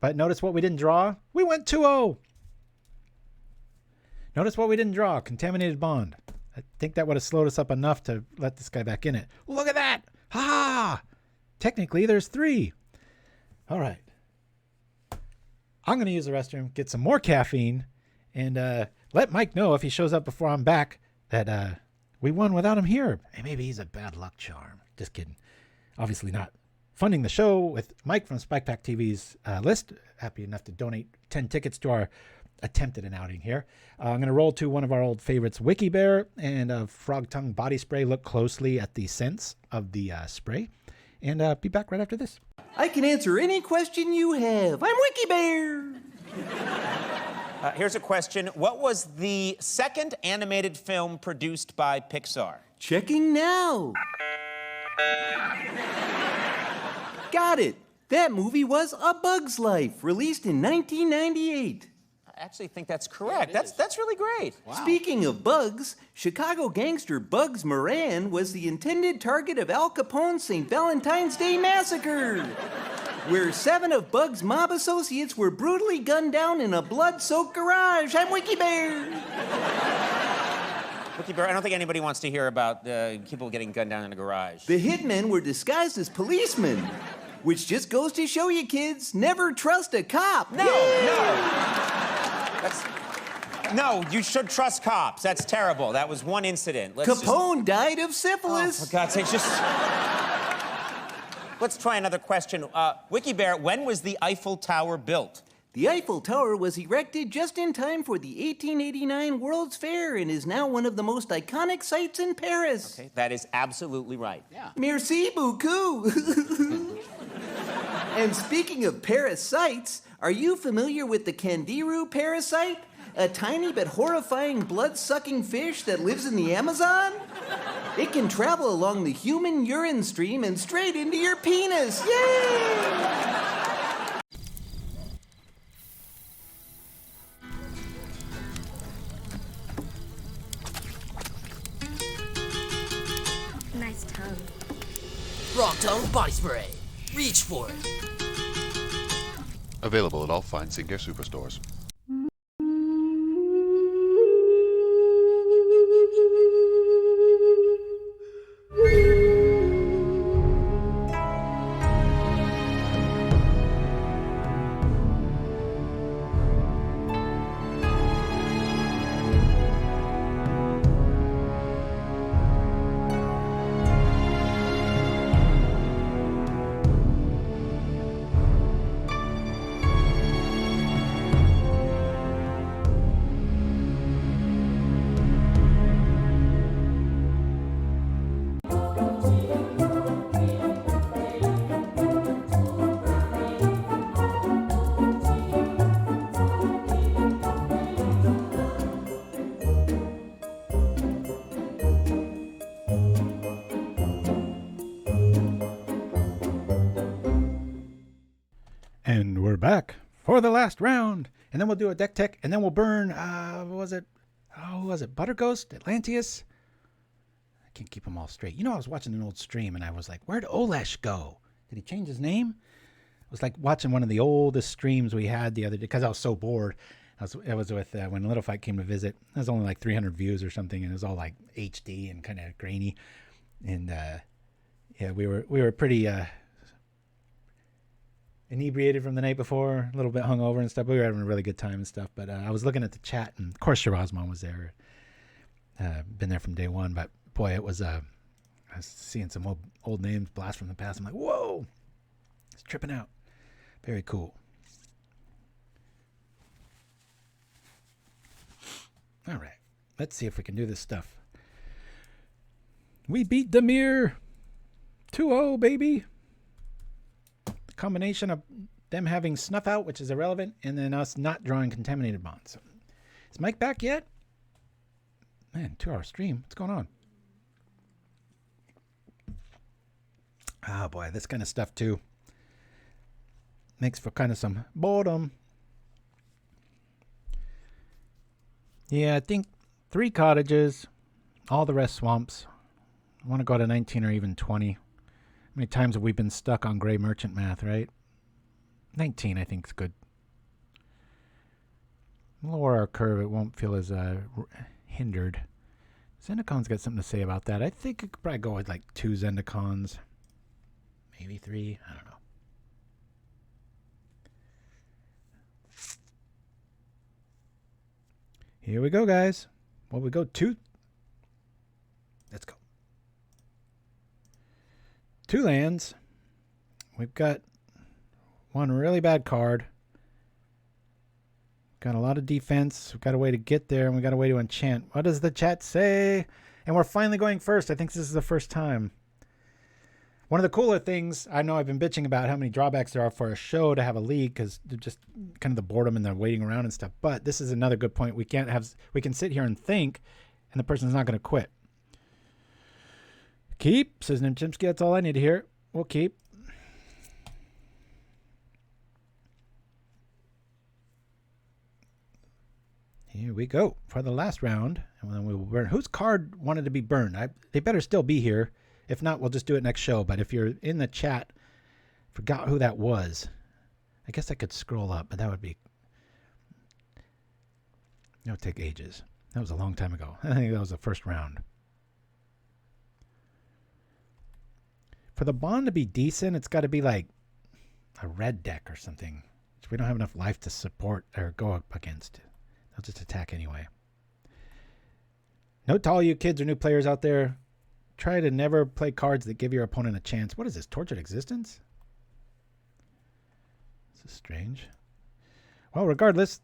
But notice what we didn't draw. We went 2-0. Notice what we didn't draw. Contaminated Bond. I think that would have slowed us up enough to let this guy back in it. Look at that. Ha ha. Technically, there's 3. All right. I'm going to use the restroom, get some more caffeine, and let Mike know if he shows up before I'm back that we won without him here. And maybe he's a bad luck charm. Just kidding. Obviously not. Funding the show with Mike from Spike Pack TV's list. Happy enough to donate 10 tickets to our attempt at an outing here. I'm going to roll to one of our old favorites, Wiki Bear and Frog Tongue Body Spray. Look closely at the scents of the spray. And be back right after this. I can answer any question you have. I'm Wiki Bear. Here's a question. What was the second animated film produced by Pixar? Checking now. Got it. That movie was A Bug's Life, released in 1998. I actually think that's correct. Yeah, that's really great. Wow. Speaking of bugs, Chicago gangster Bugs Moran was the intended target of Al Capone's St. Valentine's Day Massacre, where 7 of Bugs' mob associates were brutally gunned down in a blood-soaked garage. I'm Wiki Bear. Wiki Bear, I don't think anybody wants to hear about people getting gunned down in a garage. The hitmen were disguised as policemen, which just goes to show you, kids, never trust a cop. No, No, you should trust cops. That's terrible. That was one incident. Capone died of syphilis. Oh, for God's sake, Let's try another question. Wiki Bear, when was the Eiffel Tower built? The Eiffel Tower was erected just in time for the 1889 World's Fair and is now one of the most iconic sites in Paris. Okay, that is absolutely right. Yeah. Merci beaucoup. And speaking of Paris sites, are you familiar with the Candiru parasite? A tiny but horrifying blood-sucking fish that lives in the Amazon? It can travel along the human urine stream and straight into your penis. Yay! Nice tongue. Frog Tongue Body Spray. Reach for it. Available at all fine skincare superstores. And we're back for the last round. And then we'll do a deck tech, and then we'll burn, what was it? Oh, was it Butterghost? Atlantius? I can't keep them all straight. You know, I was watching an old stream, and I was like, where'd Olesch go? Did he change his name? It was like watching one of the oldest streams we had the other day, because I was so bored. I was with, when Little Fight came to visit, it was only like 300 views or something, and it was all like HD and kind of grainy. And, yeah, we were pretty, inebriated from the night before, a little bit hungover and stuff. We were having a really good time and stuff. But I was looking at the chat, and of course Shirazman was there. Been there from day one, but boy, it was. I was seeing some old names blast from the past. I'm like, whoa, it's tripping out. Very cool. All right, let's see if we can do this stuff. We beat Demir 2-0, baby. The combination of them having snuff out, which is irrelevant, and then us not drawing contaminated bonds. Is Mike back yet? Man, 2-hour stream. What's going on? Oh boy, this kind of stuff too makes for kind of some boredom. Yeah, I think 3 cottages, all the rest swamps. I want to go to 19 or even 20. How many times have we been stuck on gray merchant math, right? 19 I think is good. Lower our curve, it won't feel as hindered. Zendicon's got something to say about that. I think it could probably go with like 2 Zendicons. Maybe 3. I don't know. Here we go, guys. Well, we go 2. Let's go. 2 lands. We've got one really bad card. Got a lot of defense. We've got a way to get there, and we've got a way to enchant. What does the chat say? And we're finally going first. I think this is the first time. One of the cooler things, I know I've been bitching about how many drawbacks there are for a show to have a league because they're just kind of the boredom and the waiting around and stuff. But this is another good point. We can sit here and think, and the person's not going to quit. Keep, says Chimpskey. That's all I need to hear. We'll keep. Here we go for the last round, and then we will burn. Whose card wanted to be burned? They better still be here. If not, we'll just do it next show. But if you're in the chat, forgot who that was. I guess I could scroll up, but that would take ages. That was a long time ago. I think that was the first round. For the bond to be decent, it's got to be like a red deck or something, which we don't have enough life to support or go up against. They'll just attack anyway. Note to all you kids or new players out there, try to never play cards that give your opponent a chance. What is this, Tortured Existence? This is strange. Well, regardless,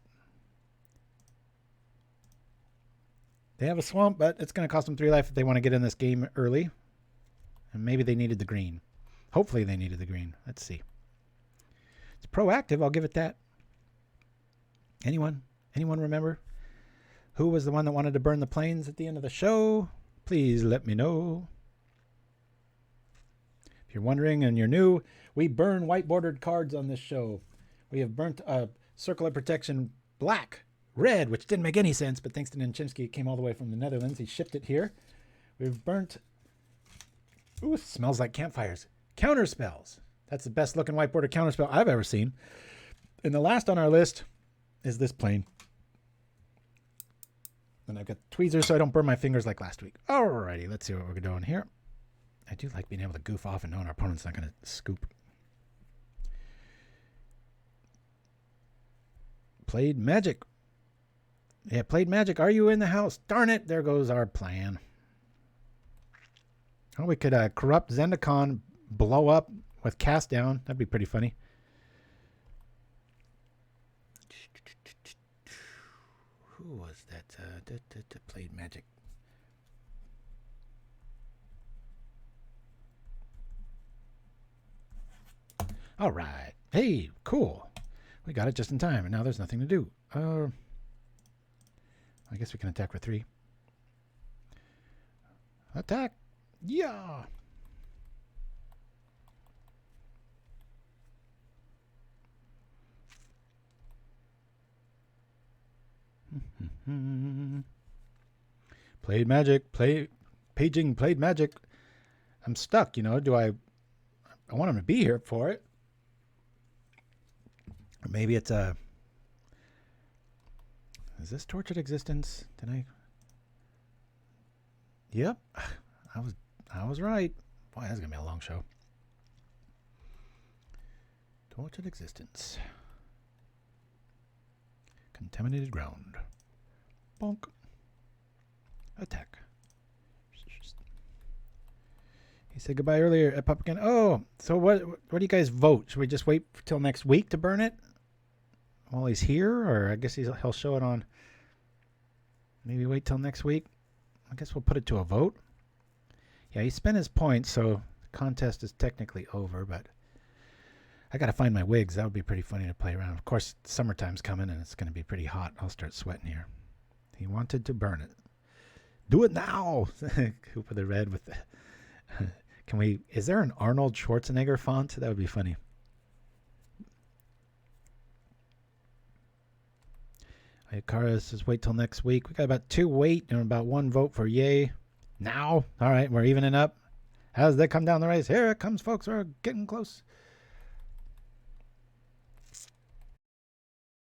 they have a swamp, but it's going to cost them 3 life if they want to get in this game early. And maybe they needed the green. Hopefully they needed the green. Let's see. It's proactive, I'll give it that. Anyone remember? Who was the one that wanted to burn the plains at the end of the show? Please let me know. If you're wondering and you're new, we burn white bordered cards on this show. We have burnt Circle of Protection black, red, which didn't make any sense, but thanks to Chimpskey, it came all the way from the Netherlands. He shipped it here. We've burnt, ooh, it smells like campfires. Counter spells. That's the best looking white border counter spell I've ever seen. And the last on our list is this plane. And I've got tweezers so I don't burn my fingers like last week. Alrighty, let's see what we're doing here. I do like being able to goof off and knowing our opponent's not going to scoop. Plaidmagic. Yeah, Plaidmagic. Are you in the house? Darn it, there goes our plan. Oh, we could corrupt Zendikon, blow up with cast down. That'd be pretty funny. Who was that? Plaidmagic. All right. Hey, cool. We got it just in time, and now there's nothing to do. I guess we can attack for 3. Attack. Yeah. Plaidmagic, paging Plaidmagic. I'm stuck, you know. I want him to be here for it. Or maybe it's a. Is this Tortured Existence? Did I? Yep, I was right. Boy, that's gonna be a long show. Tortured existence. Contaminated ground. Bonk. Attack. He said goodbye earlier at Pop again. Oh, so what do you guys vote? Should we just wait till next week to burn it while he's here? Or I guess he'll show it on. Maybe wait till next week. I guess we'll put it to a vote. Yeah, he spent his points, so the contest is technically over, but I got to find my wigs. That would be pretty funny to play around. Of course, summertime's coming and it's going to be pretty hot. I'll start sweating here. He wanted to burn it. Do it now! Cooper the Red with the... Can we... Is there an Arnold Schwarzenegger font? That would be funny. Ekhaert says wait till next week. We got about 2 wait and about 1 vote for yay. Now? All right, we're evening up. As they come down the race, here it comes, folks. We're getting close.